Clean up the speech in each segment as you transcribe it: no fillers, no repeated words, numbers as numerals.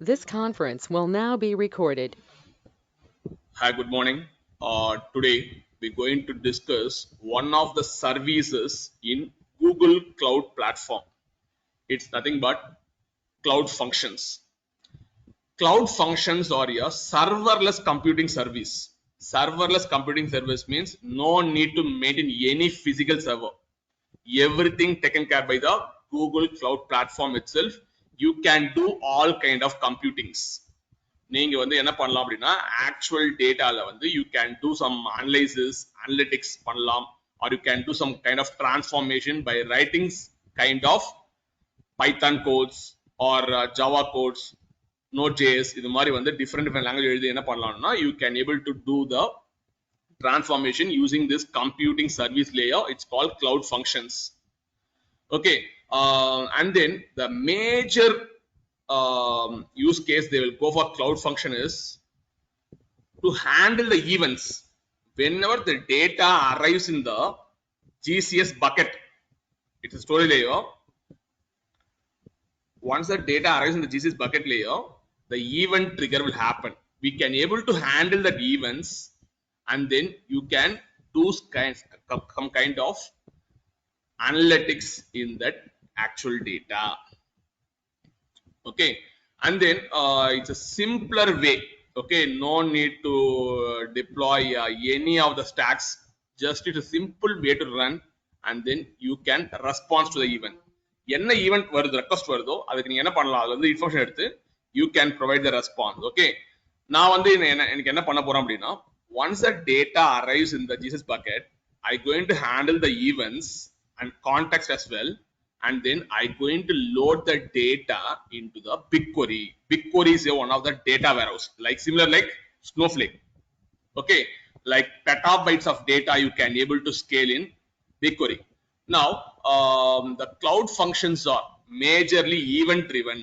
This conference will now be recorded. Hi, good morning. Today we're going to discuss one of the services in Google Cloud Platform. It's nothing but Cloud Functions. Cloud Functions are a serverless computing service. Serverless computing service means no need to maintain any physical server. Everything taken care by the Google Cloud Platform itself. You can do all kind of computings. நீங்க வந்து என்ன பண்ணலாம் அப்படின்னா actual dataல வந்து you can do some analysis analytics பண்ணலாம் or you can do some kind of transformation by writing kind of Python codes or Java codes Node.js இது மாதிரி வந்து different language எழுதி என்ன பண்ணலாம்னா you can able to do the transformation using this computing service layer. It's called Cloud Functions. Okay, and then the major use case they will go for Cloud Function is to handle the events whenever the data arrives in the GCS bucket. It's a story layer. Once the data arrives in the GCS bucket layer, the event trigger will happen. We can able to handle that events, and then you can do some kind of analytics in that actual data. Okay, and then it's a simpler way. Okay, no need to deploy any of the stacks. Just it's a simple way to run, and then you can respond to the event. என்ன event வருது request வருதோ அதுக்கு நீங்க என்ன பண்ணலாம் அதுல இருந்து information எடுத்து you can provide the response. Okay, நான் வந்து எனக்கு என்ன பண்ண போறேன் அப்படின்னா once the data arrives in the GCS bucket, I going to handle the events and context as well, and then I going to load the data into the BigQuery. BigQuery is one of the data warehouse, like similar like Snowflake. Okay, like petabytes of data you can able to scale in BigQuery. Now the cloud functions are majorly event driven.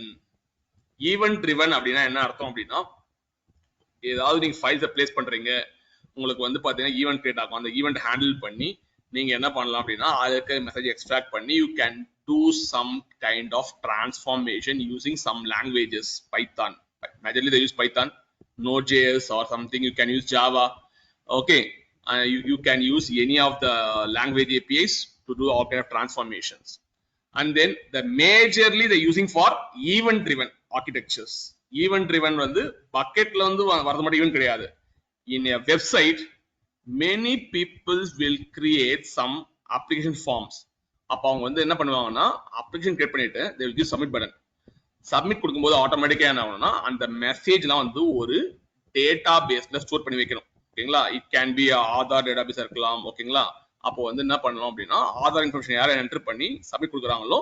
Event driven அப்படின்னா என்ன அர்த்தம் அப்படின்னா ஏதாவது நீங்க ஃபைல்ஸை place பண்றீங்க உங்களுக்கு வந்து பாத்தீங்கன்னா ஈவென்ட் கிரியேட் ஆகும் அந்த ஈவென்ட் ஹேண்டில் பண்ணி நீங்க என்ன பண்ணலாம் அப்படின்னா அதுக்கு மெசேஜ் எக்ஸ்ட்ராக்ட் பண்ணி you can do some kind of transformation using some languages. Python, majorly they use Python, Node.js or something. You can use Java. Okay, you can use any of the language APIs to do all kind of transformations. And then the majorly they using for event driven architectures. Event driven வந்து பக்கெட்ல வந்து வரது மட்டும் event கிடையாது. In a website many people will create some application forms. அப்ப அவங்க வந்து என்ன பண்ணுவாங்கன்னா அப்ளிகேஷன் கிரியேட் பண்ணிட்டு they will give submit button. Submit கொடுக்கும்போது ஆட்டோமேட்டிக்கா என்ன ஆகும்னா அந்த மெசேஜ்லாம் வந்து ஒரு டேட்டா பேஸ்ல ஸ்டோர் பண்ணி வைக்கணும். ஓகேங்களா, it can be Aadhaar data பேஸா இருக்கலாம். ஓகேங்களா, அப்போ வந்து என்ன பண்ணலாம் அப்படின்னா ஆதார் இன்ஃபர்மேஷன் யாரை என்டர் பண்ணி சப்மிட் கொடுக்குறாங்களோ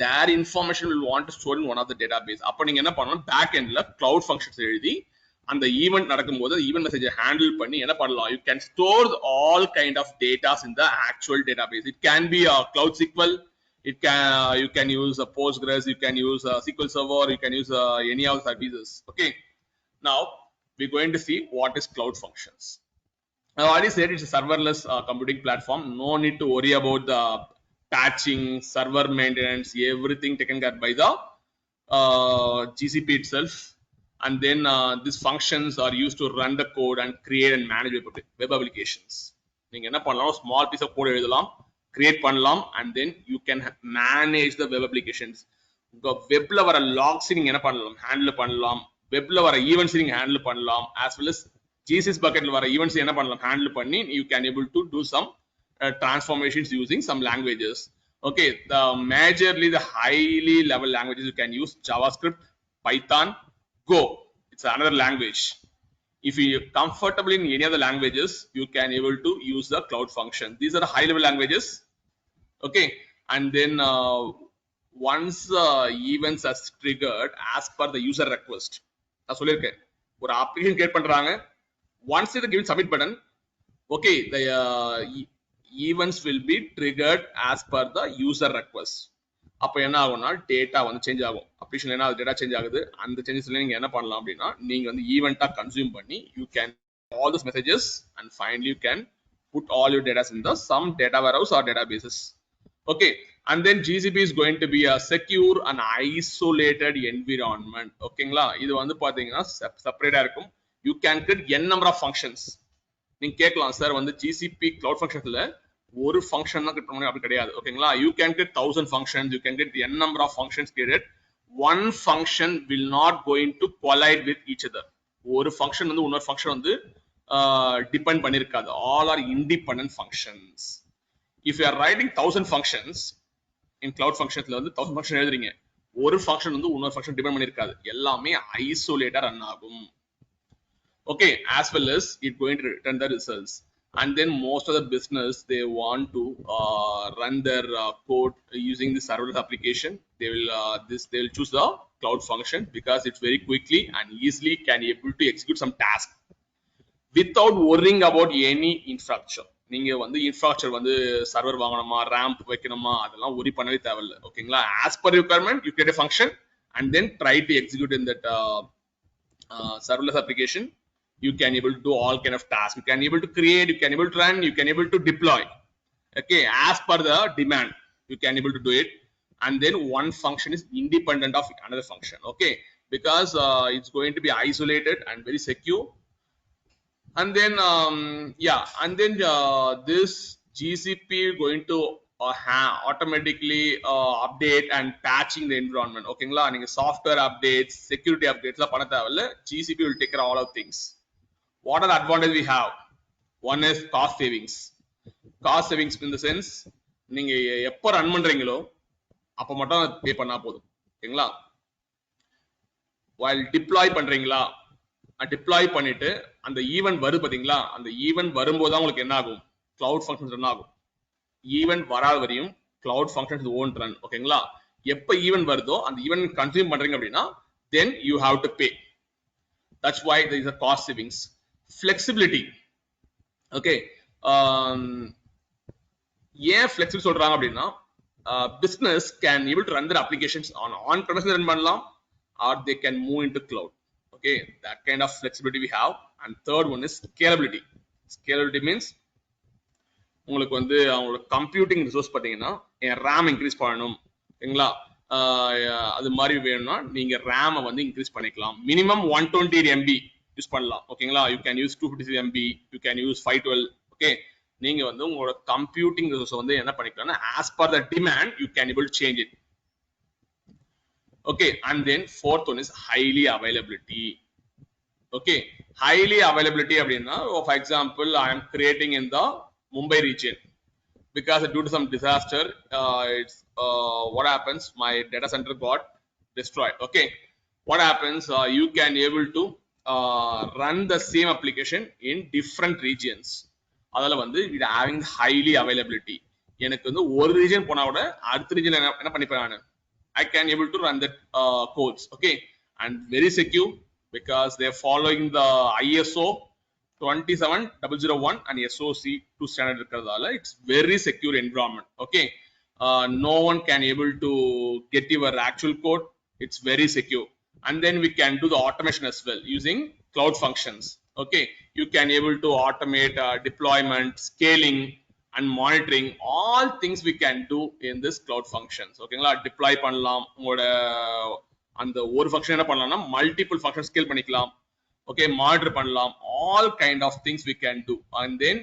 their information will want to store in one of the database. அப்ப நீங்க என்ன பண்ணலாம் பேக் எண்ட்ல cloud functions எழுதி அந்த ஈவென்ட் நடக்கும்போது ஈவென்ட் மெசேஜை ஹேண்டில் பண்ணி என்ன பண்ணலாம் you can store all kind of data in the actual database. It can be a cloud SQL, it can you can use a Postgres, you can use a SQL Server, you can use any of the services. Okay, now we're going to see what is cloud functions. I already said it's a serverless computing platform. No need to worry about the patching, server maintenance, everything taken care by the GCP itself. And then these functions are used to run the code and create and manage web applications. நீங்க என்ன பண்ணலாம் small piece of code எழுதலாம், create பண்ணலாம், and then you can manage the web applications. உங்க வெப்ல வர லாக்ஸ் நீங்க என்ன பண்ணலாம் ஹேண்டில் பண்ணலாம், வெப்ல வர ஈவென்ட்ஸ் நீங்க ஹேண்டில் பண்ணலாம், as well as GCS bucketல வர ஈவென்ட்ஸ் என்ன பண்ணலாம் ஹேண்டில் பண்ணி you can able to do some transformations using some languages. Okay, the majorly the highly level languages you can use JavaScript, Python, Go. It's another language. If you comfortable in any other languages, you can able to use the cloud function. These are the high level languages. Okay, and then once events are triggered as per the user request. நான் சொல்லியிருக்கேன் ஒரு application create பண்றாங்க, once they give submit button, okay, the events will be triggered as per the user request. அப்ப என்ன ஆகும்னா data வந்து change ஆகும். Application என்ன டேட்டா சேஞ்ச் ஆகுது, அந்த சேஞ்சஸ்ல நீங்க என்ன பண்ணலாம் அப்படின்னா நீங்க வந்து ஈவென்ட்டா கன்சியூம் பண்ணி you can all those messages and finally you can put all your data in the some data warehouse or databases. Okay, and then GCP is going to be a secure and isolated environment. ஓகேங்களா, இது வந்து பாத்தீங்கன்னா செப்பரேட்டா இருக்கும். You can create n number of functions. நீங்க கேட்கலாம் sir வந்து GCP cloud functionsல ஒரு function தான் கிரியேட் பண்ண முடியும், அப்படி கிடையாது. ஓகேங்களா, you can create 1000 functions, you can create n number of functions created. One function will not going to collide with each other. ஒரு function வந்து இன்னொரு function வந்து depend பண்ணிருக்காது. All are independent functions. If you are writing 1000 functions in cloud functionsல வந்து 1000 function எழுதுறீங்க, ஒரு function வந்து இன்னொரு function depend பண்ணிருக்காது, எல்லாமே isolated run ஆகும். Okay, as well as it going to return the results. And then most of the business, they want to run their code using the serverless application. They will choose the cloud function because it's very quickly and easily can able to execute some task without worrying about any infrastructure. நீங்க வந்து infrastructure வந்து server வாங்கணுமா, ramp வைக்கணுமா, அதெல்லாம் worry பண்ணவே தேவையில்லை. ஓகேங்களா, as per requirement you create a function and then try to execute in that serverless application. You can able to do all kind of tasks. You can able to create, you can able to run, you can able to deploy. Okay, as per the demand you can able to do it. And then one function is independent of another function. Okay, because it's going to be isolated and very secure. And then and then this GCP going to automatically update and patching the environment. ஓகேங்களா, நீங்க software updates, security updates எல்லாம் பண்ண தேவையில்ல. GCP will take care of all of things. What are the advantages we have? One is cost savings. Cost savings in the sense, நீங்க எப்ப run பண்றீங்களோ அப்ப மட்டும் பே பண்ணா போதும். ஓகேங்களா, while deploy பண்றீங்களா, deploy பண்ணிட்டு அந்த ஈவென்ட் வருது பாத்தீங்களா, அந்த ஈவென்ட் வரும்போது தான் உங்களுக்கு என்ன ஆகும், cloud functions ரன் ஆகும். ஈவென்ட் வராத வரையும் cloud functions won't run. ஓகேங்களா, எப்ப ஈவென்ட் வருதோ அந்த ஈவென்ட் கன்சியூம் பண்றீங்க அப்படின்னா then you have to pay. That's why there is a cost savings. Flexibility. Okay, ஏன் flexible சொல்றாங்க அப்படின்னா business can able to run their applications on premise run பண்ணலாம் or they can move into cloud. Okay, that kind of flexibility we have. And third one is scalability. Scalability means உங்களுக்கு வந்து அவங்களோட computing resource பார்த்தீங்கன்னா RAM increase பண்ணணும், ஓகேங்களா, அது மாதிரி வேணும்னா நீங்க RAM வந்து இன்க்ரீஸ் பண்ணிக்கலாம். மினிமம் 120 MB யூஸ் பண்ணலாம். ஓகேங்களா, you can use 256 MB, you can use 512. Okay, நீங்க வந்து உங்களோட கம்ப்யூட்டிங் ரிசோர்ஸ் வந்து என்ன பண்ணிக்கலாம்னா as per the demand you can able to change it. Okay, and then fourth one is highly availability. Okay, highly availability அப்படின்னா for example I am creating in the Mumbai region because due to some disaster it's what happens, my data center got destroyed. Okay, what happens, you can able to run the same application in different regions. அதல வந்து it having highly availability. எனக்கு வந்து ஒரு region போனா கூட அடுத்த ரீஜன்ல என்ன பண்ணிப்பேன் நான், I can able to run the codes. Okay, and very secure because they are following the ISO 27001 and SOC 2 standard இருக்கிறதால it's very secure environment. Okay, no one can able to get your actual code, it's very secure. And then we can do the automation as well using cloud functions. Okay, you can able to automate deployment, scaling and monitoring. All things we can do in this cloud functions. ஓகேங்களா, deploy பண்ணலாம், உங்களோட அந்த ஒரு function என்ன பண்ணலாம்னா multiple function scale பண்ணிக்கலாம். Okay, monitor பண்ணலாம். All kind of things we can do. And then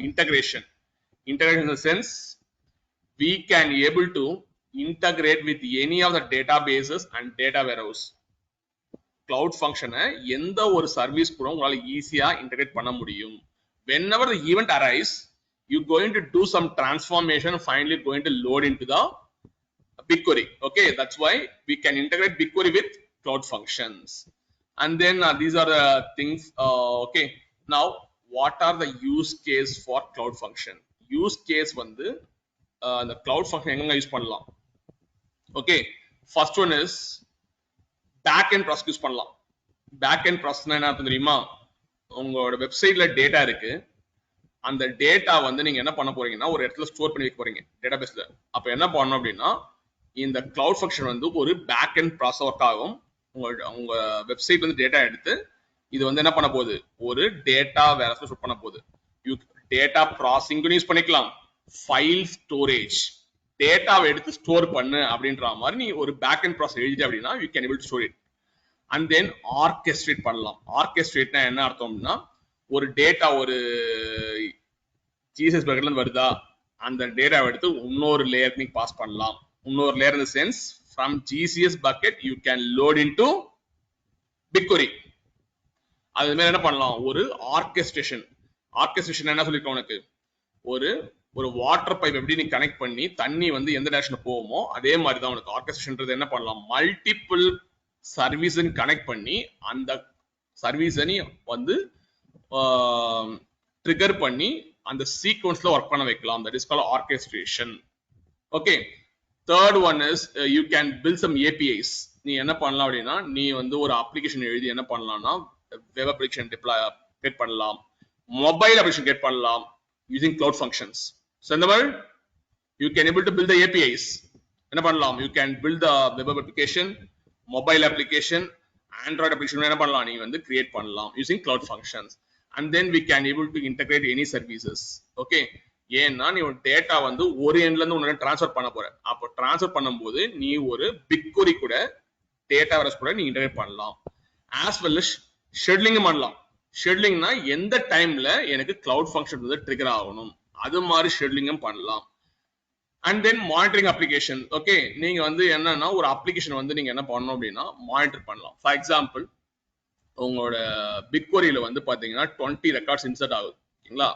integration in the sense we can able to integrate with any of the databases and data warehouse. Cloud function எந்த ஒரு service கூட உங்களால ஈஸியா integrate பண்ண முடியும். Whenever the event arrives, you going to do some transformation, finally going to load into the BigQuery. Okay, that's why we can integrate BigQuery with cloud functions. And then these are the things. Okay, now what are the use case for cloud function? Use case வந்து the cloud function எங்க use பண்ணலாம். Okay, first one is back end process use பண்ணலாம். Back end process என்ன அர்த்தம் தெரியுமா, உங்களோட வெப்சைட்ல data இருக்கு, அந்த டேட்டா வந்து நீங்க என்ன பண்ண போறீங்கன்னா ஒரு இடத்துல ஸ்டோர் பண்ணி வைக்க போறீங்க டேட்டாபேஸ்ல. அப்ப என்ன பண்ணணும் அப்படின்னா இந்த cloud function வந்து ஒரு back end process ஒர்க் ஆகும். உங்க வெப்சைட் வந்து டேட்டா எடுத்து இது வந்து என்ன பண்ண போகுது, ஒரு டேட்டா வேர்ஹவுஸ்ல ஸ்டோர் பண்ண போகுது. டேட்டா ப்ராசஸிங் யூஸ் பண்ணிக்கலாம், ஃபைல் ஸ்டோரேஜ், டேட்டாவை எடுத்து ஸ்டோர் பண்ணு அப்படின்ற மாதிரி நீ ஒரு பேக் அண்ட் ப்ராசஸ் எழுதி அப்படின்னா you can able to store it. And then orchestrate பண்ணலாம். ஆர்கெஸ்ட்ரேட்னா என்ன அர்த்தம்னா ஒரு டேட்டா ஒரு ஜிசிஎஸ் பக்கெட்ல இருந்து வருதா அந்த டேட்டாவை எடுத்து இன்னொரு லேயருக்கு நீங்க பாஸ் பண்ணலாம். இன்னொரு layer in the sense from GCS bucket you can load into BigQuery. அது மாதிரி என்ன பண்ணலாம் ஒரு ஆர்கெஸ்ட்ரேஷன். ஆர்கெஸ்ட்ரேஷன் என்ன சொல்லிருக்கேன் உனக்கு ஒரு ஒரு வாட்டர் பைப் எப்படி நீ கனெக்ட் பண்ணி தண்ணி வந்து எந்த டைரக்ஷன்ல போகுமோ அதே மாதிரி தான் உனக்கு ஆர்கெஸ்ட்ரேஷன்ன்றது என்ன பண்ணலாம் மல்டிபிள் சர்வீஸ் கனெக்ட் பண்ணி அந்த சர்வீஸ் நீ வந்து ட்ரிகர் பண்ணி அந்த சீக்வன்ஸ்ல ஒர்க் பண்ண வைக்கலாம். That is called orchestration. Okay, third one is you can build some APIs. நீ என்ன பண்ணலாம் அப்படின்னா நீ வந்து ஒரு அப்ளிகேஷன் எழுதி என்ன பண்ணலாம்னா வெப் அப்ளிகேஷன் கிரியேட் பண்ணலாம், மொபைல் அப்ளிகேஷன் கிரியேட் பண்ணலாம் using cloud functions. So in the world you can able to build the APIs. என்ன பண்ணலாம் you can build the web application, mobile application, android application என்ன பண்ணலாம் நீ வந்து கிரியேட் பண்ணலாம் using cloud functions. And then we can able to integrate any services. Okay, ஏன்னா நீ ஒரு டேட்டா வந்து ஒரு எண்ட்ல இருந்து இன்னொரு ட்ரான்ஸ்ஃபர் பண்ண போற. அப்போ ட்ரான்ஸ்ஃபர் பண்ணும்போது நீ ஒரு பிக்வரி கூட டேட்டா வரஸ் கூட நீ இன்டகிரேட் பண்ணலாம். as well as ஷெட்யூலிங் பண்ணலாம். ஷெட்யூலிங்னா எந்த டைம்ல எனக்கு கிளவுட் ஃபங்க்ஷன் வந்து ட்ரிகர் ஆகணும் அது மாதிரி ஷெட்யூலிங்கும் பண்ணலாம். And then monitoring application. Okay, நீங்க வந்து என்னன்னா ஒரு அப்ளிகேஷன் வந்து நீங்க என்ன பண்ணணும் அப்படின்னா மானிட்டர் பண்ணலாம். ஃபார் எக்ஸாம்பிள் உங்களோட பிக்வரியில வந்து பாத்தீங்கன்னா 20 ரெக்கார்ட்ஸ் இன்சர்ட் ஆகுது. ஓகேங்களா,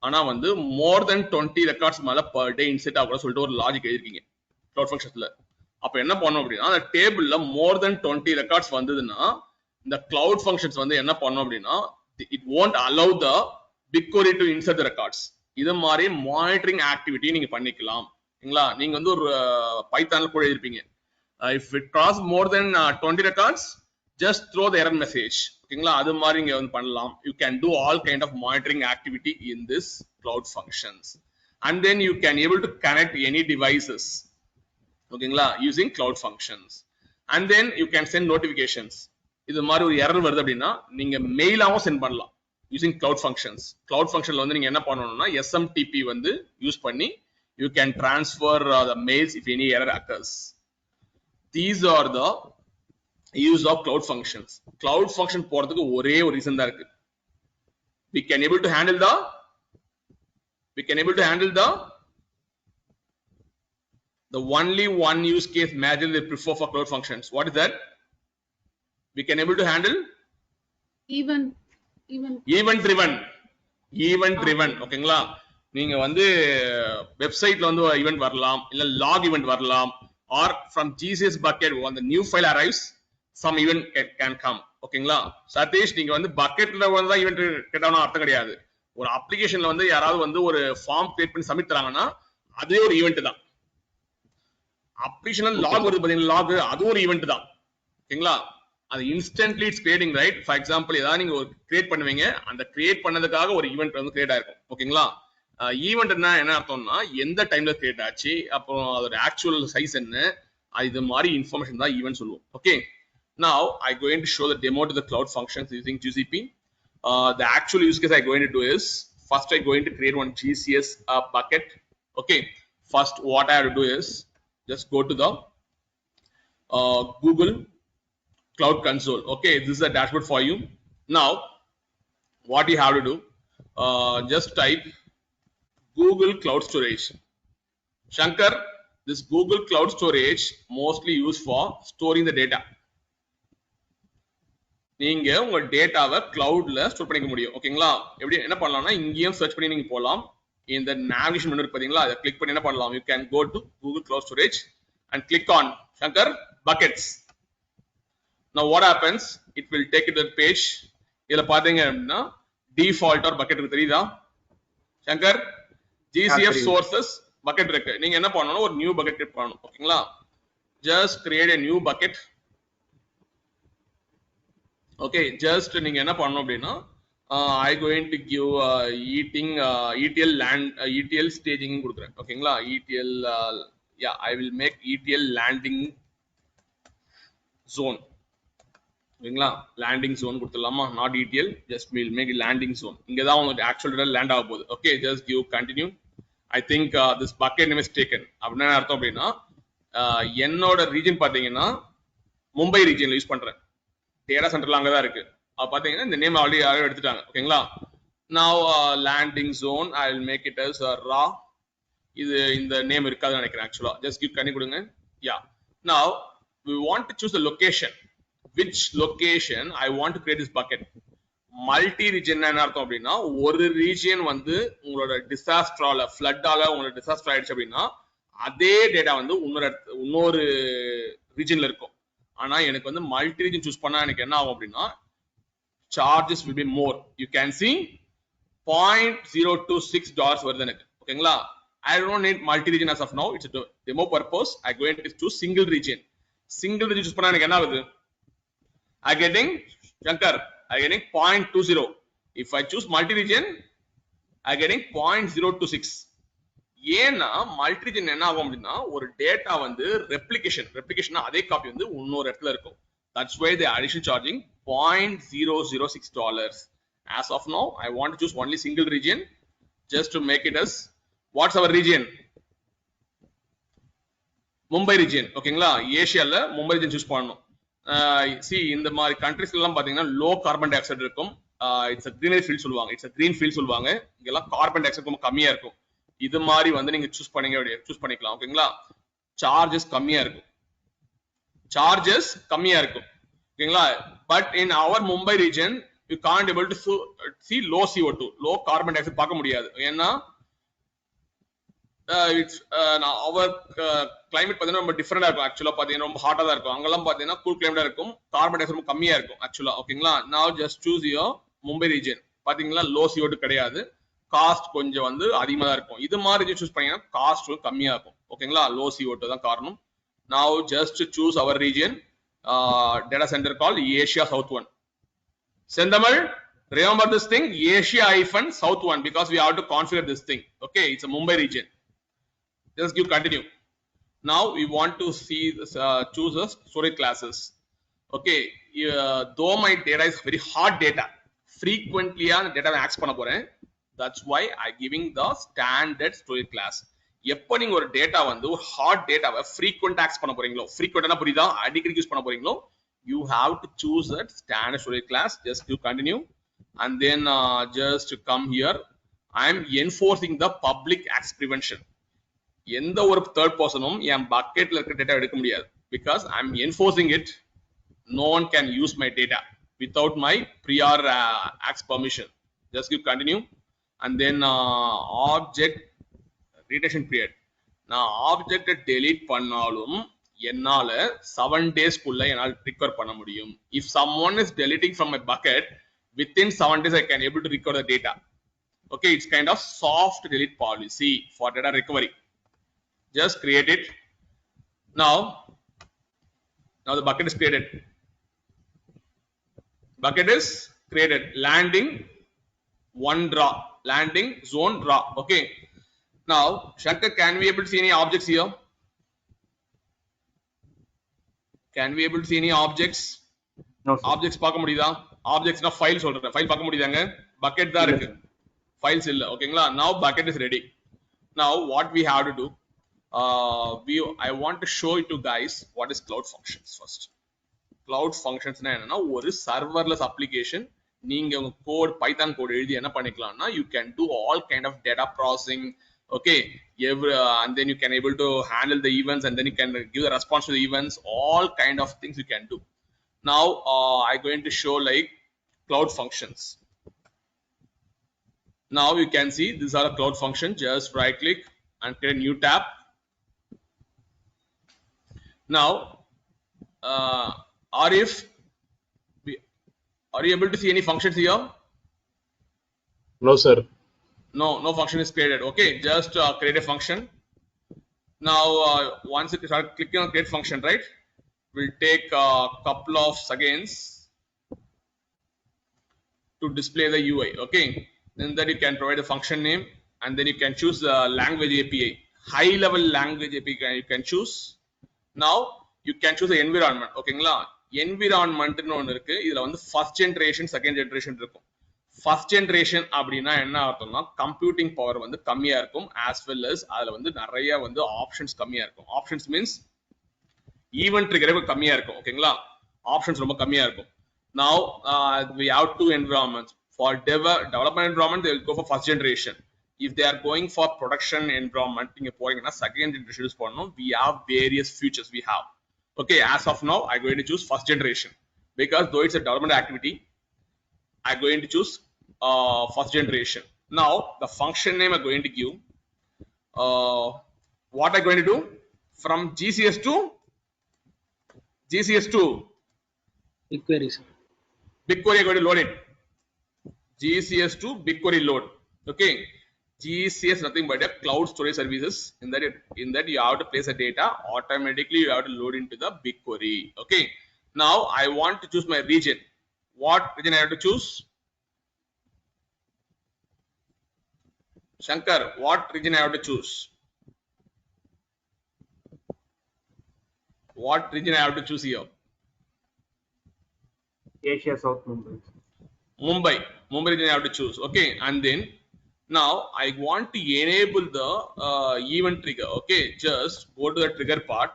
ஆனா வந்து மோர் தென் 20 ரெக்கார்ட்ஸ் மேல பர் டே இன்சர்ட் ஆகும் சொல்லிட்டு ஒரு லாஜிக் எழுதிருக்கீங்க கிளவுட் ஃபங்க்ஷன்ஸ்ல. அப்ப என்ன பண்ணணும் அப்படின்னா அந்த டேபிள்ல மோர் தென் 20 ரெக்கார்ட்ஸ் வந்ததுன்னா இந்த cloud functions வந்து என்ன பண்ணும் அப்படின்னா it won't allow the BigQuery to insert the records. இது மாதிரி மானிட்டரிங் ஆக்டிவிட்டி நீங்க பண்ணிக்கலாம். சரிங்களா, நீங்க வந்து ஒரு பைத்தான்ல கூட எழுதிருப்பீங்க if it cross more than 20 records just throw the error message. ஓகேங்களா, அது மாதிரி நீங்க வந்து பண்ணலாம். you can do all kind of monitoring activity in this cloud functions. And then you can able to connect any devices. ஓகேங்களா, using cloud functions. And then you can send notifications. இது மாதிரி ஒரு எரர் வருது அப்படின்னா நீங்க மெயிலாவும் send பண்ணலாம் using cloud functions. Cloud ஃபங்க்ஷன்ல வந்து நீங்க என்ன பண்ணணும்னா SMTP வந்து யூஸ் பண்ணி you can transfer the mails if any error occurs. These are the use of cloud functions. Cloud function போறதுக்கு ஒரே ஒரு ரீசன் தான் இருக்கு. we can able to handle the only one use case imagine they prefer for cloud functions. What is that? We can able to handle event driven. ஓகேங்களா, நீங்க வந்து வெப்சைட்ல வந்து ஈவென்ட் வரலாம், இல்ல லாக் ஈவென்ட் வரலாம், or from GCS bucket when the new file arrives some event can come. ஓகேங்களா, சதீஷ் நீங்க வந்து பக்கெட்ல வந்து ஈவென்ட் கேட்டவனா அர்த்தம் கிடையாது. ஒரு அப்ளிகேஷன்ல வந்து யாராவது வந்து ஒரு ஃபார்ம் கிரியேட் பண்ணி சப்மிட் தராங்கன்னா அதே ஒரு ஈவென்ட் தான். அப்ளிகேஷன்ல லாக் வருது பாத்தீங்களா, லாக் அது ஒரு ஈவென்ட் தான். ஓகேங்களா, அது instantly it's creating right. For example ஏதாவது நீங்க ஒரு கிரியேட் பண்ணுவீங்க, அந்த கிரியேட் பண்ணதுக்காக ஒரு ஈவென்ட் வந்து கிரியேட் ஆயிருக்கும். ஓகேங்களா, ஈவென்ட்னா என்ன அர்த்தம்னா எந்த டைம்ல கிரியேட் ஆச்சு, அப்புறம் அதோட ஆக்சுவல் சைஸ் என்ன, இது மாதிரி இன்ஃபர்மேஷன் தான் ஈவென்ட் சொல்லுவோம். Okay, now I going to show the demo to the cloud functions using GCP. The actual use case I going to do is first I going to create one GCS bucket. Okay, first what I have to do is just go to the Google Cloud Console. Okay, this is a dashboard for you. Now what you have to do, just type Google Cloud Storage. Shankar, this Google Cloud Storage mostly used for storing the data. நீங்க உங்க டேட்டாவை கிளவுட்ல store பண்ணிக்க முடியும். ஓகேங்களா, எப்படி என்ன பண்ணலாம்னா இங்கேயும் சர்ச் பண்ணி நீங்க போகலாம். இந்த நேவிகேஷன் மெனு இருக்கு பாத்தீங்களா, அதை கிளிக் பண்ணி என்ன பண்ணலாம், you can go to Google Cloud Storage and click on Shankar buckets. Now what happens, it will take you to the page. இதுல பாத்தீங்க அப்படின்னா டிஃபால்ட் ஒரு பக்கெட் இருக்கு, தெரியுதா சங்கர்? GCF sources bucket இருக்கு. நீங்க என்ன பண்ணணும், ஒரு நியூ பக்கெட் கிரியேட் பண்ணணும். ஓகேங்களா, just create a new bucket. Okay, just நீங்க என்ன பண்ணணும் அப்படின்னா I going to give ETL land ETL staging கொடுக்குறேன். ஓகேங்களா, ETL yeah, I will make ETL landing zone. ஓகேங்களா, landing zone கொடுத்துடலாமா, not ETL, just we'll make landing zone. இங்க தான் உங்களுக்கு ஆக்சுவல் டேட்டா லேண்ட் ஆக போகுது. Okay, just give continue I think this bucket name is taken. அப்படின்னா அர்த்தம் அப்படின்னா என்னோட ரீஜன் பாத்தீங்கன்னா மும்பை ரீஜன்ல யூஸ் பண்றேன். டேட்டா சென்டர்ல அங்கதான் இருக்கு. அது பாத்தீங்கன்னா இந்த நேம் ஆல்ரெடி எடுத்துட்டாங்க. ஓகேங்களா? Now landing zone I will make it as raw. இது இந்த நேம் இருக்காதுன்னு நினைக்கிறேன் ஆக்சுவலா. ஜஸ்ட் கிவ் பண்ணி கொடுங்க. Yeah. Now we want to choose the location. Which location I want to create this bucket. Multi region என்ன அர்த்தம் அப்படின்னா ஒரு ரீஜியன் வந்து உங்களோட டிசாஸ்டரால ஃப்ளட்டால உங்களோட டிசாஸ்டர் ஆயிடுச்சு அப்படின்னா அதே டேட்டா வந்து இன்னொரு ரீஜன்ல இருக்கும். ஆனா எனக்கு வந்து மல்டி ரீஜன் சூஸ் பண்ணா எனக்கு என்ன ஆகும் அப்படின்னா charges will be more. You can see $0.026 வருது எனக்கு. ஓகேங்களா? I don't need multi region as of now. It's a demo purpose. I go into choose single region. Single region choose பண்ணா எனக்கு என்ன ஆகுது? I getting Shankar, I getting 0.20. If I choose multi region, I getting 0.026. ஏன்னா multi region என்ன ஆகும் அப்படின்னா ஒரு data வந்து ரெப்ளிகேஷன் அதே காப்பி வந்து இன்னொரு இடத்துல இருக்கும். That's why they addition charging $0.006. As of now, I want to choose only single region just to make it as what's our region? Mumbai region. ஓகேங்களா? ஏசியால மும்பை ரீஜன் சூஸ் பண்ணணும். see இந்த மாதிரி கண்ட்ரீஸ்ல எல்லாம் பாத்தீங்கன்னா லோ கார்பன் டை ஆக்சைடு இருக்கும். It's greenery field சொல்லுவாங்க. It's green field சொல்லுவாங்க. இங்கெல்லாம் கார்பன் டை ஆக்சைடு ரொம்ப கம்மியா இருக்கும். இது மாதிரி வந்து நீங்க சூஸ் பண்ணிக்கலாம். ஓகேங்களா? சார்ஜஸ் கம்மியா இருக்கும். ஓகேங்களா? But in our Mumbai region you can't able to see low CO2, low carbon dioxide பார்க்க முடியாது. ஏன்னா இட்ஸ் அவர் கிளைமேட் பாத்தீங்கன்னா ரொம்ப டிஃபரெண்டா இருக்கும். ஆக்சுவலா பாத்தீங்கன்னா ரொம்ப ஹாட்டா தான் இருக்கும். அங்கெல்லாம் பாத்தீங்கன்னா கூல் கிளைமேட்டா இருக்கும். கார்பன் டை ஆக்சைடு ரொம்ப கம்மியா இருக்கும் ஆக்சுவலா. ஓகேங்களா? now just choose your Mumbai region. பாத்தீங்களா லோ CO2 கிடையாது. காஸ்ட் கொஞ்சம் வந்து அதிகமா தான் இருக்கும். இது மாதிரி சூஸ் பண்ணீங்கன்னா காஸ்ட் கம்மியா இருக்கும். ஓகேங்களா? லோ CO2 தான் காரணம். now just choose our region data center called Asia South 1. Sendamal, remember this thing Asia-South 1 because we have to configure this thing. Okay, it's a Mumbai region. Just give continue. Now we want to see this, choose the storage classes. Okay, though my data is very hot data, frequently the data access பண்ண போறேன். That's why I giving the standard storage class. எப்போ நீங்க ஒரு data வந்து ஒரு hot டேட்டாவை frequent access பண்ண போறீங்களோ, frequentனா புரியுதா, அடிக்கடி யூஸ் பண்ண போறீங்களோ, you have to choose that standard storage class. Just to continue and then just come here. I am enforcing the public access prevention. எந்த ஒரு third personum என் bucketல இருக்க டேட்டா எடுக்க முடியாது because I am enforcing it. No one can use my data without my prior access permission. Just give continue and then object retention period. நான் object delete பண்ணாலும் என்னால 7 days குள்ள என்னால் recover பண்ண முடியும். If someone is deleting from my bucket within 7 days I can able to recover the data. Okay, it's kind of soft delete policy for data recovery. Just create it. Now the bucket is created. Landing one draw, landing zone draw. Okay, now Shankar, can we able to see any objects here? Can we able to see any objects? No sir. Objects பார்க்க முடியுதா? Objects na file சொல்றேன். File பார்க்க முடியுதாங்க? Bucket தான் இருக்கு. Files இல்ல. ஓகேங்களா? Now bucket is ready. Now what we have to do? I want to show it to guys what is cloud functions first. Cloud functions na enna ஒரு serverless application. நீங்க உங்க code Python code எழுதி என்ன பண்ணிக்கலாம்னா you can do all kind of data processing. Okay, and then you can able to handle the events and then you can give the response to the events. All kind of things you can do. Now I'm going to show like cloud functions. Now you can see these are a cloud function. Just right click and create a new tab. Now are you able to see any functions here? No sir. No function is created. Okay, just create a function. Now once you start clicking on create function, right, will take a couple of seconds to display the UI. Okay, then that you can provide the function name and then you can choose the language API. High level language API you can choose. Now you can choose the environment. ஓகேங்களா? environment னு ஒன்னு இருக்கு. இதுல வந்து first generation second generation இருக்கும். First generation அப்படின்னா என்ன அர்த்தம்னா கம்ப்யூட்டிங் பவர் வந்து கம்மியா இருக்கும் as well as அதுல வந்து நிறைய வந்து ஆப்ஷன்ஸ் கம்மியா இருக்கும். ஆப்ஷன்ஸ் மீன்ஸ் ஈவென்ட் ட்ரிகர் கம்மியா இருக்கும். ஓகேங்களா, ஆப்ஷன்ஸ் ரொம்ப கம்மியா இருக்கும். Now we have two environments. For development environment they will go for first generation. If they are going for production environment நீங்க போறீங்கன்னா second generation யூஸ் பண்ணனும். We have various features we have. Okay, as of now I'm going to choose first generation because though it's a development activity I'm going to choose first generation. Now the function name I'm going to give what I'm going to do from GCS to BigQuery, sir. BigQuery I'm going to load it. GCS to BigQuery load. Okay, GCS nothing but a cloud storage services. In that you have to place a data, automatically you have to load into the BigQuery. Okay, now I want to choose my region. What region I have to choose? Shankar, what region I have to choose? What region I have to choose here? Asia South Mumbai. Mumbai region I have to choose. Okay, and then now I want to enable the event trigger. Okay, just go to the trigger part.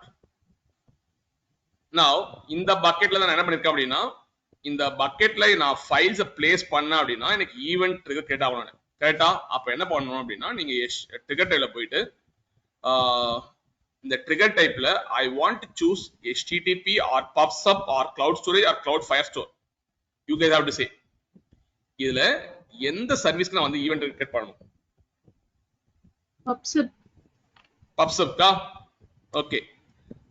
Now in the bucket la நான் என்ன பண்ணிருக்கேன் அப்படினா இந்த பக்கெட்ல நான் files place பண்ண அப்படினா எனக்கு ஈவென்ட் ட்ரிகர் கிரியேட் ஆகணும். கரெக்ட்டா? அப்ப என்ன பண்ணனும் அப்படினா நீங்க ட்ரிகர் டைப்ல போயிட்டு இந்த ட்ரிகர் டைப்ல I want to choose HTTP or PubSub or cloud storage or cloud firestore. You guys have to say இதுல எந்த சர்வீஸ்க்கு நான் வந்து ஈவென்ட் கிரியேட் பண்ணனும்? PubSub ka? Okay,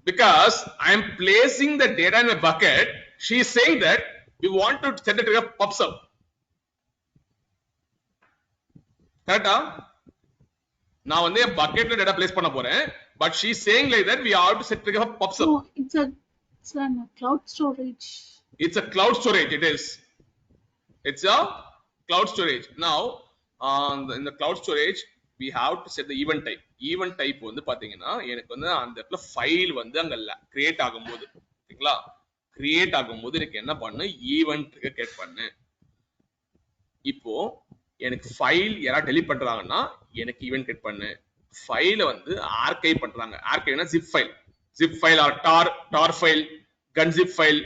because I am placing the data in a bucket, she is saying that we want to set the trigger PubSub. Correct? நான் வந்து bucketல data place பண்ண போறேன், but she is saying like that we have to set trigger PubSub. No, it's a cloud storage. It's a cloud storage. It is. It's a cloud storage. Now in the cloud storage we have to set the event type. Event type வந்து பாத்தீங்கன்னா எனக்கு வந்து அந்த இடத்துல file வந்து அங்க create ஆகும்போது, ஓகேங்களா, கிரியேட் ஆகும்போது எனக்கு என்ன பண்ணு, ஈவென்ட் கிரியேட் பண்ணு. இப்போ எனக்கு ஃபைல் யாரா டெலீட் பண்றாங்கன்னா எனக்கு ஈவென்ட் கிரியேட் பண்ணு. ஃபைல வந்து ஆர்கைவ் பண்றாங்க. ஆர்கைவ்னா zip file or tar file, gunzip file,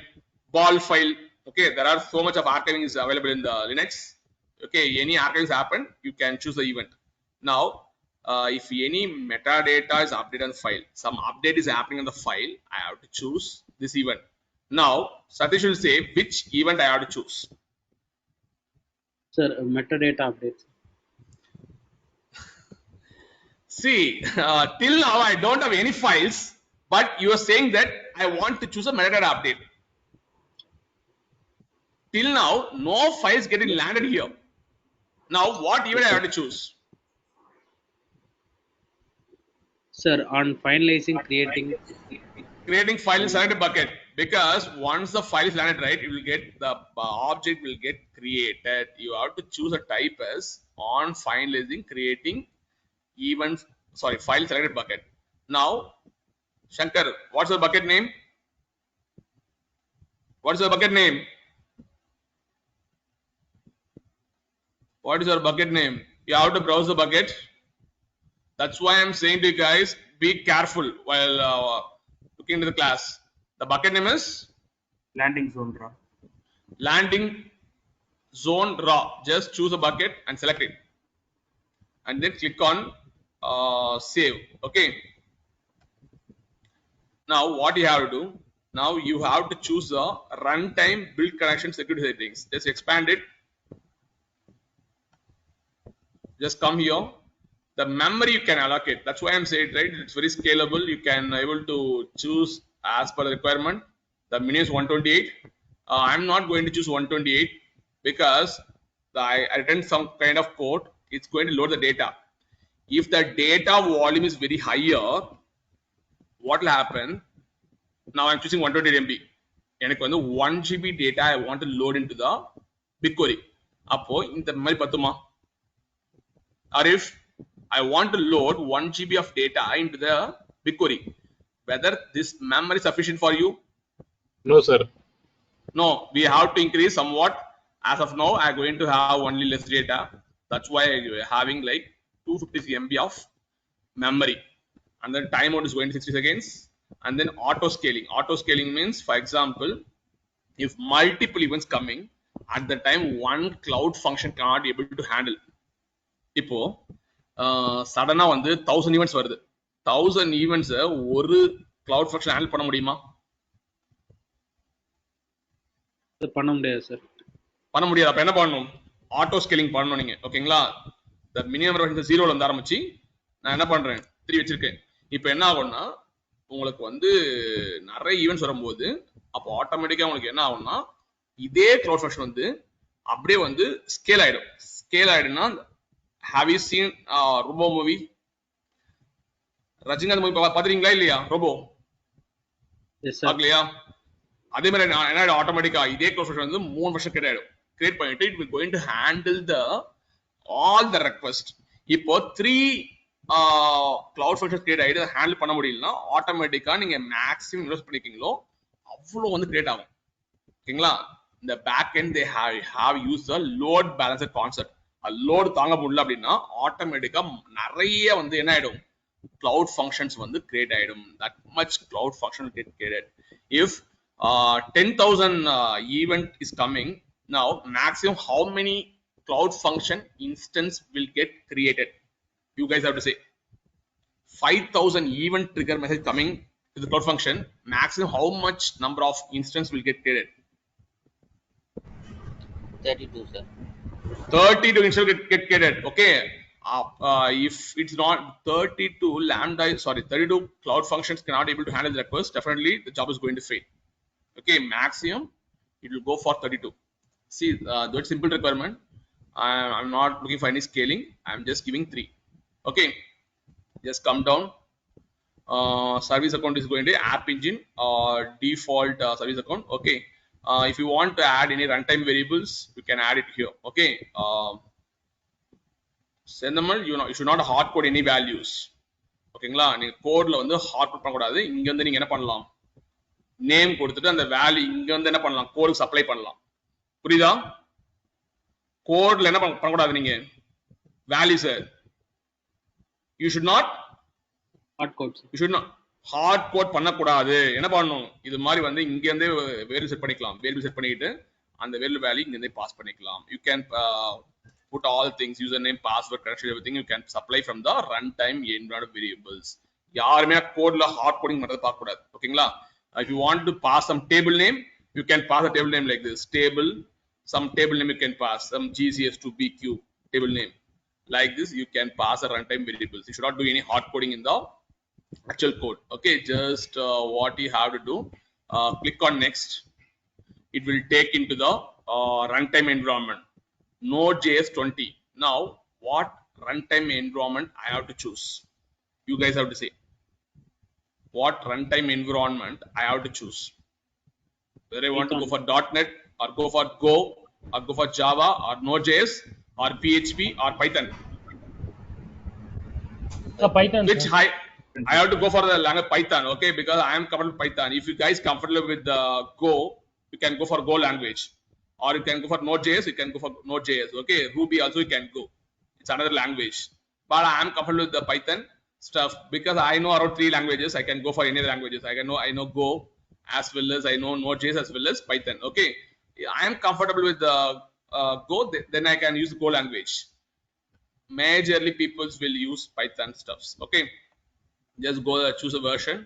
ball file. Okay, there are so much of archiving is available in the Linux. Okay, any archives happen, you can choose the event. Now if any metadata is updated on the file, some update is happening on the file, I have to choose this event. Now Satish will say which event I have to choose. Sir, metadata updates. See, till now I don't have any files, but you are saying that I want to choose a metadata update. Till now no files getting landed here. Now what event I have to choose? Sir, on finalizing creating file in selected bucket, because once the file is landed, right, it will get the object will get created. You have to choose a type as on finalizing creating event, sorry, file selected bucket. Now Shankar, what's the bucket name? What is your bucket name? What is your bucket name? You have to browse the bucket. That's why I'm saying to you guys, be careful while looking into the class. The bucket name is Landing zone raw. landing zone raw. Just choose a bucket and select it, and then click on save. Okay. Now what you have to do? Now you have to choose the runtime build connection security settings. Just expand it. Just come here. The memory you can allocate. That's why I'm saying, right, it's very scalable. You can able to choose as per the requirement. The minimum is 128. I'm not going to choose 128 because I written some kind of code. It's going to load the data. If the data volume is very higher, what will happen? Now I'm choosing 128 MB. எனக்கு வந்து 1 GB data I want to load into the BigQuery. அப்போ இந்த மாதிரி பத்துமா? Or if I want to load 1 GB of data into the BigQuery, whether this memory is sufficient for you? No, sir. No, we have to increase somewhat As of now, I'm going to have only less data. That's why I'm having like 250 MB of memory. And then timeout is going to 60 seconds. And then auto scaling. Auto scaling means, for example, if multiple events coming at the time, one cloud function cannot be able to handle. இப்போ சடனா வந்து 1000 events வருது. 1000 events ஒரு cloud function handle பண்ண முடியுமா? பண்ண முடியாது sir. பண்ண முடியாது. அப்ப என்ன பண்ணணும்? ஆட்டோ ஸ்கேலிங் பண்ணணும் நீங்க. ஓகேங்களா? the minimum reference 0ல இருந்து ஆரம்பிச்சு நான் என்ன பண்றேன் 3 வச்சிருக்கேன். இப்போ என்ன ஆகும்னா உங்களுக்கு வந்து நிறைய ஈவெண்ட்ஸ் வரும்போது அப்போ ஆட்டோமேட்டிக்கா உங்களுக்கு என்ன ஆகும்னா இதே cloud function வந்து அப்படியே வந்து ஸ்கேல் ஆயிடும். ஸ்கேல் ஆயிடும்னா have you seen robo movie? Rajinikanth movie பாத்துறீங்களா இல்லையா? ரோபோ பாக்கலையா? அதே மாதிரி என்ன ஆட்டோமேட்டிக்கா இதே cloud function வந்து 3 வருஷம் கிரியேட் ஆயிடும். கிரியேட் பண்ணிட்டு it will going to handle the all the request. இப்போ 3 cloud functions கிரியேட் ஆயிடு ஹேண்டில் பண்ண முடியலனா ஆட்டோமேட்டிக்கா நீங்க மேக்ஸிமம் இன்வெஸ்ட் பண்ணிக்கீங்களோ அவ்வளவு வந்து கிரியேட் ஆகும். ஓகேங்களா? இந்த back end they have used the load balancer concept. Load தாங்க முடியல அப்படின்னா ஆட்டோமேட்டிக்கா நிறைய வந்து என்ன ஆயிடும் cloud functions வந்து கிரியேட் ஆயிடும். that much cloud function get created. if 10,000 event is coming, now maximum how many cloud function instance will get created? You guys have to say 5,000 event trigger message coming to the cloud function, maximum how much number of instance will get created? 32 sir. 32 instance get created. Okay, if it's not 32 lambda, sorry, 32 cloud functions cannot able to handle the request, definitely the job is going to fail. Okay, maximum it will go for 32. See, that's simple requirement. I'm not looking for any scaling. I'm just giving 3. Okay, just come down. Service account is going to app engine or default service account. Okay, if you want to add any runtime variables, you can add it here. Okay, sendamal you should not hard code any values. ஓகேங்களா? நீங்க கோட்ல வந்து heart code பண்ண கூடாது. இங்க வந்து நீங்க என்ன பண்ணலாம், நேம் கொடுத்துட்டு அந்த வேல்யூ இங்க வந்து என்ன பண்ணலாம், கோடுக்கு சப்ளை பண்ணலாம். புரியுதா? கோட்ல என்ன பண்ண கூடாது, நீங்க values you should not hard code பண்ண கூடாது. என்ன பண்ணணும், இது மாதிரி வந்து இங்க இருந்தே வேல்யூ செட் பண்ணிக்கலாம். வேல்யூ செட் பண்ணிட்டு அந்த வேல்யூ இங்க இருந்தே பாஸ் பண்ணிக்கலாம். you can put all things, username, password, credential, everything you can supply from the runtime environment variables. யாருமே கோட்ல ஹார்ட் கோடிங் பண்றது பார்க்க கூடாது. ஓகேங்களா? if you want to pass some table name, you can pass a table name like this, table, some table name you can pass, some GCS to BQ table name like this. You can pass a runtime variables. You should not do any hard coding in the actual code. Okay, just what you have to do, click on next. It will take into the runtime environment, Node.js 20. Now what runtime environment I have to choose? You guys have to say what runtime environment I have to choose. Whether I want to go for .NET or go for Go or go for Java or Node.js or PHP or Python. Python. Which I have to go for the language Python. Okay, because I am comfortable with Python. If you guys comfortable with Go, you can go for Go language, or you can go for Node.js. You can go for Node.js. Okay, Ruby also you can go. It's another language. But I am comfortable with the Python stuff because I know around 3 languages. I can go for any other languages. I know Go as well as I know Node.js as well as Python. Okay, I am comfortable with Go. Then I can use Go language. Majorly people will use Python stuffs. Okay, just go choose a version.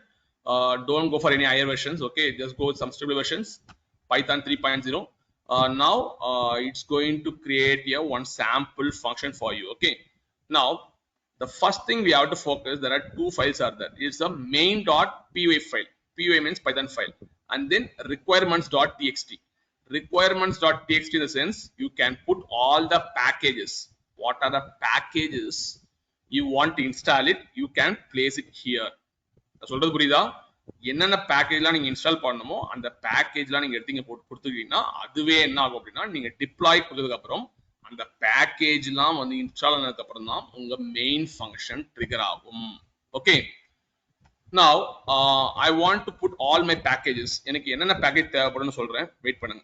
Don't go for any higher versions. Okay, just go with some stable versions. Python 3.0. Now it's going to create here one sample function for you. Okay, now the first thing we have to focus, there are 2 files are there. It's a main.py file. py means Python file, and then requirements.txt. Requirements.txt in the sense you can put all the packages. What are the packages you want to install it, you can place it here. சொல்றது புரியுதா? என்னென்ன பேக்கேஜ்லாம் நீங்க install பண்ணணுமோ அந்த பேக்கேஜ்லாம் நீங்க எடுத்தீங்க கொடுத்துட்டீங்கன்னா அதுவே என்ன ஆகும் அப்படின்னா நீங்க டிப்ளாய் கொடுத்ததுக்கு அப்புறம் அந்த பேக்கேஜ்லாம் வந்து இன்ஸ்டால் ஆனதுக்கு அப்புறம் தான் உங்க மெயின் ஃபங்க்ஷன் ட்ரிகர் ஆகும். Okay, now I want to put all my packages. எனக்கு என்னென்ன பேக்கேஜ் தேவைப்படும்னு சொல்றேன், வெயிட் பண்ணுங்க.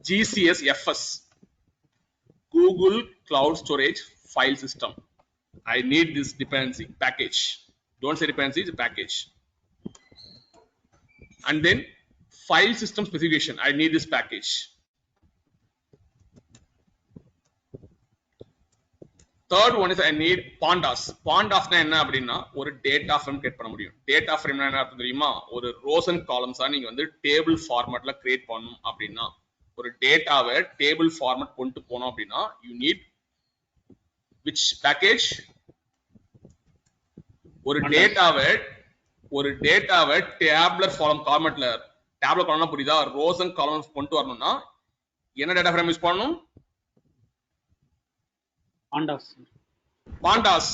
GCS FS, Google Cloud Storage File System. I need this dependency package. Don't say dependency, it's a package. And then file system specification. I need this package. Third one is I need pandas. Pandas na enna appadina ஒரு data frame create பண்ண முடியும். Data frame என்ன அர்த்தம் தெரியுமா? ஒரு rows and columns ஆ நீங்க வந்து table formatல create பண்ணனும் அப்படினா ஒரு டேட்டாவை table format கொண்டு போணும் அப்படினா you need which package? ஒரு டேட்டாவை tabular formatல tabular column புரியுதா? rows and columns கொண்டு வரணும்னா என்ன data frame யூஸ் பண்ணனும்? pandas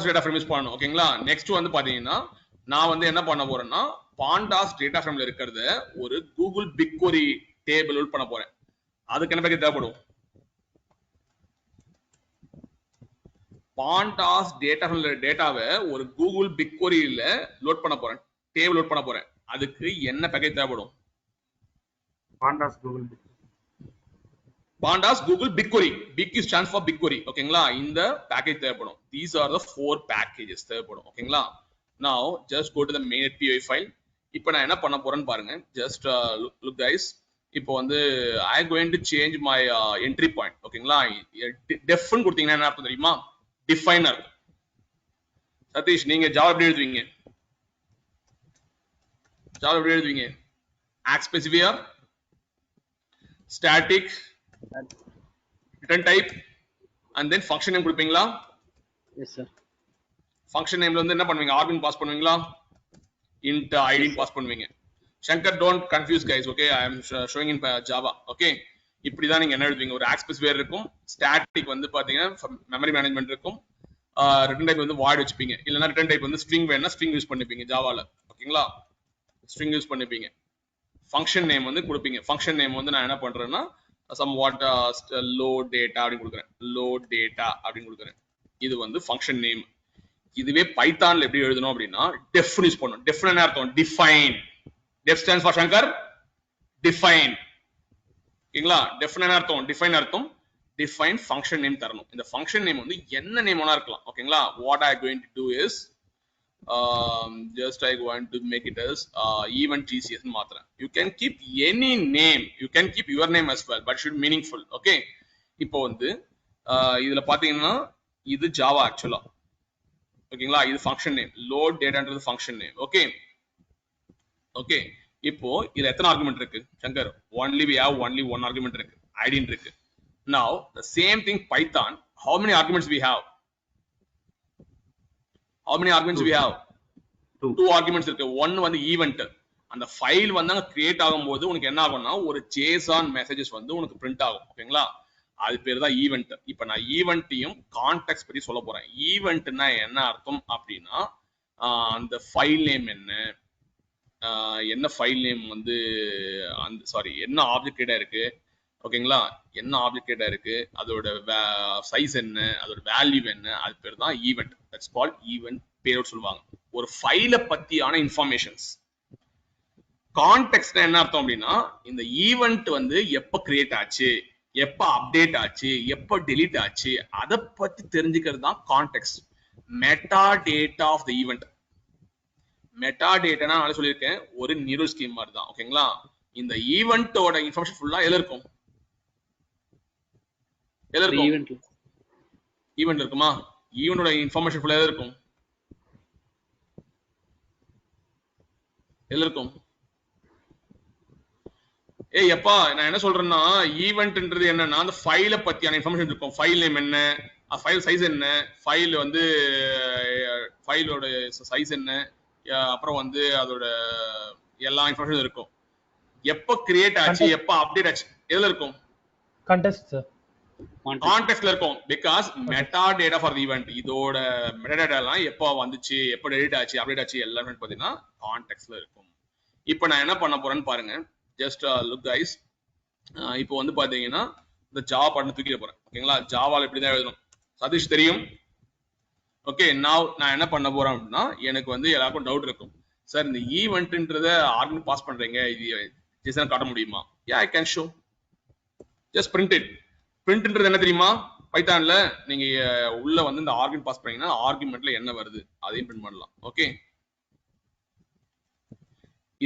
data frame யூஸ் பண்ணனும். ஓகேங்களா? நெக்ஸ்ட் வந்து பாத்தீங்கன்னா நான் வந்து என்ன பண்ண போறேன்னா pandas data frameல இருக்குறத ஒரு Google BigQuery டேபிள் லோட் பண்ண போறேன். அதுக்கு என்ன பேக்கேஜ் தேவைப்படும்? pandas data frameல டேட்டாவை ஒரு Google BigQueryல லோட் பண்ண போறேன். டேபிள் லோட் பண்ண போறேன். அதுக்கு என்ன பேக்கேஜ் தேவைப்படும்? pandas Google BigQuery. Big stands for BigQuery. ஓகேங்களா? இந்த பேக்கேஜ் தேவைப்படும். These are the 4 packages தேவைப்படும். ஓகேங்களா? Now just go to the main.py file. இப்போ நான் என்ன பண்ண போறேன்னு பாருங்க. Just look guys. இப்போ வந்து I am going to change my entry point. ஓகேங்களா? def ன்னு கொடுத்தீங்கன்னா என்ன அர்த்தம் தெரியுமா? definer. சதீஷ் நீங்க ஜாவா எப்படி எழுதுவீங்க? ஜாவா எப்படி எழுதுவீங்க? act specifier, static, return type and then function name கொடுப்பீங்களா? Yes sir. function nameல வந்து என்ன பண்ணுவீங்க? argument பாஸ் பண்ணுவீங்களா? int id பாஸ் பண்ணுவீங்க. Shankar don't confuse guys, okay? I am showing in Java, okay? இப்படி தான் நீங்க என்ன எழுதுவீங்க? ஒரு act specifier இருக்கும், static வந்து பாத்தீங்கன்னா memory management இருக்கும், return type வந்து void வச்சுப்பீங்க. இல்லனா return type வந்து string வேணா string யூஸ் பண்ணிப்பீங்க ஜாவால. ஓகேங்களா? string யூஸ் பண்ணிப்பீங்க. function name வந்து கொடுப்பீங்க. function name வந்து நான் என்ன பண்றேன்னா somewhat load data அப்படி கொடுக்கிறேன். load data அப்படி கொடுக்கிறேன். இது வந்து function name. இதுவே பைத்தான்ல எப்படி எழுதணும் அப்படின்னா def யூஸ் பண்ணனும். def என்ன அர்த்தம்? define. def stands for Shankar define. ஓகேங்களா? def என்ன அர்த்தம்? define அர்த்தம். define function name தரணும். இந்த function name வந்து என்ன நேம் வேணா இருக்கலாம். ஓகேங்களா? what I going to do is just I want to make it as event GCS ன்னு மாத்துறேன். You can keep any name, you can keep your name as well, but should meaningful. Okay? இப்போ வந்து இதுல பாத்தீங்கன்னா இது Java ஆக்சுவலா. ஓகேங்களா? இது function name, load dataன்றது function name. Okay? Okay? இப்போ இதுல எத்தனை ஆர்குமென்ட் இருக்கு? Shankar only we have only one argument இருக்கு. id இருக்கு. Now the same thing Python, how many arguments we have? How many arguments we have? Two arguments இருக்கு. one வந்து event. அந்த file வந்து அங்க கிரியேட் ஆகும்போது உனக்கு என்ன ஆகும்னா ஒரு JSON மெசேजेस வந்து உனக்கு பிரிண்ட் ஆகும். ஓகேங்களா? அது பேர் தான் ஈவென்ட். இப்போ நான் ஈவென்ட்டையும் கான்டெக்ஸ்ட் பத்தி சொல்ல போறேன். ஈவென்ட்னா என்ன அர்த்தம் அப்படின்னா அந்த ஃபைல் நேம் என்ன ஃபைல் நேம் வந்து அந்த என்ன ஆப்ஜெக்ட் கிரியேட் இருக்கு. ஓகேங்களா? என்ன ஆப்ஜெக்ட் கிரியேட் இருக்கு, அதோட சைஸ் என்ன, அதோட வேல்யூ என்ன, அது பேர் தான் ஈவென்ட். தட்ஸ் கால்ட் ஈவென்ட் பேரோட சொல்லுவாங்க. ஒரு ஃபைலை பத்தியான இன்ஃபர்மேஷன்ஸ். கான்டெக்ஸ்ட் என்ன அர்த்தம் அப்படின்னா இந்த ஈவென்ட் வந்து எப்ப கிரியேட் ஆச்சு, எப்ப அப்டேட் ஆச்சு, எப்ப டெலீட் ஆச்சு, அதை பத்தி தெரிஞ்சுக்கிறது தான் context. Meta data of the event. Meta டேட்டானா நான் சொல்லியிருக்கேன் ஒரு நியூரல் ஸ்கீம் மாதிரி தான். ஓகேங்களா? இந்த ஈவென்ட்டோட இன்ஃபர்மேஷன் ஃபுல்லா எதுல இருக்கும்? எதுல இருக்கும்? ஈவென்ட் இருக்குமா? ஈவென்ட்டோட இன்ஃபர்மேஷன் ஃபுல்லா எதுல இருக்கும்? எதுல இருக்கும்? ஏய் எப்பா நான் என்ன சொல்றேன்னா ஈவென்ட்ன்றது என்னன்னா அந்த ஃபைலை பத்தியான இன்ஃபர்மேஷன் இருக்கும். ஃபைல் நேம் என்ன, ஃபைல் சைஸ் என்ன, ஃபைல் வந்து ஃபைலோட சைஸ் என்ன, அப்புறம் வந்து அதோட எல்லா இன்ஃபர்மேஷன் இருக்கும். எப்ப கிரியேட் ஆச்சு, எப்ப அப்டேட் ஆச்சு, எதுல இருக்கும்? கான்டெக்ஸ்ட் கான்டெக்ஸ்ட்ல இருக்கும். Because meta data for the event. இதோட மெட்டா டேட்டா எல்லாம் எப்ப வந்துச்சு, எப்ப டெலிட் ஆச்சு, அப்டேட் ஆச்சு எல்லாமே பாத்தீங்கன்னா கான்டெக்ஸ்ட்ல இருக்கும். இப்போ நான் என்ன பண்ண போறேன்னு பாருங்க. Just look guys. இப்போ வந்து பாத்தீங்கன்னா இந்த ஜாவா பாட்டு தூக்கிட போறேன். ஓகேங்களா? ஜாவால இப்படிதான் எழுதணும். சதீஷ் தெரியும். ஓகே, நான் என்ன பண்ண போறேன் அப்படின்னா எனக்கு வந்து எல்லாருக்கும் டவுட் இருக்கும். சார் இந்த ஈவென்ட்ன்றத ஆர்குமெண்ட் பாஸ் பண்றீங்க, இது ஜேசன் காட்ட முடியுமா? yeah, I can show. Just print it. Printன்றது என்ன தெரியுமா? பைத்தான்ல நீங்க உள்ள வந்து இந்த ஆர்குமெண்ட் பாஸ் பண்ணீங்கன்னா ஆர்குமெண்ட்ல என்ன வருது அதையும் பிரிண்ட் பண்ணலாம். ஓகே,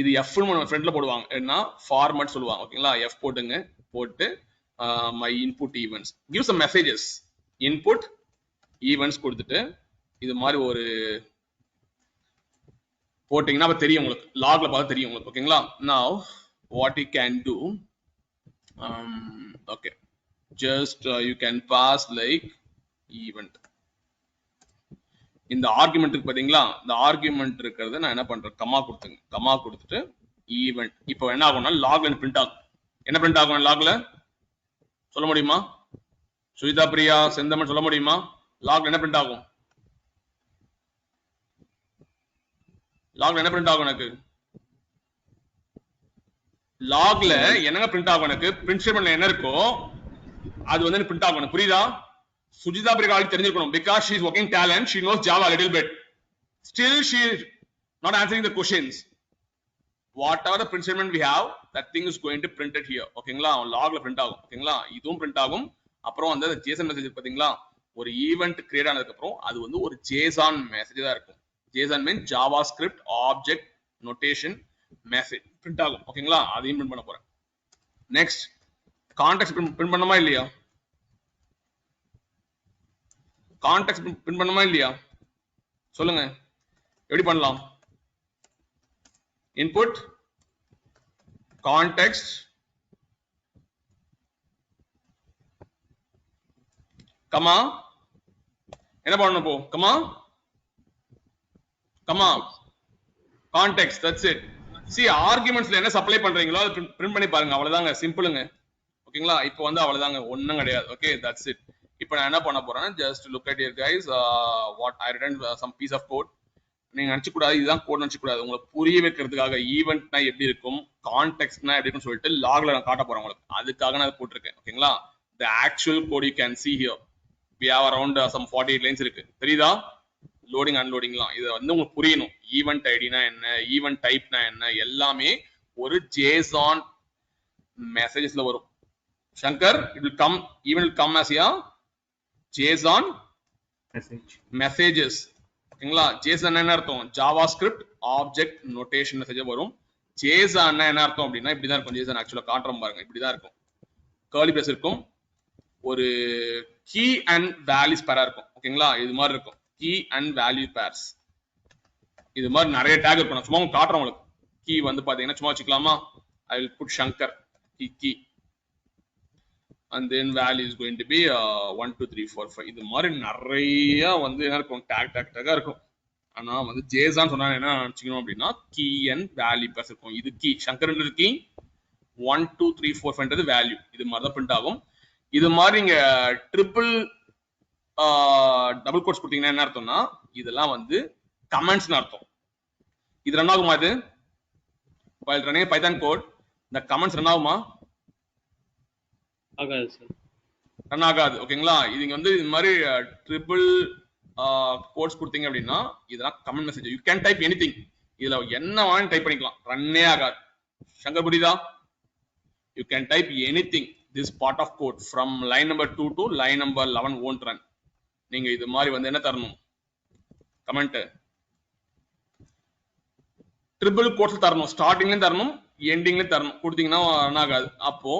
இது F னு நம்ம ஃப்ரண்ட்ல போடுவாங்க. என்ன ஃபார்மட் சொல்லுவாங்க. ஓகேங்களா, F போடுங்க. போட்டு my input events give some messages. input events கொடுத்துட்டு இது மாதிரி ஒரு போட்டீங்கன்னா அப்ப தெரியும் உங்களுக்கு, லாக்ல பார்த்தா தெரியும் உங்களுக்கு. ஓகேங்களா, now what you can do, okay, just you can pass like event. இந்த ஆர்குமெண்ட் இருக்கு பாத்தீங்களா, இந்த ஆர்குமெண்ட் இருக்கிறத நான் என்ன பண்றேன், கமா கொடுத்துங்க. கமா கொடுத்துட்டு ஈவென்ட். இப்போ என்ன ஆகும்னா லாக்ல பிரிண்ட் ஆகும். என்ன பிரிண்ட் ஆகும் லாக்ல சொல்ல முடியுமா? சுஜிதா பிரியா செந்தமன் சொல்ல முடியுமா? லாக்ல என்ன பிரிண்ட் ஆகும்? லாக்ல என்ன பிரிண்ட் ஆகும்? எனக்கு லாக்ல என்னங்க பிரிண்ட் ஆகும்? எனக்கு பிரிண்ட் ஸ்டேட்மென்ட்ல என்ன இருக்கோ அது வந்து எனக்கு பிரிண்ட் ஆகும். எனக்கு புரியுதா? Sujita Priya already தெரிஞ்சிருக்கணும், because she is working talent, she knows Java a little bit. Still she is not answering the questions. Whatever the print statement we have, that thing is going to print it here. ஓகேங்களா, லாக்ல print ஆகும். ஓகேங்களா, இதுவும் print ஆகும். அப்புறம் வந்து JSON message பாத்தீங்களா, ஒரு event create ஆனதுக்கு அப்புறம் அது வந்து ஒரு JSON மெசேஜ் தான் இருக்கும். JSON means JavaScript object notation message print ஆகும். ஓகேங்களா, அதையும் பிரிண்ட் பண்ண போறேன். நெக்ஸ்ட் கான்டெக்ஸ்ட் பிரிண்ட் பண்ணணுமா இல்லையா? கான்டெக்ஸ்ட் பிரிண்ட் பண்ணணுமா இல்லையா சொல்லுங்க, எப்படி பண்ணலாம்? இன்புட் கான்டெக்ஸ்ட் கமா என்ன பண்ணணும் இப்போ? Comma comma context, that's it. see ஆர்குமெண்ட்ஸ்ல என்ன சப்ளை பண்றீங்களோ அதை பிரிண்ட் பண்ணி பாருங்க, அவ்வளவுதாங்க, சிம்பிளுங்க. ஓகேங்களா, இப்போ வந்து அவ்வளவுதாங்க, ஒண்ணும் கிடையாது. Okay, that's it. இப்போ நான் என்ன பண்ண போறேன், just look at here guys, what I written some piece of code. நீங்க நினைச்சு கூடாது இதுதான் கோட் நினைச்சு கூடாது, உங்களுக்கு புரிய வைக்கிறதுக்காக ஈவென்ட்னா எப்படி இருக்கும், கான்டெக்ஸ்ட்னா எப்படி இருக்கும்னு சொல்லிட்டு லாக்ல நான் காட்ட போறேன் உங்களுக்கு, அதுக்காக நான் போட்டுருக்கேன். ஓகேங்களா, the actual code you can see here, we have around some 48 lines இருக்கு. தெரியுதா? லோடிங் அன்லோடிங்லாம் இது வந்து உங்களுக்கு புரியணும். ஈவென்ட் ஐடினா என்ன, ஈவென்ட் டைப்னா என்ன, எல்லாமே ஒரு JSON மெசேஜஸ்ல வரும். Shankar, it will come, even will come as a JSON messages. ஓகேங்களா, JSON என்ன அர்த்தம்? JavaScript object notation message வரும். JSON என்ன அர்த்தம் அப்படின்னா இப்படி தான் இருக்கும். JSON ஆக்சுவலா காட்டுறோம் பாருங்க, இப்படி தான் இருக்கும். கர்லி பிரேஸ் இருக்கும், ஒரு கீ அண்ட் வேல்யூஸ் பேரா இருக்கும். ஓகேங்களா, இது மாதிரி இருக்கும், கீ அண்ட் வேல்யூ பேர்ஸ். இது மாதிரி நிறைய டேக் இருக்கும். நான் சும்மா காட்டுறேன் உங்களுக்கு. கீ வந்து பாத்தீங்கன்னா சும்மா வச்சுக்கலாமா, I will put Shankar key and then value is going to be 1 2 3 4 5. இது மாதிரி நிறைய வந்து என்ன இருக்கும், டேக்கா இருக்கும். ஆனா வந்து JSON சொன்னா என்ன நினைச்சுக்கணும் அப்படின்னா கீ அண்ட் வேல்யூ பேர்ஸ் இருக்கும். இது கீ, சங்கர் கீ, 1 2 3 4 5ன்றது வேல்யூ. இது மாதிரி தான் பிரிண்ட் ஆகும். இது மாதிரி நீங்க ட்ரிபிள் டபுள் கோட்ஸ் கொடுத்தீங்கன்னா என்ன அர்த்தம்னா இதெல்லாம் வந்து கமெண்ட்ஸ்னு அர்த்தம். இது ரன் ஆகுமா? இது while running a Python code the comments run ஆகுமா? ஆகாது சார், ரன் ஆகாது. ஓகேங்களா, இது வந்து இது மாதிரி ட்ரிபிள் கோட்ஸ் கொடுத்தீங்க அப்படின்னா இதெல்லாம் comment message. You can type anything, இதுல என்ன வேணாலும் டைப் பண்ணிக்கலாம், ரன்னே ஆகாது. சங்கர் புரியுதா? You can type anything, this part of code from line number 2 to line number 11 won't run. நீங்க இது மாதிரி வந்து என்ன தரணும், கமெண்ட் ட்ரிபிள் கோட்ஸ் தரணும், ஸ்டார்டிங்லயும் தரணும் எண்டிங்லயும் தரணும். கொடுத்தீங்கன்னா ரன் ஆகாது. அப்போ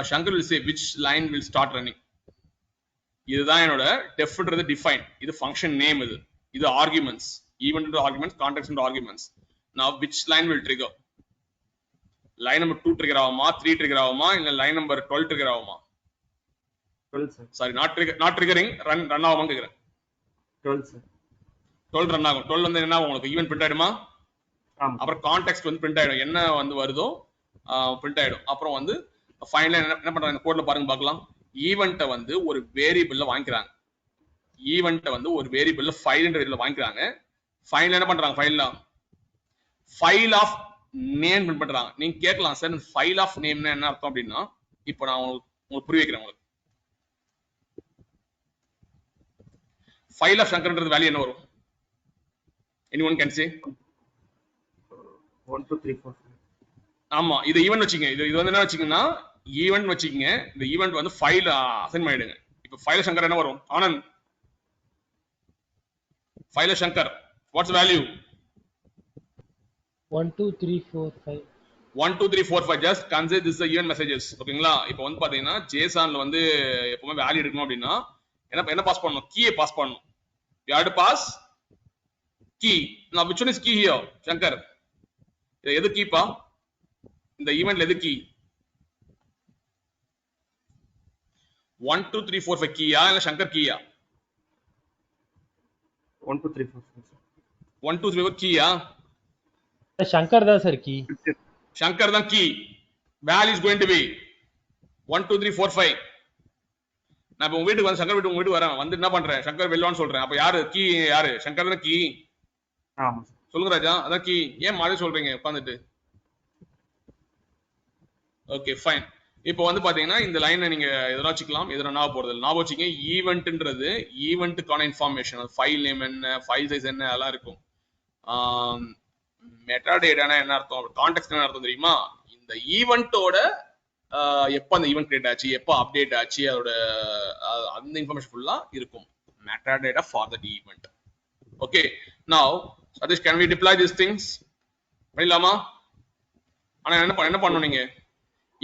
Shankar will say which line will start running. இதுதான் என்னோட defன்றது define, இது function name, இது arguments, event into arguments, context into arguments. Now which line will trigger? line number 2 trigger ஆகுமா, 3 trigger ஆகுமா, இல்ல line number 12 trigger ஆகுமா? 12 sir. Sorry, not triggering, run ஆகுமான்னு கேக்குறேன். 12 sir. 12 run ஆகும். 12 வந்து என்ன ஆகும் உங்களுக்கு, event print ஆயிடுமா? அப்புறம் கான்டெக்ஸ்ட் வந்து பிரிண்ட் ஆயிடும், என்ன வந்து வருதோ பிரிண்ட் ஆயிடும். அப்புறம் வந்து ஃபைனலா என்ன பண்றாங்க கோட்ல பாருங்க பார்க்கலாம். ஈவென்ட்டை வந்து ஒரு வேரியபிள்ல வாங்கிக்கிறாங்க, ஈவென்ட்டை வந்து ஒரு வேரியபிள்ல ஃபைல்ன்ற வேரியபிள்ல வாங்கிக்கிறாங்க. ஃபைனலா என்ன பண்றாங்க, ஃபைல் ஆஃப் நேம் பிரிண்ட் பண்றாங்க. நீங்க கேட்கலாம் சார் ஃபைல் ஆஃப் நேம்னா என்ன அர்த்தம் அப்படின்னா, இப்போ நான் உங்களுக்கு புரிய வைக்கிறேன். உங்களுக்கு ஃபைல் ஆஃப் சங்கர்ன்றது வேல்யூ என்ன வரும்? anyone can say 1 2 3 4 5. ஆமா இது ஈவென்ட் வச்சுங்க. இது வந்து என்ன வச்சுக்கீங்கன்னா ஈவென்ட் வச்சுக்கீங்க. இந்த ஈவென்ட் வந்து ஃபைல் அசைன் பண்ணிடுங்க. இப்போ ஃபைல சங்கர் என்ன வரும்? ஆனந்த் ஃபைல Shankar what's value? 1 2 3 4 5 1 2 3 4 5 just consider this the event messages. ஓகேங்களா? இப்போ வந்து பாத்தீங்கன்னா JSON-ல வந்து எப்பவுமே வேல்யூ எடுக்கணும் அப்படின்னா என்ன பாஸ் பண்ணணும்? கீயை பாஸ் பண்ணணும். You have to pass key. Now which one is key here? Shankar இது எது கீப்பா? இந்த ஈவென்ட்ல எது கீ? 1 2 3 4 5 கீயா இல்ல சங்கர் கீயா? 1 2 3 4 5 1 2 3 4 கீயா? சங்கர் தான் sir key. Shankar the key. Value is going to be 1 2 3 4 5. நான் இப்ப உங்க வீட்டுக்கு வந்து சங்கர் வீட்டுக்கு வரேன். வந்து என்ன பண்றேன்? சங்கர் வெல்வான்னு சொல்றேன். அப்ப யாரு கீ? யாரு? சங்கர் தான் கீ. ஆமா சொல்லுங்க ராஜா. அதான் கீ. ஏன் மாதிரி சொல்றீங்க உட்கார்ந்துட்டு? Okay fine. இப்போ வந்து பாத்தீங்கன்னா இந்த லைனை நீங்க எதனா வச்சுக்கலாம். எதனா ஞாபகம் போறது ஞாபகம் வச்சுங்க. ஈவென்ட்ன்றது ஈவென்ட்டுக்கான இன்ஃபர்மேஷன். அது ஃபைல் நேம் என்ன, ஃபைல் சைஸ் என்ன அதெல்லாம் இருக்கும். மெட்டாடேட்டானா என்ன அர்த்தம்? கான்டெக்ஸ்ட் என்ன அர்த்தம் தெரியுமா? இந்த ஈவென்ட்டோட எப்போ அந்த ஈவென்ட் கிரியேட் ஆச்சு, எப்போ அப்டேட் ஆச்சு, அதோட அந்த இன்ஃபர்மேஷன் ஃபுல்லா இருக்கும். Metadata for that event. Okay now Satish can we deploy this things? பண்ணிடலாமா? ஆனா என்ன பண்ணணும் நீங்க?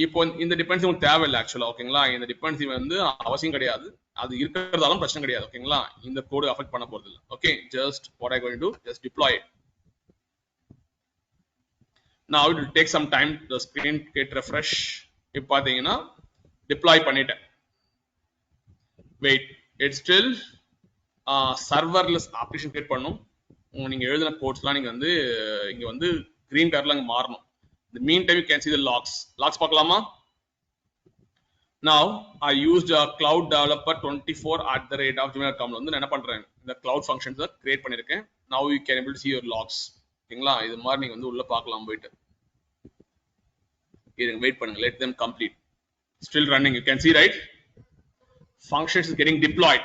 இப்போ இந்த டிபெண்டன்சி உங்களுக்கு தேவையில்லை ஆக்சுவலா. ஓகேங்களா? இந்த டிபெண்டன்சி வந்து அவசியம் கிடையாது. அது இருக்கிறதாலும் பிரச்சனை கிடையாது. ஓகேங்களா? இந்த கோடு அஃபெக்ட் பண்ண போறது இல்லை. Okay just what I going to just deploy it. Now it will take some time the screen get refresh. இப்போ பாத்தீங்கன்னா டிப்ளாய் பண்ணிட்டேன். Wait it still serverless application create பண்ணும். நீங்க எழுதின கோட்ஸ்லாம் நீங்க வந்து இங்க வந்து கிரீன் கலர்ல அங்க மாறணும். The meantime you can see the logs. Logs பார்க்கலாமா? Now I used cloud developer 24@gmail.com வந்து என்ன பண்றேன்? இந்த cloud functions கிரியேட் பண்ணிருக்கேன். Now you can able to see your logs. ஓகேங்களா? இது மாதிரி நீங்க வந்து உள்ள பார்க்கலாம் போயிட்டு. இருங்க வெயிட் பண்ணுங்க. Let them complete. Still running. You can see right? Functions is getting deployed.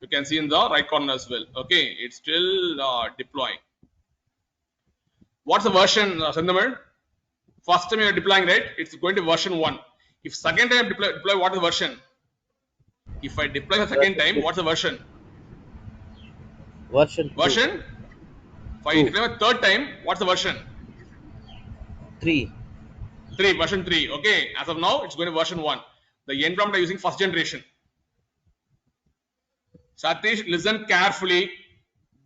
You can see in the right corner as well. Okay, it's still deploying. What's the version, Sandhamar? First time you are deploying, right? It's going to version 1. If second time deploy, what is the version? If I deploy the second time, what's the version? Version 2. If I deploy the third time, what's the version? 3. Version 3. Okay, as of now, it's going to version 1. The environment are using first generation. Satish, listen carefully.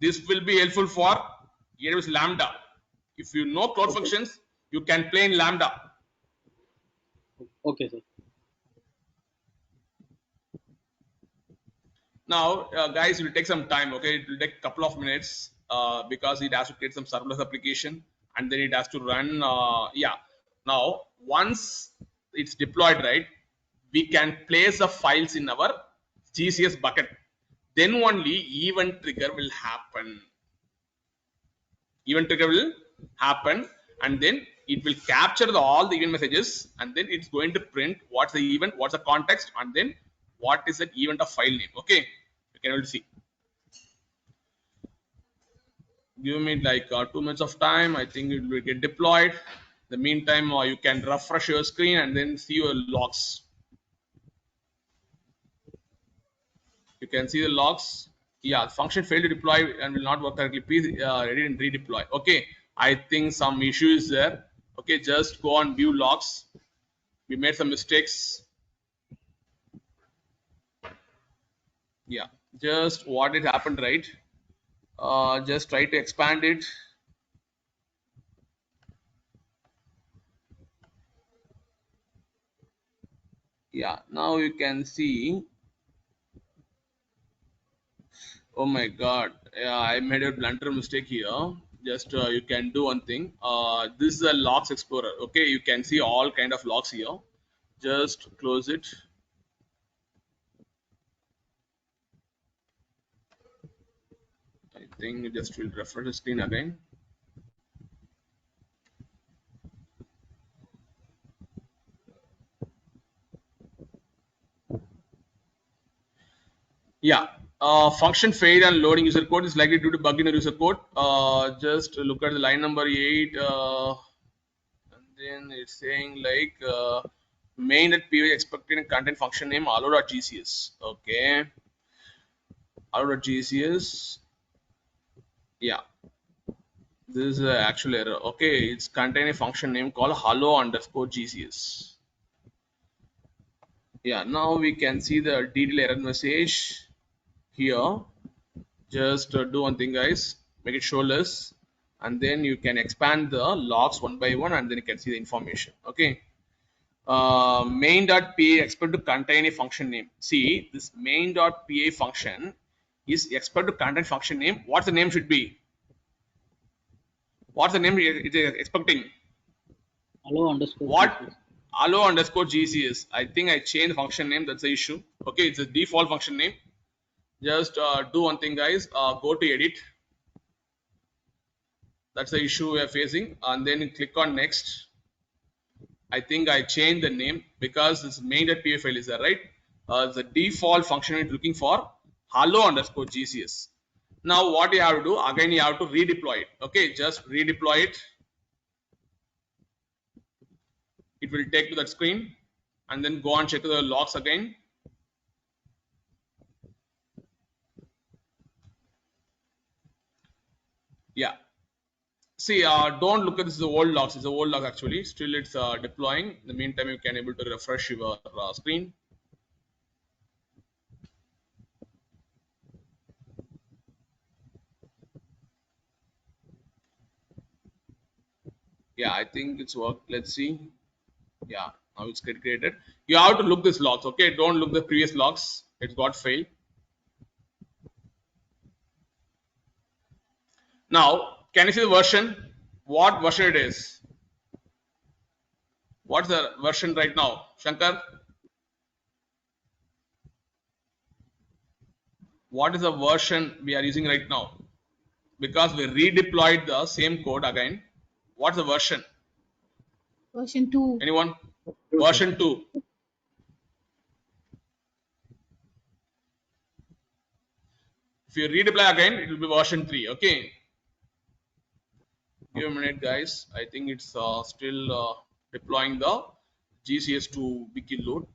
This will be helpful for AWS Lambda. If you know cloud functions, you can play in Lambda. Okay, sir. Now, guys, it will take some time. Okay, it will take a couple of minutes because it has to create some serverless application and then it has to run. Yeah. Now, once it's deployed, right, we can place the files in our GCS bucket. Then only event trigger will happen. Event trigger will happen, and then it will capture all the event messages, and then it's going to print what's the event, what's the context, and then what is that event of file name. Okay, you can able to see. Give me like 2 minutes of time. I think it will get deployed. In the meantime, you can refresh your screen and then see your logs. You can see the logs. Yeah, function failed to deploy and will not work correctly. Please edit and redeploy. Okay, I think some issue is there. Okay, just go on view logs. We made some mistakes. Yeah, just what it happened, right? Just try to expand it. Yeah, now you can see. Oh my god, yeah, I made a blunder mistake here. Just you can do one thing. This is a logs explorer. Okay, you can see all kind of logs here. Just close it. I think you just will refresh the screen again. Yeah. Function failed and loading user code is likely due to bug in the user code. Just look at the line number 8. And then it's saying like main.py expected content function name hello.gcs. Okay, hello.gcs. Yeah, this is an actual error. Okay, it's contain a function name called hello_gcs. Yeah, now we can see the detailed error message here. Just do one thing, guys, make it showless, and then you can expand the logs one by one, and then you can see the information. Okay, main.py expect to contain a function name. See, this main.py function is expect to contain function name. What's the name should be? What's the name it is expecting? Hello underscore. What? GCS. hello_gcs. I think I changed the function name. That's the issue. Okay, it's a default function name. Just do one thing, guys. Go to edit. That's the issue we are facing, and then you click on next. I think I changed the name because this main.py file is there, right? The default function is looking for hello_gcs. Now what you have to do, again you have to redeploy it. Okay, just redeploy it. It will take to that screen, and then go and check the logs again. Yeah. See, don't look at this, the old logs. It's the old log actually. Still, it's deploying. In the meantime, you can able to refresh your screen. Yeah, I think it's worked. Let's see. Yeah, now it's get created. You have to look this logs. Okay, don't look the previous logs. It got failed. Now, can you see the version? What version it is? What's the version right now, Shankar? What is the version we are using right now? Because we redeployed the same code again. What's the version? Version 2. Anyone? Version 2. If you redeploy again, it will be version 3. Okay. Give a minute, guys. I think it's still deploying the GCS to Wikiload.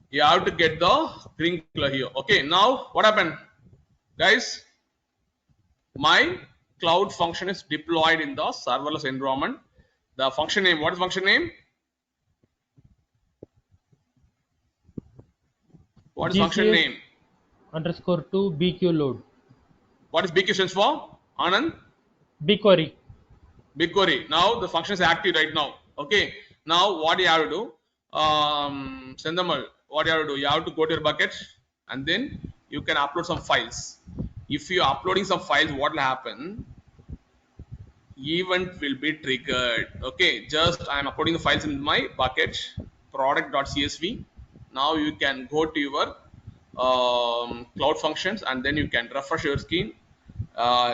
You have to get the green color here. Okay, now what happened, guys? My cloud function is deployed in the serverless environment. The function name, what is function name? What is function name? _2 BQ load. What is BQ stands for? Anand? BigQuery. BigQuery. Now the function is active right now. Okay. Now what you have to do? Sendamal, what you have to do? You have to go to your bucket, and then you can upload some files. If you are uploading some files, what will happen? Event will be triggered. Okay. Just I am uploading the files in my bucket product.csv. Now you can go to your cloud functions, and then you can refresh your screen.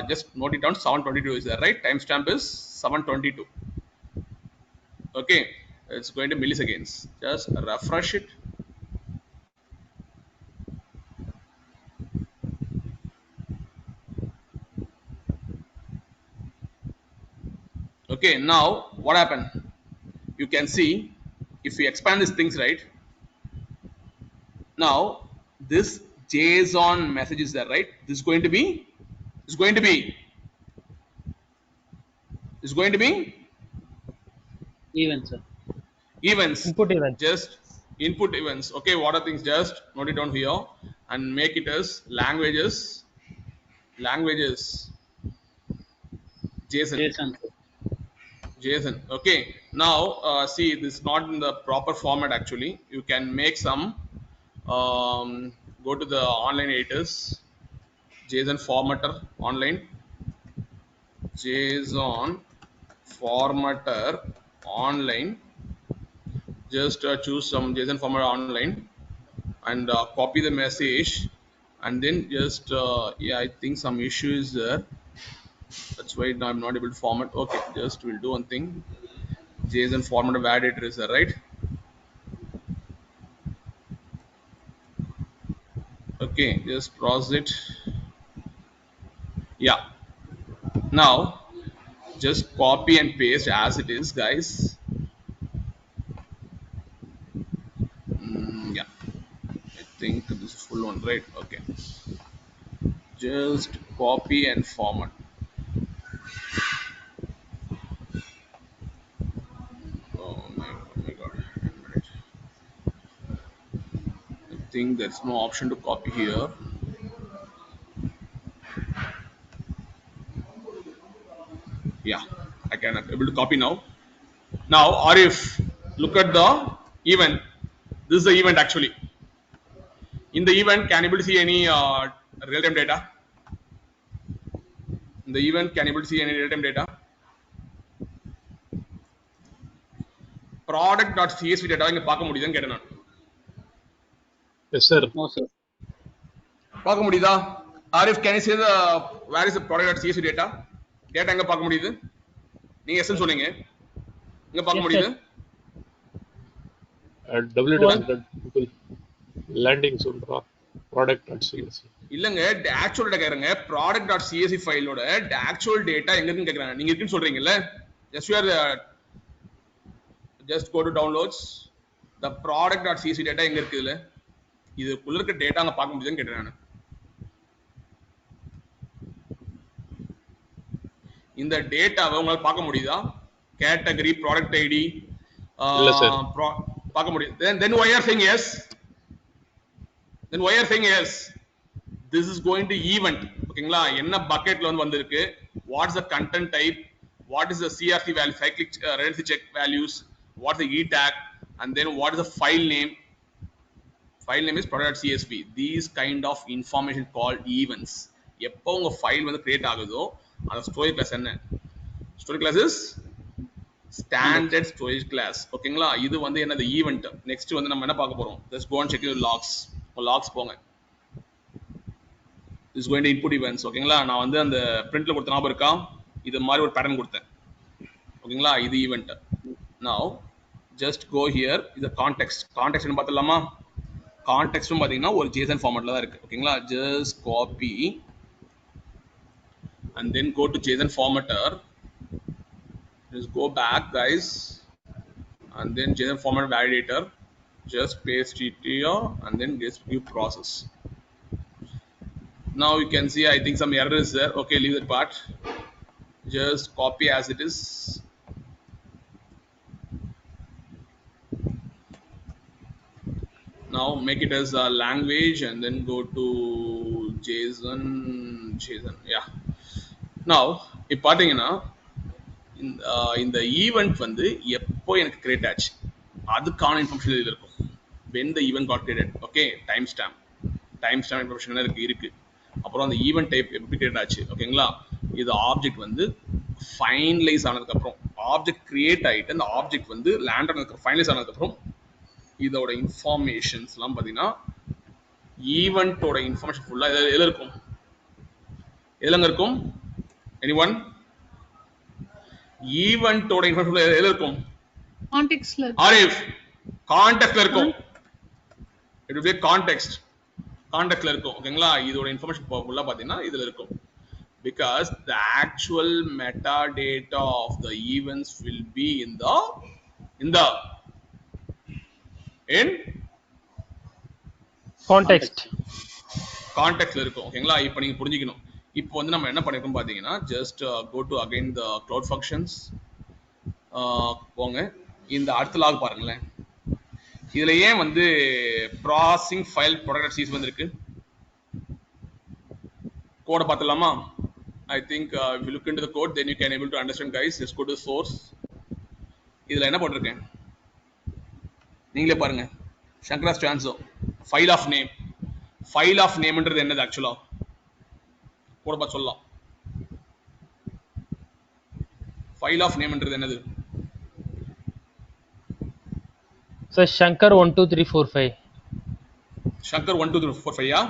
Just note it down. 722 is there, right? Timestamp is 722. Okay, it's going to milliseconds. Just refresh it. Okay, now what happened? You can see if we expand these things, right? Now this JSON message is there, right? This is going to be Even sir. events. Input event. Just input events. Okay, what are things? Just note it down here and make it as languages. JSON. JSON. JSON. Okay. Now see, this is not in the proper format actually. You can make some. Go to the online editors. JSON formatter online. JSON formatter online. Just choose some JSON format online and copy the message, and then just yeah, I think some issue is there. That's why I'm not able to format. Okay, just we'll do one thing. JSON format of validator is there, right? Okay, just process it. Yeah. Now just copy and paste as it is, guys. Yeah, I think this is full one, right? Okay, just copy and format. Oh my god, wait a minute. I think there's no option to copy here. Yeah, I can able to copy now. Now, Arif, look at the event. This is the event actually. In the event, can you able to see any real-time data? In the event, can you able to see any real-time data? Product.csv data இங்க பார்க்க முடியுதான்னு கேட்டேன் நான். Yes, sir. No, sir. பார்க்க முடியுதா? Arif, can you see the where is the product.csv data? Data எங்க பார்க்க முடியுது? நீங்க எஸ்என் சொன்னீங்க. எங்க பார்க்க Yes, முடியுது? www landing சொல்றா product.csv. இல்லங்க, actual data கேக்குறங்க. product.csv ஃபைலோட actual data எங்க இருக்குன்னு கேக்குறாங்க. நீங்க இருக்குன்னு சொல்றீங்கல்ல? Just go to downloads. The product.csv data எங்க இருக்குதுல? இதுக்குள்ள இருக்க டேட்டா அங்க பார்க்க முடியுதுன்னு கேட்டேன் நான். இந்த டேட்டாவை உங்களால பார்க்க முடியுதா? கேட்டகரி, ப்ராடக்ட் ஐடி இல்ல சார். பார்க்க முடியுது. Then why are saying yes? Then why are saying yes? This is going to event. ஓகேங்களா? என்ன பக்கெட்ல வந்திருக்கு? What is the content type? What is the CRC value, cyclic redundancy check values? What is the E tag? And then what is the file name? File name is product.csv. These kind of information called events. எப்போ உங்க file create ஆகுதோ அந்த storage class என்ன? Storage class is standard storage class. ஓகேங்களா? இது என்னது event. Next நம்ம என்ன பார்க்க போறோம்? Just go and check your logs. Logs போங்க. Is going to input events. ஓகேங்களா? நான் அந்த பிரிண்ட்ல கொடுத்த ஞாபகம் இருக்கா? இது மாதிரி ஒரு பேட்டர்ன் கொடுத்தேன். ஓகேங்களா? இது ஈவென்ட். நவ ஜஸ்ட் கோ ஹியர். இது கான்டெக்ஸ்ட். கான்டெக்ஸ்ட் என்ன பார்த்தலாமா? கான்டெக்ஸ்டும் பாத்தீங்கன்னா ஒரு JSON ஃபார்மட்ல தான் இருக்கு. ஓகேங்களா? Just copy and then go to JSON formatter. Just go back, guys, and then JSON format validator. Just paste it here and then just view process. Now you can see I think some error is there. Okay, leave that part. Just copy as it is. Now make it as a language and then go to JSON. Yeah. Now இப்போ பாத்தீங்கன்னா இந்த event எப்போ எனக்கு create ஆச்சு அதுக்கான information இதுல இருக்கும். when the event got created. Okay, time stamp information இருக்கு. அப்புறம் அந்த ஈவென்ட் டைப் எப்படி கிரியேட் ஆச்சு. ஓகேங்களா? இது ஆப்ஜெக்ட் ஃபைனலைஸ் ஆனதுக்கு அப்புறம் ஆப்ஜெக்ட் கிரியேட் ஆயிட்டு அந்த ஆப்ஜெக்ட் லேண்ட் ஆனதுக்கு ஃபைனலைஸ் ஆனதுக்கு அப்புறம் இதோட இன்ஃபர்மேஷன்ஸ்லாம் பாத்தீங்கன்னா ஈவென்ட்டோட இன்ஃபர்மேஷன் ஃபுல்லா எதுல இருக்கும்? எதுலங்க இருக்கும்? anyone? ஈவென்ட்டோட இன்ஃபர்மேஷன் எதுல இருக்கும்? கான்டெக்ஸ்ட்ல ஆரிஃப், கான்டெக்ஸ்ட்ல இருக்கும். it will be கான்டெக்ஸ்ட்ல இருக்கும். ஓகேங்களா? இதோட இன்ஃபர்மேஷன் ஃபுல்லா பாத்தீங்கன்னா இதுல இருக்கும். because the actual metadata of the events will be in கான்டெக்ஸ்ட்ல இருக்கும். ஓகேங்களா? இப்போ நீங்க புரிஞ்சுக்கணும். இப்போ நம்ம என்ன பண்ணிருக்கோம் பாத்தீங்கன்னா just go to again the cloud functions. போங்க. இந்த அடுத்த லாக் பாருங்களேன். இதுல ஏன் ப்ராசஸிங் ஃபைல் ப்ராடக்ட்.csv வந்திருக்கு? கோட பார்த்தலாமா? I think if you look into the code then you can able to understand, guys. Let's go to the source. இதுல என்ன போட்டிருக்கேன் நீங்களே பாருங்க. சங்கரா ஸ்டான்சோ file of name. File of நேம்ன்றது என்னது ஆக்சுவலா? கூட பார்த்து சொல்லலாம். ஃபைல் ஆஃப் நேம்ன்றது என்னது? Sir, Shankar 12345. Shankar 12345, yeah?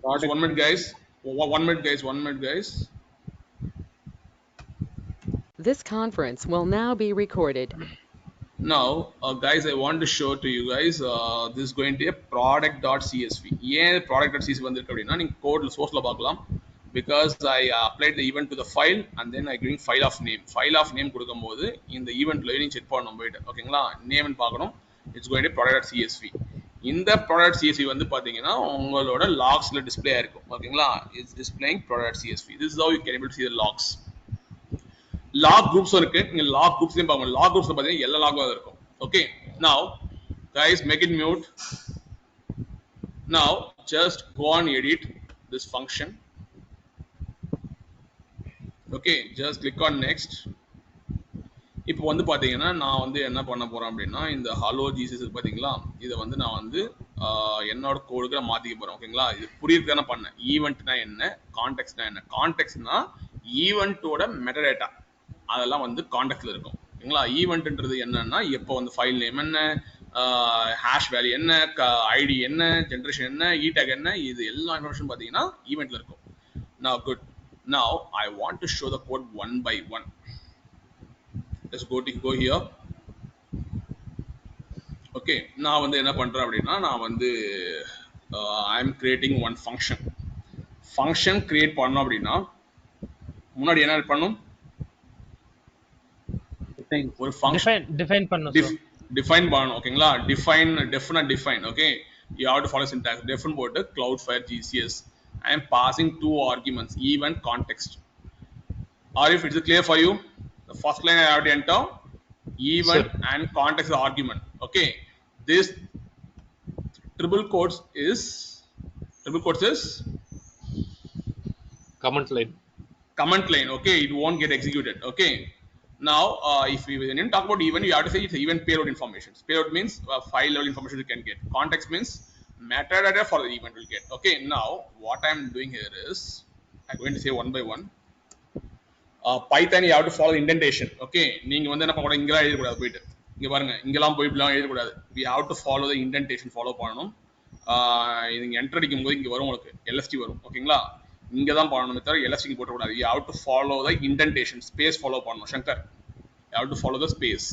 Product. 1 minute, guys. 1 minute, guys. This conference will now be recorded. Now guys, I want to show to you guys this is going to be a product.csv. ஏன் product.csv வந்திருக்கு அப்படின்னா நீங்க கோட்ல சோர்ஸ்ல பார்க்கலாம். Because I applied the event to the file and then I giving file of name கொடுக்கும்போது இந்த ஈவென்ட்ல நீங்க check பண்ணணும் போய்ட்டு ஓகேங்களா நேம் பார்க்கணும். It's going to product.csv. இந்த product.csv வந்து பாத்தீங்கன்னா உங்களோட logsல டிஸ்ப்ளே ஆயிருக்கும் ஓகேங்களா. It's displaying product.csv. This is how you can able to see the logs. Log groups இருக்கு. நீங்க log groups ல பாருங்க. Log groups ல பாத்தீங்கன்னா எல்லா லாகும் இருக்கும். Okay. Now guys, make it mute. Now just go on edit this function. Okay, just click on next. இப்போ வந்து பாத்தீங்கன்னா நான் வந்து என்ன பண்ண போறேன் அப்படின்னா இந்த hello gcc பாத்தீங்களா இத வந்து நான் வந்து என்னோட கோடுக்கு மாத்திக்க போறேன் ஓகேங்களா. இது புரியுதுதானே பண்ணேன். ஈவென்ட்னா என்ன, கான்டெக்ஸ்ட்னா என்ன. கான்டெக்ஸ்ட்னா ஈவென்ட்டோட மெட்டாடேட்டா அதெல்லாம் வந்து கான்டெக்ட்ல இருக்கும் ஓகேங்களா. ஈவென்ட்ன்றது என்னன்னா எப்போ வந்து ஃபைல் நேம் என்ன, ஹேஷ் வேல்யூ என்ன, ஐடி என்ன, ஜெனரேஷன் என்ன, இ டேக் என்ன, இது எல்லா இன்ஃபர்மேஷன் பாத்தீங்கன்னா ஈவென்ட்ல இருக்கும். Now good. Now I want to show the code one by one. Let's go here. Okay, நான் வந்து என்ன பண்றேன் அப்படின்னா நான் வந்து I am creating one function create பண்ணோம் அப்படின்னா முன்னாடி என்ன பண்ணணும் ஒரு ஃபங்க்ஷன் define பண்ணனும் sir. define பண்ணனும் ஓகேங்களா. define okay. You have to follow syntax. define போட்டு cloudflare gcs. I am passing two arguments, event, context. Or if it's clear for you, the first line I have to enter event sir. And context argument. Okay, this triple quotes is comment line. Okay, it won't get executed. Okay. Now if we when you talk about event, you have to say it's event payload information. Payload means file level information you can get. Context means metadata for the event will get. Okay, now what I am doing here is I'm going to say one by one. Python you have to follow the indentation. Okay, நீங்க வந்து என்ன பண்ண இங்கலாம் எழுத கூடாது போய்ட்டு இங்க பாருங்க இங்கலாம் போய் இப்படிலாம் எழுத கூடாது. We have to follow the indentation follow பண்ணனும். நீங்க என்டர் அடிக்கும்போது இங்க வரும் உங்களுக்கு LST வரும் ஓகேங்களா. இங்க தான் பண்ணனுமே தவிர LST போட கூடாது. You have to follow the indentation, space follow பண்ணனும் Shankar. You have to follow the space.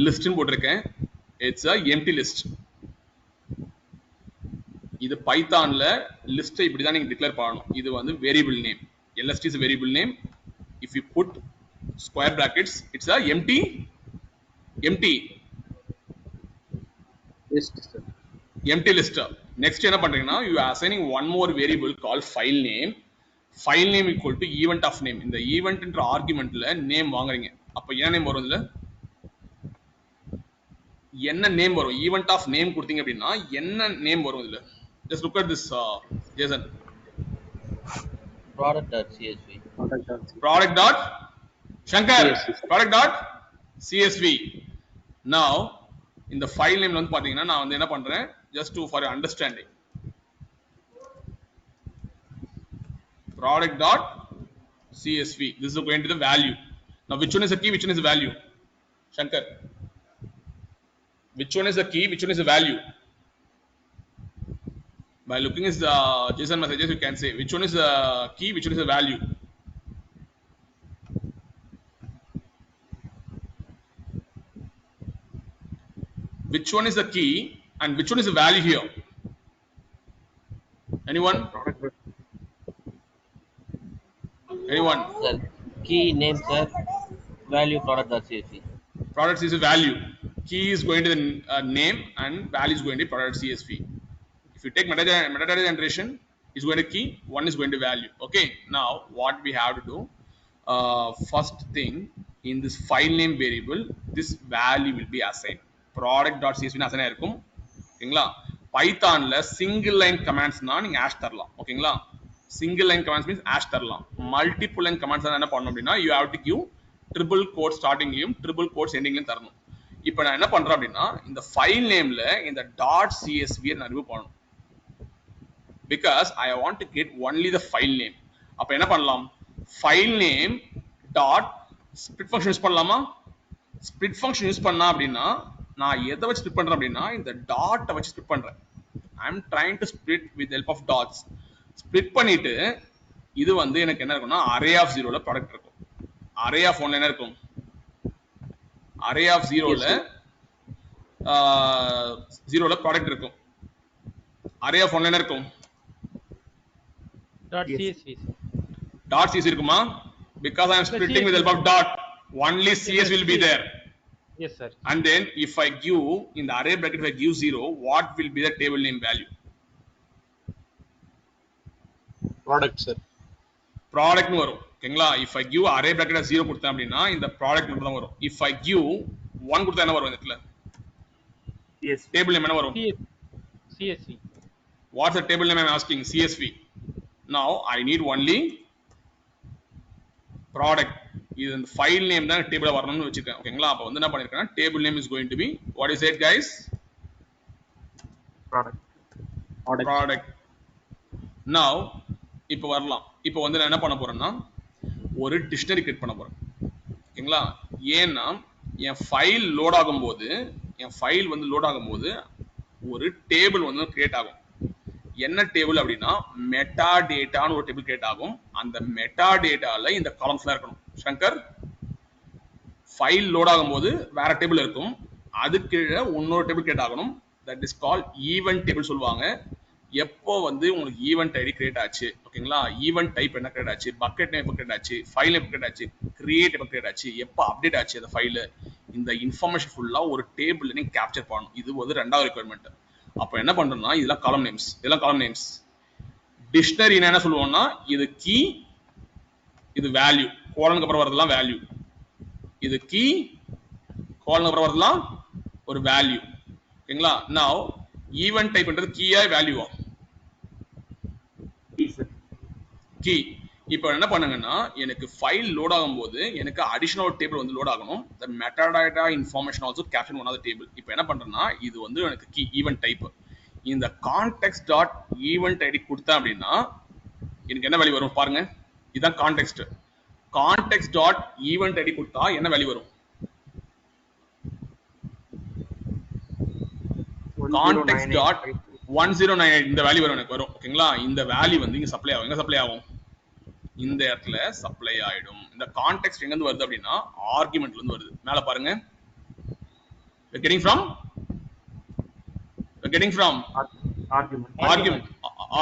List ன்னு போட்டுருக்கேன். It's a empty list. இது பைத்தான்ல லிஸ்ட் இப்படி தான் நீங்க டிக்ளேர் பண்ணனும். இது வந்து variable name. LST is a variable name. If you put square brackets, it's a empty list sir. Empty list. Next என்ன பண்றீங்கன்னா you are assigning one more variable called file name equal to event of name. இந்த event என்ற ஆர்குமென்ட்ல name வாங்குறீங்க. அப்ப என்ன name வரும் இதுல? என்ன நேம் வரும்? event of name கொடுத்தீங்க அப்படினா என்ன நேம் வரும் இதுல? Just look at this Jason. product.csv. product.csv. Now in the file name வந்து பாத்தீங்கன்னா நான் வந்து என்ன பண்றேன் just to for your understanding product.csv. this is going to the value. Now which one is the key, which one is the value? Shankar, which one is the key, which one is the value? By looking at the JSON messages you can say which one is the key, which one is the value. Which one is the key and which one is the value here? Anyone? Sir, key name sir, value product.csv. Product is a value. Key is going to the name and value is going to product.csv. If you take metadata generation, is going to key, one is going to value. Okay, now what we have to do, first thing in this file name variable, this value will be assigned. product.csv assign ஆயிருக்கும் ஓகேங்களா. பைத்தான்ல single line கமாண்ட்ஸ்னா நீங்க hash தரலாம் ஓகேங்களா. Single line commands means hash தரலாம். Multiple line commands என்ன பண்ணணும் அப்படின்னா you have to give triple quote ஸ்டார்டிங்லயும் triple quotes எண்டிங்லயும் தரணும். இப்போ நான் என்ன பண்றேன் அப்படின்னா இந்த ஃபைல் நேம்ல இந்த .csv நான் ரிமூவ் பண்ணனும். because I want to get only the file name. அப்ப என்ன பண்ணலாம்? file name dot split function use பண்ணலாமா? split function யூஸ் பண்ணா அப்படின்னா நான் எதை வச்சு ஸ்ப்ளிட் பண்றேன் அப்படின்னா இந்த டாட்டை வச்சு ஸ்ப்ளிட் பண்றேன். I am trying to split with the help of dots. Split பண்ணிட்டு இது வந்து எனக்கு என்ன இருக்கும்னா array of 0ல ப்ராடக்ட் இருக்கும். array of 1ல என்ன இருக்கும்? அரே ஆஃப் ஜீரோல ஜீரோல ப்ராடக்ட் இருக்கும். அரே ஆஃப் ஒன்ல என்ன இருக்கும்? dot csv டாட் சிஎஸ் இருக்குமா? Because I am splitting with the help of dot, only CS will be there. yes sir. And then if I give in the array bracket, if I give 0, what will be the table name value? Product, sir. Product னு வரும். ஓகேங்களா? if I give array bracket 0 கொடுத்தேன் அப்படினா இந்த product மட்டும் தான் வரும். if I give 1 கொடுத்தா என்ன வரும் இதுல? Yes. Table name என்ன வரும்? csv What's the table name I am asking? CSV. Now I need only product. இது இந்த ஃபைல் நேம் தான் டேபிள்ல வரணும்னு வெச்சிருக்கேன். ஓகேங்களா? அப்ப வந்து என்ன பண்ணிருக்கேன்னா table name is going to be, what is it guys? Product. Product. Now இப்போ வரலாம். இப்போ வந்து நான் என்ன பண்ண போறேன்னா ஒரு டிக்ஷனரி கிரியேட் பண்ண போறேன். ஓகேங்களா? ஏன்னா என் ஃபைல் லோட் ஆகும்போது ஒரு டேபிள் வந்து கிரியேட் ஆகும். என்ன டேபிள் அப்படின்னா மெட்டா டேட்டான்னு ஒரு டேபிள் கிரியேட் ஆகும். அந்த மெட்டா டேட்டால இந்த காலம்ஸ்லாம் இருக்கணும். சங்கர், ஃபைல் லோட் ஆகும்போது வேற டேபிள் இருக்கும், அது கீழே இன்னொரு டேபிள் கிரியேட் ஆகணும். That is call event table சொல்லுவாங்க. எப்போ வந்து உங்களுக்கு ஈவென்ட் ஐடி கிரியேட் ஆச்சு, ஓகேங்களா, ஈவென்ட் டைப் என்ன கிரியேட் ஆச்சு, பக்கெட் நேம் எப்போ கிரியேட் ஆச்சு, ஃபைல் நேம் கிரியேட் ஆச்சு, கிரியேட் எப்போ கிரியேட் ஆச்சு, எப்போ அப்டேட் ஆச்சு அந்த ஃபைல், இந்த இன்ஃபர்மேஷன் ஃபுல்லா ஒரு டேபிள்ல நீங்க கேப்சர் பண்ணணும். இது வந்து ரெண்டாவது ரெக்குயர்மெண்ட். அப்போ என்ன பண்றோம்னா இதெல்லாம் காலம் நேம்ஸ். டிக்ஷனரி என்ன சொல்லுவோம்னா இது கீ, இது வேல்யூ, கோலனுக்கு அப்புறம் வரதெல்லாம் வேல்யூ. இது கீ, கோலனுக்கு அப்புறம் வரதெல்லாம் ஒரு வேல்யூ. ஓகேங்களா? நவ ஈவென்ட் டைப்ன்றது கீயா வேல்யூவா? கீ. இப்போ என்ன பண்ணுங்கன்னா எனக்கு ஃபைல் லோட் ஆகும்போது எனக்கு அடிஷனல் டேபிள் வந்து லோட் ஆகணும். the metadata information also captured one of the table. இப்போ என்ன பண்றேன்னா இது வந்து எனக்கு கீ ஈவென்ட் டைப். இந்த context dot event id கொடுத்தேன் அப்படின்னா எனக்கு என்ன வேல்யூ வரும் பாருங்க. இதுதான் context. context dot event id கொடுத்தா என்ன வேல்யூ வரும்? context dot 1098 இந்த வேல்யூ வரும் எனக்கு வரும். ஓகேங்களா? இந்த வேல்யூ வந்து இங்க சப்ளை ஆகும். எங்க சப்ளை ஆகும்? இந்த இடத்துல சப்ளை ஆயிடும். இந்த கான்டெக்ஸ்ட் எங்க இருந்து வருது அப்படின்னா ஆர்குமெண்ட்ல இருந்து வருது. மேல பாருங்க, we're getting from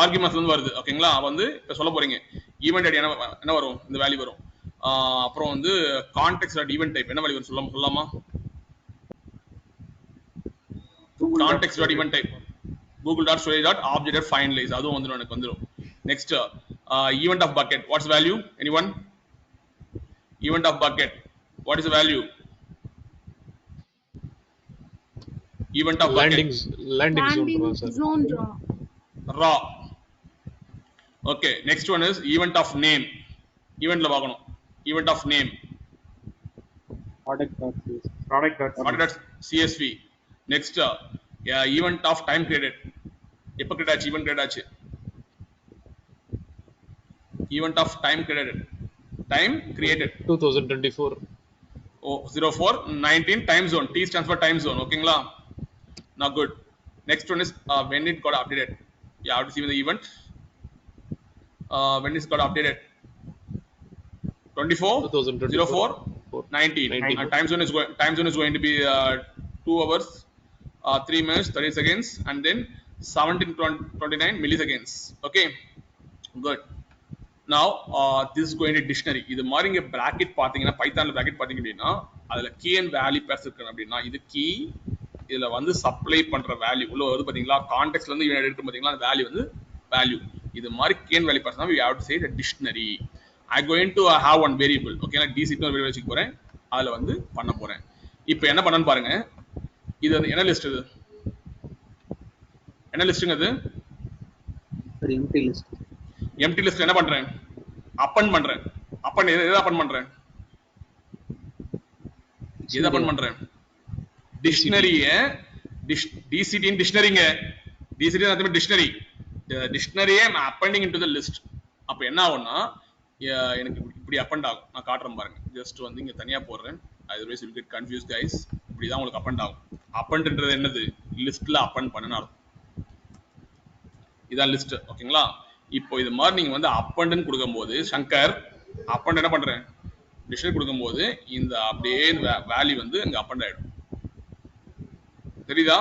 arguments இருந்து வருது. ஓகேங்களா? வந்து இப்ப சொல்ல போறீங்க ஈவென்ட் ஐடி என்ன வரும்? இந்த வேல்யூ வரும். அப்புறம் வந்து கான்டெக்ஸ்ட் டாட் ஈவென்ட் டைப் என்ன வேல்யூ வரும் சொல்லலாமா? Context dot event type google.storage.object.finalize அதுவும் வந்து எனக்கு வந்துரும். next event of bucket, what's the value? Anyone? Event of bucket, what is the value? Event of bucket landing zone draw. raw. Okay, next one is event of name. Event la vaagano. Event of name, product.csv. next event of time created. எப்ப create ஆச்சு? Event create ஆச்சு. event of time created 2024 04/19 time zone. T stands for time zone. ஓகேங்களா? now good. next one is when it got updated. you have to see the event when it got updated 24/04/19 and time zone is going to be 2 hours 3 minutes 30 seconds and then 17:29 milliseconds. okay, good. now this is going to dictionary. இது மாதிரி இங்க bracket பாத்தீங்கன்னா பைத்தான்ல bracket பாத்தீங்க அப்படின்னா அதுல key and value pairs இருக்கு அப்படின்னா இது key, இதுல வந்து சப்ளை பண்ற வேல்யூ உள்ள வருது பாத்தீங்களா? கான்டெக்ஸ்ட்ல இருந்து இவன் எடுத்து பாத்தீங்களா அந்த வேல்யூ வந்து வேல்யூ. இது மாதிரி key and value pairs we have to say the dictionary. I going to have one variable. okay, நான் dc ன்னு ஒரு வேரியபிள் வச்சுக்க போறேன். அதுல வந்து பண்ண போறேன். இப்போ என்ன பண்ணனும் பாருங்க. இது வந்து என்ன லிஸ்ட்? இது என்ன லிஸ்ட்ங்க? அது empty list என்ன பண்றேன்? append பண்றேன். append எதை append பண்றேன்? எதை append பண்றேன்? டிக்ஷனரிய dct in டிக்ஷனரிங்க. dct னா dictionary. டிக்ஷனரியே appending into the list. அப்ப என்ன ஆகும்னா எனக்கு இப்படி append ஆகும். நான் காட்றேன் பாருங்க. ஜஸ்ட் வந்து இங்க தனியா போடுறேன். otherwise you will get confused guys. இப்படி தான் உங்களுக்கு append ஆகும். appendன்றது என்னது? லிஸ்ட்ல append பண்ணனும் அர்த்தம். இதான் லிஸ்ட். ஓகேங்களா? இப்போ இது மாதிரி நீங்க வந்து append ன்னு கொடுக்கும்போது சங்கர் append என்ன பண்றேன்? டிக்ஷனரி கொடுக்கும்போது இந்த அப்படியே வேல்யூ வந்து இங்க அப்பண்ட் ஆயிடும். தெரியுதா?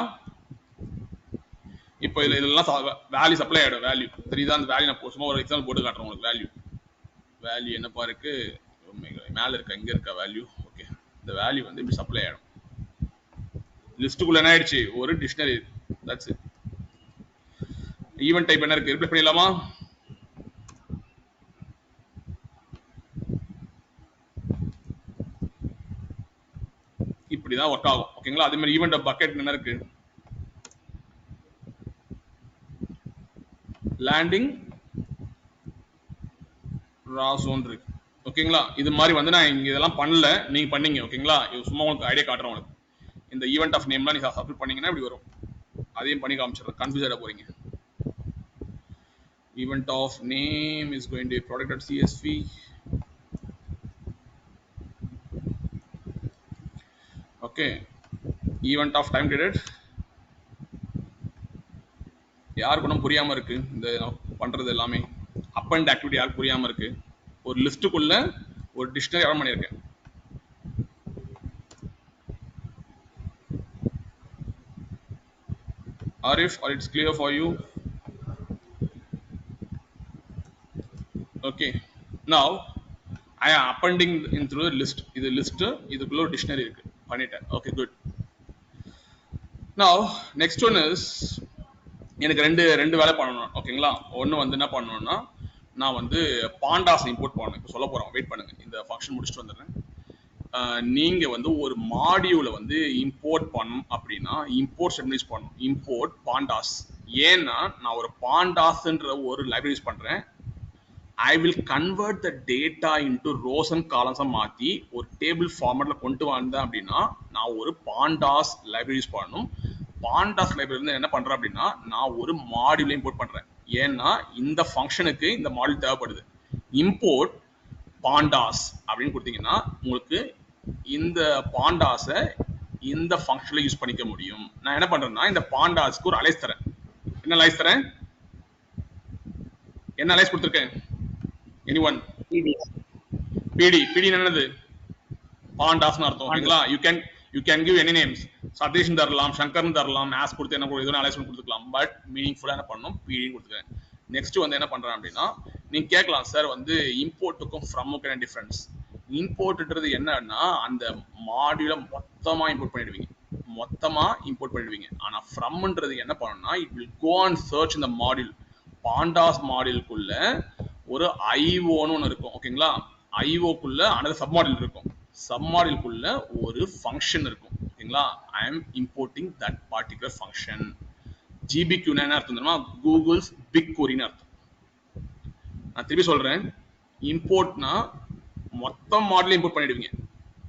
இப்போ இதெல்லாம் வேல்யூ சப்ளை ஆயிடும். வேல்யூ தெரியுதா? அந்த வேல்யூ நான் சும்மா ஒரு எக்ஸாம்பிள் போட்டு காட்டுறேன் உங்களுக்கு. வேல்யூ என்னப்பா இருக்கு, மேல இருக்கா, இங்க இருக்கா வேல்யூ? ஓகே, இந்த வேல்யூ வந்து இப்படி சப்ளை ஆயிடும். லிஸ்ட்டுக்குள்ள என்ன ஆயிடுச்சு, ஒரு dictionary. That's it. Event type என்ன இருக்கு, ரிப்ளை பண்ணிடலாமா? இப்படிதான் ஒர்க் ஆகும். ஓகேங்களா? அதே மாதிரி ஈவென்ட் பக்கெட் என்ன இருக்கு, லேண்டிங் ரா ஜோன் இருக்கு. ஓகேங்களா? இது மாதிரி வந்து நான் இங்க இதெல்லாம் பண்ணல, நீங்க பண்ணீங்க. ஓகேங்களா? இது சும்மா உங்களுக்கு ஐடியா காட்டுறேன் உங்களுக்கு. இந்த ஈவென்ட் ஆஃப் நேம்லாம் நீங்க சப்மிட் பண்ணீங்கன்னா இப்படி வரும். அதையும் பண்ணி காமிச்சிடுறேன், கன்ஃபியூஸ் ஆகிட போறீங்க. Event of name is going to be product.csv. Okay, event of time dated. யாருக்கு ஒன்றும் புரியாம இருக்கு இந்த பண்றது எல்லாமே? அப்பண்ட் ஆக்டிவிட்டி யாருக்கு புரியாம இருக்கு? ஒரு லிஸ்ட்டுக்குள்ள ஒரு டிக்ஷனரி ஆட் பண்ணியிருக்கேன். Arif, or it's clear for you? Okay, now I am appending into the list. இது லிஸ்ட், இதுக்குள்ள ஒரு டிக்ஷனரி இருக்கு, பண்ணிட்டேன். Okay, good. Now next one is, எனக்கு ரெண்டு வேலை பண்ணணும். ஓகேங்களா? ஒன்று வந்து என்ன பண்ணணும்னா, நான் வந்து பாண்டாஸ் இம்போர்ட் பண்ணணும். இப்போ சொல்ல போறோம், வெயிட் பண்ணுங்க, இந்த ஃபங்க்ஷன் முடிச்சுட்டு வந்துடுறேன். நீங்க வந்து ஒரு மாடியூலை வந்து இம்போர்ட் பண்ணணும் அப்படின்னா இம்போர்ட் ஸ்டேட்மெண்ட் யூஸ் பண்ணணும். இம்போர்ட் பாண்டாஸ். ஏன்னா நான் ஒரு பாண்டாஸ்ன்ற ஒரு லைப்ரரி யூஸ் பண்றேன். I will convert the data into rows and columns மாத்தி ஒரு டேபிள் ஃபார்மேட்ல கொண்டு வந்தேன் அப்படின்னா நான் ஒரு பாண்டாஸ் லைப்ரரி யூஸ் பண்ணணும். பாண்டாஸ் லைப்ரரி வந்து என்ன பண்றேன் அப்படின்னா, நான் ஒரு மாடியூலை இம்போர்ட் பண்றேன். ஏன்னா இந்த ஃபங்க்ஷனுக்கு இந்த மாடியூல் தேவைப்படுது. இம்போர்ட் பாண்டாஸ் அப்படின்னு கொடுத்தீங்கன்னா உங்களுக்கு இந்த பாண்டாஸை இந்த ஃபங்க்ஷன்ல யூஸ் பண்ணிக்க முடியும். நான் என்ன பண்றேன்னா, இந்த பாண்டாஸ்க்கு ஒரு அலைஸ் தரேன். என்ன அலைஸ் தரேன்? என்ன அலைஸ் கொடுத்துருக்கேன்? anyone? PD. PD என்னது? பாண்டாஸ்னு அர்த்தம். ஓகேங்களா? you can give any names. Satish தரலாம், சங்கர் தரலாம், மேஸ் கொடுத்து என்ன எதுவும் அலைஸ்மெண்ட் கொடுத்துக்கலாம். பட் மீனிங்ஃபுல்லா என்ன பண்ணணும், PD கொடுத்துக்கிறேன். நெக்ஸ்ட் வந்து என்ன பண்றேன் அப்படின்னா, நீங்க கேட்கலாம், சார் வந்து இம்போர்ட்டுக்கும் ஃப்ரம்முக்கும் என்ன டிஃபரன்ஸ்? இம்போர்ட்ன்றது என்னன்னா, அந்த மாடியூலை மொத்தமா இம்போர்ட் பண்ணிடுவீங்க. ஆனா ஃப்ரம்ன்றது என்ன பண்ணணும்னா, it will go and search இந்த மாடியூல். பாண்டாஸ் மாடியூலுக்குள்ள ஒரு ஐஓன்னு ஒன்று இருக்கும். ஓகேங்களா? ஐஓக்குள்ள அனதர் சப் மாடியூல் இருக்கும். சப் மாடியூலுக்குள்ள ஒரு ஃபங்க்ஷன் இருக்கும். ஓகேங்களா? I am importing that particular function. GBQ என்ன அர்த்தம் தெரியுமா? கூகுள்ஸ் பிக் கொரின்னு அர்த்தம். நான் திருப்பி சொல்றேன், இம்போர்ட்னா மொத்த மாடியூல் இம்போர்ட் பண்ணிடுவீங்க.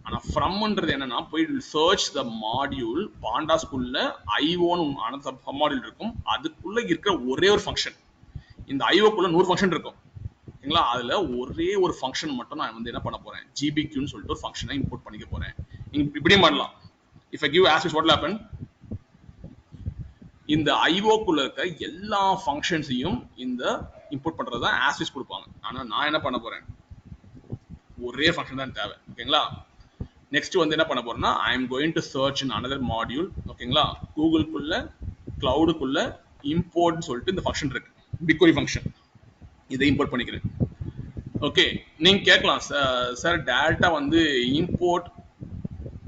ஆனா ஃப்ரம்ன்றது என்னன்னா, போய் சர்ச் த மாடியூல். பாண்டாஸ்குள்ள ஐஓன்னு அனதர் சப் மாடியூல் இருக்கும். அதுக்குள்ள இருக்கிற ஒரே ஒரு ஃபங்க்ஷன். இந்த ஐஓக்குள்ள 100 ஃபங்க்ஷன் இருக்கும். ஓகேங்களா? அதுல ஒரே ஒரு ஃபங்க்ஷன் மட்டும் நான் வந்து என்ன பண்ண போறேன், ஜிபிக்யூன்னு சொல்லிட்டு ஒரு ஃபங்க்ஷனை இம்போர்ட் பண்ணிக்க போறேன். நீங்க இப்படியும் பண்ணலாம். If I give as what will happen, இந்த ஐஓக்குள்ள இருக்க எல்லா ஃபங்க்ஷன்ஸையும் இந்த இம்போர்ட் பண்றது தான் ஆஸ்விஸ் கொடுப்பாங்க. ஆனா நான் என்ன பண்ண போறேன், ஒரே ஃபங்க்ஷன் தான் தேவை. ஓகேங்களா? நெக்ஸ்ட் வந்து என்ன பண்ண போறேன்னா, I am going to search in another module. ஓகேங்களா? கூகுளுக்குள்ள கிளவுடுக்குள்ள இம்போர்ட் சொல்லிட்டு இந்த ஃபங்க்ஷன் இருக்கு, பிக்வரி ஃபங்க்ஷன். இதை இம்போர்ட் பண்ணிக்கிறேன். ஓகே, நீங்க கேட்கலாம், சார் டேரக்டா வந்து இம்போர்ட்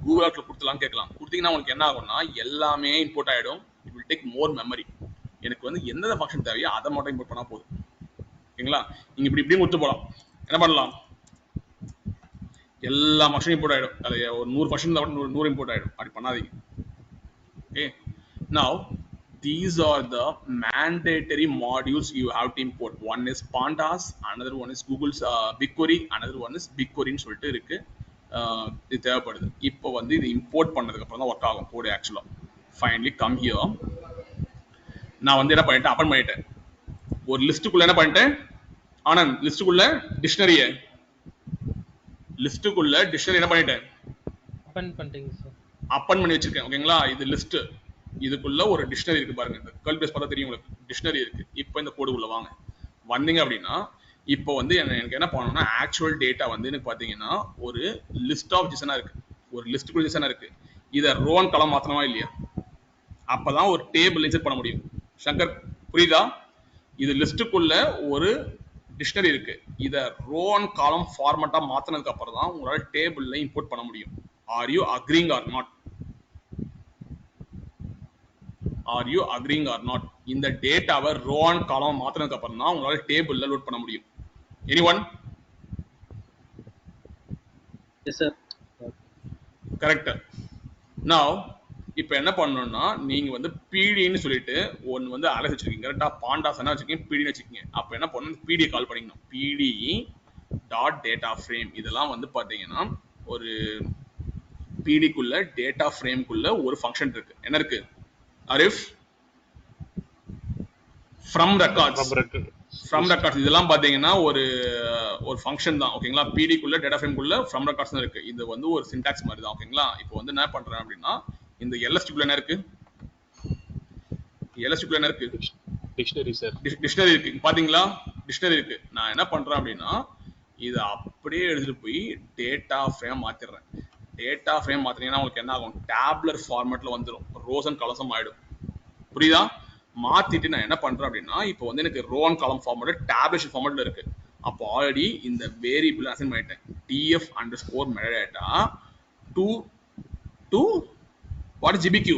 கூகுள் ஆப்ல கொடுத்துலாம் கேட்கலாம். கொடுத்தீங்கன்னா உங்களுக்கு என்ன ஆகும்னா, எல்லாமே இம்போர்ட் ஆயிடும். It will take more memory. எனக்கு வந்து எந்த ஃபங்க்ஷன் தேவையோ அதை மட்டும் இம்போர்ட் பண்ணா போதும். ஓகேங்களா? நீங்க இப்படி கொடுத்து போகலாம். என்ன பண்ணலாம், எல்லா ஃபங்க்ஷனும் இம்போர்ட் ஆயிடும். அது ஒரு 100 ஃபங்க்ஷன் தான் 100 இம்போர்ட் ஆயிடும். அப்படி பண்ணாதீங்க. Okay, now these are the mandatory modules you have to import. One is pandas, another one is Google's BigQuery, another one is BigQuery ன்னு சொல்லிட்டு இருக்கு. இது தேவைப்படுது. இப்போ வந்து இது இம்போர்ட் பண்ணதுக்கு அப்புறம் தான் ஒர்க் ஆகும் கோட் ஆக்சுவலா. Finally come here. நான் வந்து என்ன பண்ணிட்டேன், அப்பன் பண்ணிட்டேன். ஒரு லிஸ்ட்டுக்குள்ள என்ன பண்ணிட்டேன், ஆனந்த் லிஸ்ட்டுக்குள்ள டிக்ஷனரி என்ன பண்ணிட்டேன், அப்பன் பண்ணிட்டீங்க சார். அப்பன் பண்ணி வச்சிருக்கேன். ஓகேங்களா? இது லிஸ்ட். இதுக்குள்ள ஒரு டிக்ஷனரி இருக்கு பாருங்க. இந்த கர்ல் பிரேஸ் பார்த்தா தெரியும் உங்களுக்கு, டிக்ஷனரி இருக்கு. இப்போ இந்த கோடுக்குள்ள வந்தீங்க அப்படின்னா, இப்போ வந்து எனக்கு என்ன பண்ணணும்னா ஆக்சுவல் டேட்டா வந்து எனக்கு பார்த்தீங்கன்னா ஒரு லிஸ்ட் ஆஃப் ஜிசனா இருக்கு, ஒரு லிஸ்ட்டுக்குள்ள ஜிசனா இருக்கு. இதை ரோன் காலம் மாத்தணுமா இல்லையா? அப்பதான் ஒரு டேபிள் இன்சர்ட் பண்ண முடியும். சங்கர் புரியுதா? இது லிஸ்ட்டுக்குள்ள ஒரு டிக்ஷனரி இருக்கு. இதை ரோன் காலம் ஃபார்மேட்டா மாத்தினதுக்கு அப்புறம் தான் உங்களால டேபிள்ல இம்போர்ட் பண்ண முடியும். Are you agreeing or not? Are you agreeing or not? இந்த டேட்டாவை ரோன் காலம் மாத்தினதுக்கு அப்புறம் தான் உங்களால டேபிள்ல லோட் பண்ண முடியும். Anyone? Yes, sir. Correct. Now, இப்போ என்ன பண்ணணும்னா நீங்க வந்து பிடின்னு சொல்லிட்டு ஒன்னு வந்து அலசி வச்சிருக்கீங்க. கரெக்டா? பாண்டாஸ் என்ன வச்சிருக்கீங்க? பிடின்னு வச்சிருக்கீங்க. அப்போ என்ன பண்ணணும்? பிடி கால் பண்ணிக்கணும். பிடி டாட் டேட்டா ஃப்ரேம். இதெல்லாம் வந்து பாத்தீங்கன்னா ஒரு பிடிக்குள்ள டேட்டா ஃப்ரேம்குள்ள ஒரு ஃபங்க்ஷன் இருக்கு. என்ன இருக்கு? அரிஃப் ஃப்ரம் ரெக்கார்ட்ஸ் இதெல்லாம் பாத்தீங்கன்னா ஒரு ஃபங்க்ஷன் தான். ஓகேங்களா? பிடிக்குள்ள டேட்டா ஃப்ரேம்குள்ள ஃப்ரம் ரெக்கார்ட்ஸ் இருக்கு. இது வந்து ஒரு சின்டாக்ஸ் மாதிரி தான். ஓகேங்களா? இப்போ வந்து என்ன பண்றேன் அப்படின்னா இந்த எல்எஸ்டிக்குள்ள என்ன இருக்கு? எல்எஸ்டிக்குள்ள என்ன இருக்கு? Dictionary sir. டிக்ஷனரி இருக்கு. பாத்தீங்களா? டிக்ஷனரி இருக்கு. நான் என்ன பண்றேன் அப்படின்னா இதை அப்படியே எடுத்துட்டு போய் டேட்டா ஃப்ரேம் மாத்திடுறேன். டேட்டா ஃப்ரேம் மாத்தினீங்கன்னா உங்களுக்கு என்ன ஆகும்? டேப்லர் ஃபார்மேட்ல வந்துடும். ரோஸ் அண்ட் காலம்ஸ் ஆயிடும். புரியுதா? மாத்திட்டு நான் என்ன பண்றேன் அப்படின்னா இப்போ வந்து எனக்கு row and column format tabulation ஃபார்மேட்ல இருக்கு. அப்போ ஆல்ரெடி இந்த வேரியபிள் அசைன் பண்ணிட்டேன். df_metadata to what is gbq?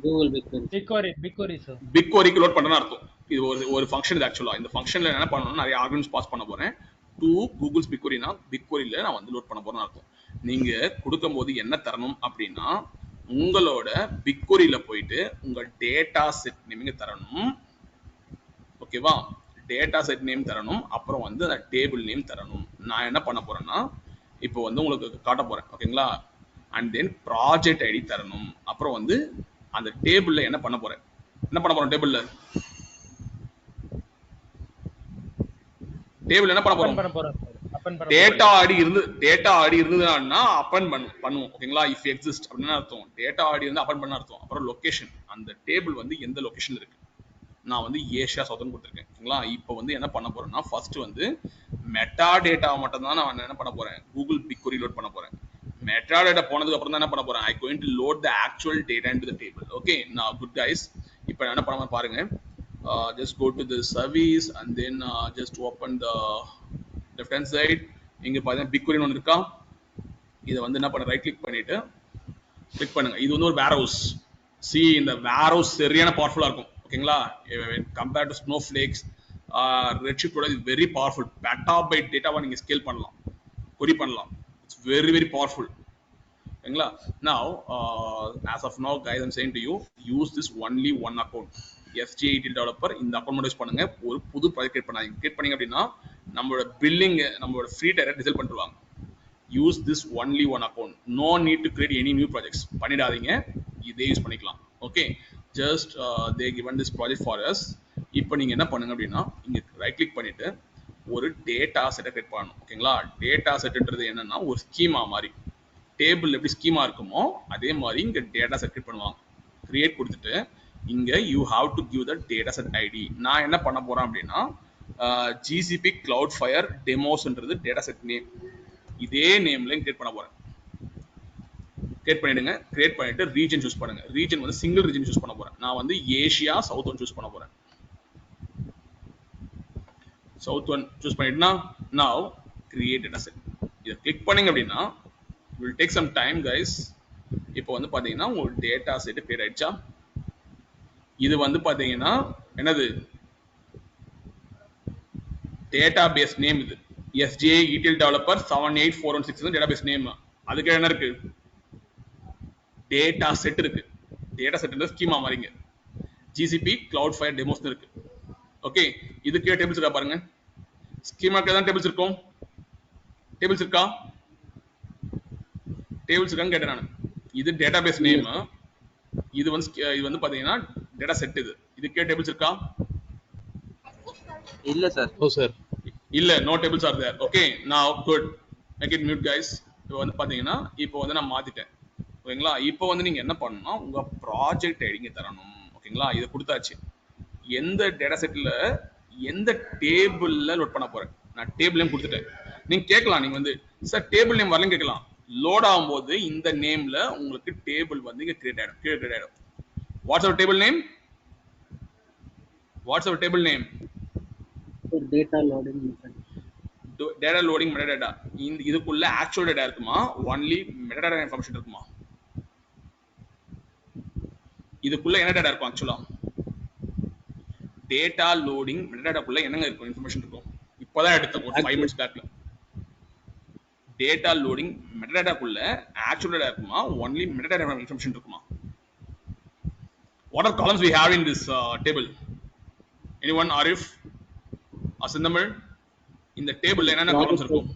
Google BigQuery. BigQuery sir. BigQueryக்கு லோட் பண்றேன்னு அர்த்தம். இது ஒரு ஃபங்க்ஷன். இது ஆக்சுவலா இந்த ஃபங்க்ஷன்ல என்ன பண்ணணும்னா நிறைய ஆர்குமெண்ட்ஸ் பாஸ் பண்ண போறேன். டு கூகுள்ஸ் பிக்வெரினா பிக்வெரியில நான் வந்து லோட் பண்ண போறேன்னு அர்த்தம். நீங்க கொடுக்கும்போது என்ன தரணும் அப்படின்னா உங்களோட பிக்வெரியில போயிட்டு உங்க டேட்டா செட் நேமிங்க தரணும். ஓகேவா? டேட்டா செட் நேம் தரணும். அப்புறம் வந்து அந்த டேபிள் நேம் தரணும். நான் என்ன பண்ண போறேன்னா இப்போ வந்து உங்களுக்கு காட்ட போறேன். ஓகேங்களா? அண்ட் தென் ப்ராஜெக்ட் ஐடி தரணும். அப்புறம் வந்து அந்த டேபிள்ல என்ன பண்ண போறேன்? டேபிள்ல என்ன பண்ண போறோம்? டேட்டா ஐடி இருந்ததுன்னா அப்பன் பண்ணுவோம். ஓகேங்களா? இஃப் எக்ஸிஸ்ட் அப்படின்னா அர்த்தம். டேட்டா ஐடி வந்து அப்பன் பண்ண அர்த்தம். அப்புறம் லொகேஷன், அந்த டேபிள் வந்து எந்த லொகேஷன்ல இருக்கு. நான் வந்து ஏஷியா சவுத்னு கொடுத்துருக்கேன். ஓகேங்களா? இப்போ வந்து என்ன பண்ண போறேன்னா ஃபர்ஸ்ட் வந்து மெட்டா டேட்டா மட்டும் தான் நான் என்ன பண்ண போறேன்? கூகுள் பிக்வெரி லோட் பண்ண போறேன். மெட்டா டேட்டா போனதுக்கு அப்புறம் தான் என்ன பண்ண போறேன்? I going to load the actual data into the table. Okay, நான் குட் கைஸ். இப்போ என்ன பண்ண பாருங்க. Just go to the service and then just open the left hand side. இங்க பாத்தீங்கன்னா பிக்வெரி ஒன்று இருக்கா? இதை வந்து என்ன பண்ண ரைட் கிளிக் பண்ணிட்டு கிளிக் பண்ணுங்க. இது வந்து ஒரு வேர்ஹவுஸ். சி இந்த வேர்ஹவுஸ் சரியான பவர்ஃபுல்லா இருக்கும். ஓகேங்களா? கம்பேர்ட் டு ஸ்னோஃப்ளேக்ஸ், ரெட்ஷிப்டோட இது வெரி பவர்ஃபுல். பெட்டாபைட் டேட்டாவை நீங்க ஸ்கேல் பண்ணலாம், கொரி பண்ணலாம். It's very very powerful. ஓகேங்களா? Now as of now guys I'm saying to you use this only one account. SG18 developer இந்த அக்கௌண்ட் மட்டும் யூஸ் பண்ணுங்க. ஒரு புது ப்ராஜெக்ட் கிரியேட் பண்ணாதீங்க. கிரியேட் பண்ணீங்க அப்படின்னா நம்மளோட பில்லிங், நம்மளோட ஃப்ரீ டயரை டிசைல் பண்ணிடுவாங்க. Use this only one account. No need to create any new projects. பண்ணிடாதீங்க, இதே யூஸ் பண்ணிக்கலாம். Okay, just they given this project for us. இப்போ நீங்க என்ன பண்ணுங்க அப்படின்னா இங்க ரைட் கிளிக் பண்ணிட்டு ஒரு டேட்டா செட்டை கிரியேட் பண்ணணும். ஓகேங்களா? டேட்டா செட்ன்றது என்னன்னா ஒரு ஸ்கீமா மாதிரி. டேபிள் எப்படி ஸ்கீமா இருக்குமோ அதே மாதிரி இங்க டேட்டா செட் கிரியேட் பண்ணுவாங்க. கிரியேட் கொடுத்துட்டு இங்க you have to give the data set ID. நான் என்ன பண்ண போறேன் அப்படின்னா GCP Cloudflare டெமோஸ்ன்றது டேட்டா செட் நேம். இதே நேம்ல கிரியேட் பண்ண போறேன். கிரியேட் பண்ணிடுங்க. கிரியேட் பண்ணிட்டு ரீஜன் சூஸ் பண்ணுங்க. ரீஜன் வந்து சிங்கிள் ரீஜன் சூஸ் பண்ண போறேன். நான் வந்து ஏசியா சவுத் ஒன் சூஸ் பண்ண போறேன். சவுத் ஒன் சூஸ் பண்ணிட்டுனா now create data set. இதை கிளிக் பண்ணீங்க அப்படின்னா will take some time guys. இப்போ வந்து பாத்தீங்கன்னா உங்க டேட்டா செட் கிரியேட் ஆயிடுச்சா? இது வந்து பாத்தீங்கன்னா என்னது? Database name. இது SGA-ETL developer 78416 டேட்டாபேஸ் நேம். அதுக்கு என்ன இருக்கு? டேட்டா செட் இருக்கு. டேட்டா செட் ஸ்கீமா மாதிரிங்க. GCP Cloudflare demos இருக்கு. ஓகே, இதுக்கு டேபிள்ஸ் இருக்கா பாருங்க. ஸ்கீமாக்கு தான் டேபிள்ஸ் இருக்கும். டேபிள்ஸ் இருக்கா? டேபிள்ஸ் இருக்கான்னு கேட்டேன் நான். இது டேட்டாபேஸ் நேம். இது வந்து பாத்தீங்கன்னா டேட்டா செட். இதுக்கே டேபிள்ஸ் இருக்கா? இல்ல சார். ஓ சார், இல்ல, no tables are there. Okay, now good. Make it mute guys. இப்போ வந்து பாத்தீங்கன்னா இப்போ வந்து நான் மாத்திட்டேன். ஓகேங்களா? இப்போ வந்து நீங்க என்ன பண்ணணும்னா உங்க ப்ராஜெக்ட் ஐடிங்க தரணும். ஓகேங்களா? இதை கொடுத்தாச்சு. எந்த டேட்டா செட்ல எந்த டேபிள்ல லோட் பண்ண போறேன். நான் டேபிள் நேம் கொடுத்துட்டேன். நீங்க கேட்கலாம், நீங்க வந்து சார் டேபிள் நேம் வரலன்னு கேட்கலாம். லோட் ஆகும்போது இந்த நேம்ல உங்களுக்கு டேபிள் வந்து இங்க கிரியேட் ஆயிடும். What's our table name? What's our table name? Data loading data loading metadata. இதுக்குள்ள ஆக்சுவல் டேட்டா இருக்குமா, ஒன்லி மெட்டாடேட்டா இன்ஃபர்மேஷன் இருக்குமா? இதுக்குள்ள என்ன டேட்டா இருக்கும்? ஆக்சுவலா டேட்டா லோடிங் மெட்டாடேட்டாக்குள்ள என்னங்க இருக்கும்? இன்ஃபர்மேஷன் இருக்கும். இப்போதான் எடுத்த ஒரு 5 minutes பேக்ல. டேட்டா லோடிங் மெட்டாடேட்டாக்குள்ள ஆக்சுவல் டேட்டா இருக்குமா, ஒன்லி மெட்டாடேட்டா இன்ஃபர்மேஷன் இருக்குமா? What are columns we have in this table? Anyone? Arif? Asindamal? In the table என்னென்ன columns இருக்கும்?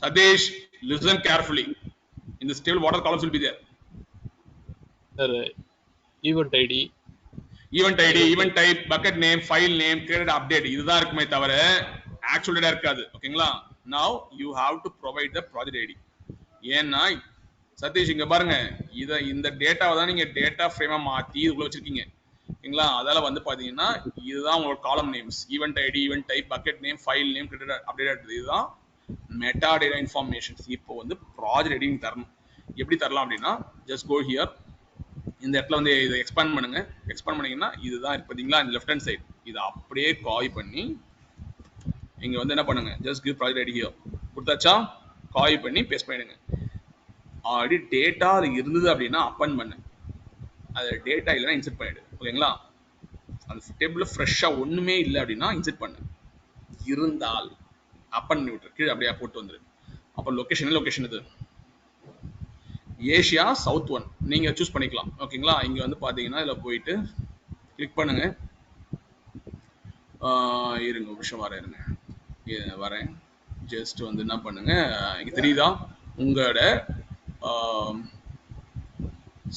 Sadesh, listen carefully. In this table what are columns will be there? Sir, event ID, event ID, event type, bucket name, file name, created update. இதுதான் இருக்குமே தவிர actual data இருக்காது. ஓகேங்களா? Now you have to provide the project ID. ஏன்னா சதீஷ் இங்க பாருங்க, இந்த டேட்டாவை தான் நீங்க டேட்டா ஃப்ரேமா மாத்தி இதுக்குள்ள வச்சிருக்கீங்க. ஓகேங்களா? அதால வந்து பாத்தீங்கன்னா இதுதான் உங்களோட column names. Event ID, event type, bucket name, file name, credit update. இதுதான் மெட்டா டேட்டா இன்ஃபர்மேஷன்ஸ். இப்போ வந்து ப்ராஜெக்ட் ஐடி தரணும். எப்படி தரலாம் அப்படின்னா, ஜஸ்ட் கோ ஹியர். இந்த இடத்துல வந்து இதை எக்ஸ்பேண்ட் பண்ணுங்க. எக்ஸ்பேண்ட் பண்ணீங்கன்னா இதுதான் இருக்கு பாத்தீங்களா, இந்த லெஃப்ட் ஹேண்ட் சைடு. இதை அப்படியே காப்பி பண்ணி இங்க வந்து என்ன பண்ணுங்க, just give project ID here. கொடுத்தாச்சா? காப்பி பண்ணி பேஸ்ட் பண்ணிடுங்க. ஆல்ரெடி டேட்டா அது இருந்தது அப்படின்னா அப்பன் பண்ணு, அது டேட்டா இல்லைன்னா இன்செர்ட் பண்ணிடு. ஓகேங்களா? அந்த டேபிள்ல ஃப்ரெஷ்ஷா ஒண்ணுமே இல்லை அப்படின்னா இன்செர்ட் பண்ணு. இருந்தால் அப்பன் பண்ணி விட்டுரு, கீழே அப்படியே போட்டு வந்துரு. அப்போ லொகேஷன் இது ஏஷியா சவுத் 1 நீங்க சூஸ் பண்ணிக்கலாம். ஓகேங்களா? இங்க வந்து பாத்தீங்கன்னா இதுல போயிட்டு கிளிக் பண்ணுங்க. இருங்க ஒரு நிமிஷம் வரேன். ஜஸ்ட் வந்து என்ன பண்ணுங்க, இங்க தெரியுதா உங்களோட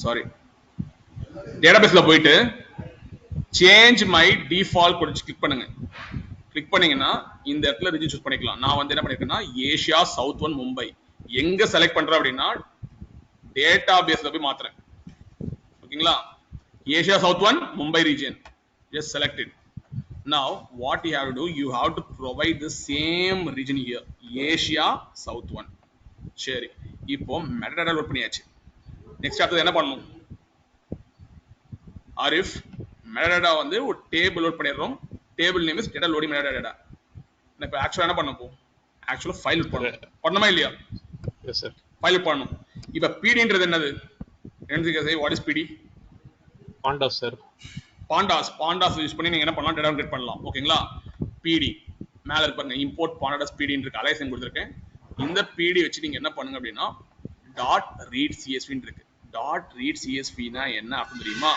சாரி டேட்டாபேஸ்ல போயிட்டு சேஞ்ச் மை டிஃபால்ட் கொடுத்து கிளிக் பண்ணுங்க. கிளிக் பண்ணீங்கன்னா இந்த இடத்துல ரீஜன் சூஸ் பண்ணிக்கலாம். நான் வந்து என்ன பண்ணிருக்கேன்னா ஏஷியா சவுத் 1 மும்பை. எங்க செலக்ட் பண்றேன் அப்படின்னா டேட்டாபேஸ்ல போய் மாத்துறேன். ஓகேங்களா? Asia south 1 Mumbai region. Just select it. Now what you have to do, you have to provide the same region here, Asia south 1. சரி, இப்போ மெட்டாடேட்டா லோட் பண்ணியாச்சு. நெக்ஸ்ட் அடுத்து என்ன பண்ணணும்? ஆரிஃப், மெட்டாடேட்டா வந்து ஒரு டேபிள் லோட் பண்ணிடுறோம். Table name is data loading metadata. நான் இப்போ ஆக்சுவலா என்ன பண்ணணும்? ஆக்சுவலா ஃபைல் லோட் பண்ணணும். பண்ணணுமா இல்லையா? yes sir. ஃபைல் லோட் பண்ணணும். இப்போ பிடின்றது என்னது? வாட் இஸ் பிடி? Pandas sir. பாண்டாஸ் யூஸ் பண்ணி நீங்க என்ன பண்ணலாம்? டேட்டா கிரியேட் பண்ணலாம். ஓகேங்களா? பிடி மேல இருப்பாங்க, இம்போர்ட் பாண்டாஸ் பிடின்னு இருக்கு, அலைசன் கொடுத்துருக்கேன். இந்த பிடி வச்சு நீங்க என்ன பண்ணுங்க அப்படின்னா டாட் ரீட் சிஎஸ்வின்னு இருக்கு. டாட் ரீட் சிஎஸ்வினா என்ன அப்படின்னு தெரியுமா?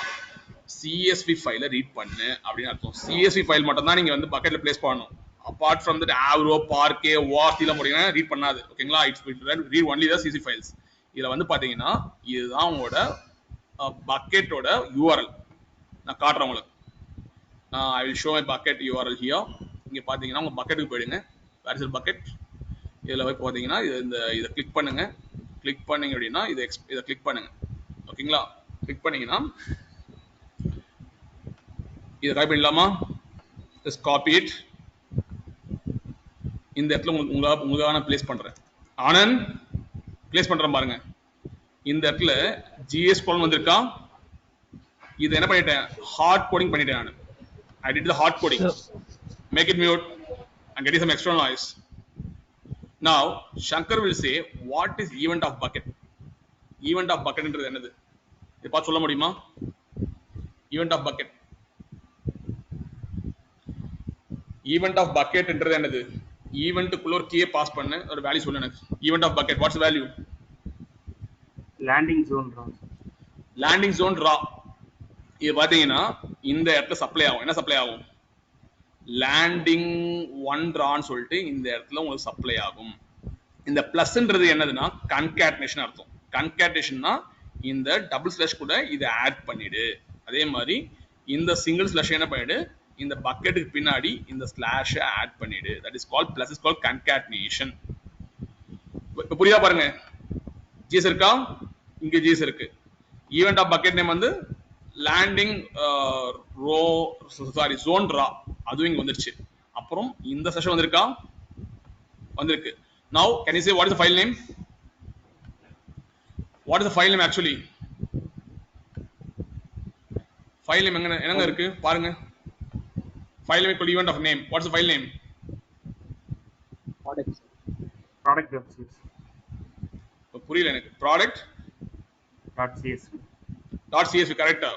சிஎஸ்வி ஃபைலை ரீட் பண்ணு அப்படின்னு அர்த்தம். சிஎஸ்வி ஃபைல் மட்டும் தான் நீங்க வந்து பக்கெட்ல பிளேஸ் பண்ணணும். அப்பார்ட் ஃப்ரம் தட் ஆவ்ரோ, பார்க்கே, வாஸ்டில முடியுங்க ரீட் பண்ணாது. ஓகேங்களா? It's read only the CSV files. இதுல வந்து பாத்தீங்கன்னா இதுதான் உங்களோட பக்கெட்டோட யூஆர்எல். நான் காட்டுறேன் உங்களுக்கு. I will show my bucket URL here. இங்க பாத்தீங்கன்னா உங்க பக்கெட்டுக்கு போயிடுங்க. Where is bucket? இதுல போய் பாத்தீங்கன்னா இதை கிளிக் பண்ணுங்க. கிளிக் பண்ணீங்க அப்படின்னா இதை கிளிக் பண்ணுங்க. ஓகேங்களா? கிளிக் பண்ணீங்கன்னா இதை காப்பி பண்ணலாமா? Just copy it. இந்த இடத்துல உங்களுக்கான பிளேஸ் பண்றேன். ஆனந்த் பிளேஸ் பண்றேன் பாருங்க. இந்த இடத்துல ஜிஎஸ் கோலன் வந்திருக்கா? இது என்ன பண்ணிட்டேன்? ஹார்ட் கோடிங் பண்ணிட்டேன் நான். I did the hard coding. Make it mute. I'm getting some extra noise. Now Shankar will say what is event of bucket. Event of bucket என்றது என்னது? இத பார்த்து சொல்ல முடியுமா? Event of bucket. Event of bucket என்றது என்னது? Event குள்ள ஒரு key பாஸ் பண்ணு, ஒரு வேல்யூ சொல்லு எனக்கு. Event of bucket, what's the value? landing zone raw. Landing zone raw. இது பாத்தீங்கன்னா இந்த இடத்துல சப்ளை ஆகும். என்ன சப்ளை ஆகும்? லேண்டிங் 1 ரான்னு சொல்லிட்டு இந்த இடத்துல உங்களுக்கு சப்ளை ஆகும். இந்த பிளஸ்ன்றது என்னதுன்னா கன்கேட்னேஷன் அர்த்தம். கன்கேட்னேஷன்னா இந்த டபுள் ஸ்லாஷ் கூட இதை ஆட் பண்ணிடு. அதே மாதிரி இந்த சிங்கிள் ஸ்லாஷ் என்ன பண்ணிடு, இந்த பக்கெட்டுக்கு பின்னாடி இந்த ஸ்லாஷ் ஆட் பண்ணிடு. That is called plus is called concatenation. இப்போ புரியுதா பாருங்க? ஜிஎஸ் இருக்கா? இங்க ஜிஎஸ் இருக்கு. ஈவென்ட் ஆஃப் பக்கெட் நேம் வந்து landing row sorry zone raw. அதுவும் இங்க வந்துருச்சு. அப்புறம் இந்த செஷன் வந்திருக்கா? வந்திருக்கு. Now can you say what is the file name? What is the file name actually? File name என்னங்க இருக்கு பாருங்க. File name equal event of name. What's the file name? Product.csv. புரியல எனக்கு. Product.csv கரெக்ட்டா?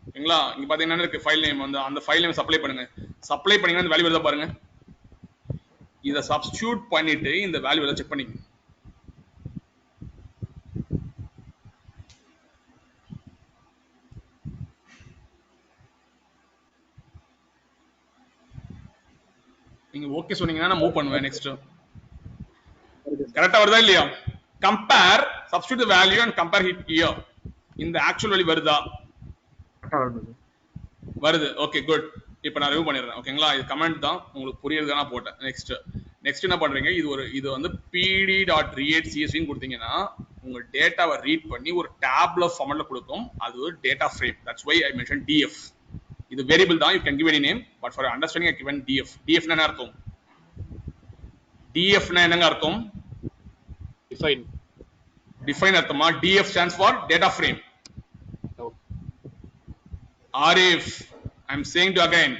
ஓகேங்களா? இங்க பாத்தீங்கன்னா என்ன இருக்கு ஃபைல் நேம் வந்து அந்த ஃபைல் நேம் சப்ளை பண்ணுங்க. சப்ளை பண்ணீங்கன்னா இந்த வேல்யூ வருதா பாருங்க. இத சப்ஸ்டிட்யூட் பண்ணிட்டு இந்த வேல்யூ எல்லாம் செக் பண்ணிங்க. நீங்க ஓகே சொன்னீங்கன்னா நான் மூவ் பண்ணுவேன் நெக்ஸ்ட். கரெக்ட்டா வருதா இல்லையா? Compare substitute the value and compare it here. இந்த ஆக்சுவல் வேல்யூ வருதா? வருது. Okay good. இப்போ நான் ரிமூவ் பண்ணிடுறேன். ஓகேங்களா? இது கமெண்ட் தான் உங்களுக்கு புரியுறதுனா போட்டேன். நெக்ஸ்ட் என்ன பண்றீங்க? இது வந்து pd.read csv ன்னு கொடுத்தீங்கன்னா உங்க டேட்டாவை ரீட் பண்ணி ஒரு டேப்லர் ஃபார்மட்ல கொடுக்கும். அது ஒரு data frame. That's why I mention df. இது வேரியபிள் தான். You can give any name but for understanding I given df. df னா என்ன அர்த்தம்? df னா என்னங்க அர்த்தம்? டிஃபைன் அர்த்தமா? df stands for data frame. Arif, I'm saying to again,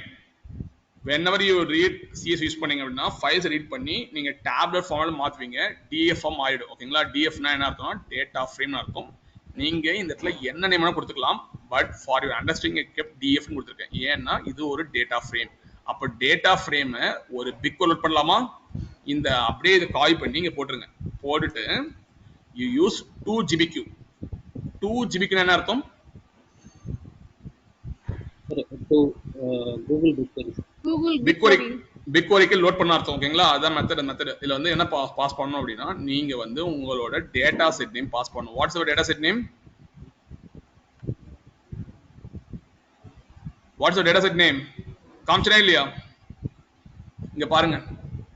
whenever you read CS use பண்ணீங்க அப்படின்னா ஃபைல்ஸ் ரீட் பண்ணி நீங்க டேப்லெட் ஃபார்ம்ல மாத்துவீங்க. df ஃபார்ம் ஆயிடும். ஓகேங்களா? df னா என்ன அர்த்தம்னா டேட்டா ஃப்ரேம்னு அர்த்தம். நீங்க இந்த இடத்துல என்ன நேம் வேணா கொடுத்துக்கலாம். But for your understanding I kept df ன்னு கொடுத்திருக்கேன். ஏன்னா இது ஒரு டேட்டா ஃப்ரேம். அப்ப டேட்டா ஃப்ரேமை ஒரு பிக் லோட் பண்ணலாமா? இந்த அப்படியே இதை காய் பண்ணி இங்க போட்டுருங்க. போட்டுட்டு you use 2 gbq. 2 gbq என்ன அர்த்தம்? Google BigQuery. BigQueryக்கு லோட் பண்ண அர்த்தம். ஓகேங்களா? அதான் மெத்தட். இதுல வந்து என்ன பாஸ் பண்ணணும் அப்படின்னா நீங்க வந்து உங்களோட டேட்டா செட் நேம் பாஸ் பண்ணணும். What's your data set name? What's your data set name? காமிச்சனே இல்லையா? இங்க பாருங்க.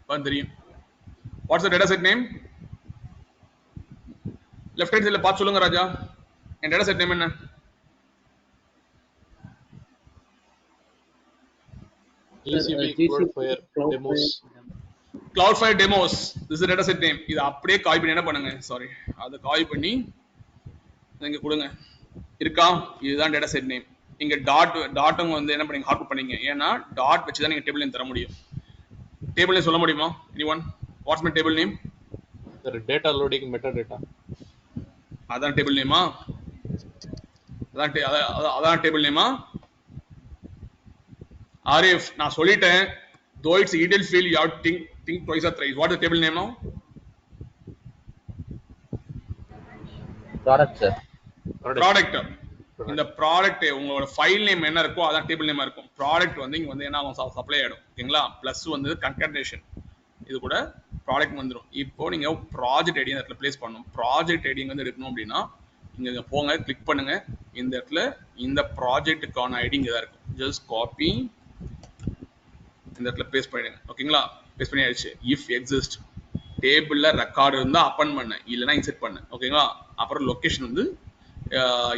பாருங்க தெரியும். What's your data set name? Left hand சைடுல பார்த்து சொல்லுங்க ராஜா. என் டேட்டா செட் நேம் என்ன? Cloudflare demos. This is the data set name. இது அப்படியே காப்பி பண்ணி என்ன பண்ணுங்க? சாரி. அத காப்பி பண்ணி இங்க கொடுங்க. இருக்கா? இதுதான் டேட்டா செட் நேம். இங்க டாட்ங்க வந்து என்ன பண்ணீங்க? ஹார்ட் பண்ணீங்க. ஏன்னா டாட் வச்சு தான் நீங்க டேபிள் நேம் தர முடியும். டேபிள் நேம் சொல்ல முடியுமா? Anyone? What's my table name? Sir, data loading metadata. அதான் டேபிள் நேமா? அதான் டேபிள் நேமா? Arif, நான் சொல்லிட்டேன். Though it's ideal field, you have to think twice or thrice. What is the table name now? Product, sir. Product. இந்த product உங்களோட file name என்ன இருக்கோ அதான் table நேமா இருக்கும். ப்ராடக்ட் வந்து இங்க வந்து என்ன ஆகும்? சப்ளை ஆயிடும். ஓகேங்களா? பிளஸ் வந்து கன்கேட்டனேஷன். இது கூட ப்ராடக்ட் வந்துடும். இப்போ நீங்க ப்ராஜெக்ட் ஐடி இந்த இடத்துல பிளேஸ் பண்ணணும். ப்ராஜெக்ட் ஐடி வந்து எடுக்கணும் அப்படின்னா இங்க போங்க, கிளிக் பண்ணுங்க. இந்த இடத்துல இந்த ப்ராஜெக்ட்டுக்கான ஐடி இங்க தான் இருக்கும். ஜஸ்ட் காப்பி இந்த இடத்துல பேஸ்ட் பண்ணிடுங்க. ஓகேங்களா? பேஸ்ட் பண்ணியாச்சு. இஃப் எக்ஸிஸ்ட் டேபிள்ல ரெக்கார்டு இருந்தா அப்பன் பண்ண, இல்லைன்னா இன்செர்ட் பண்ண. ஓகேங்களா? அப்புறம் லொகேஷன் வந்து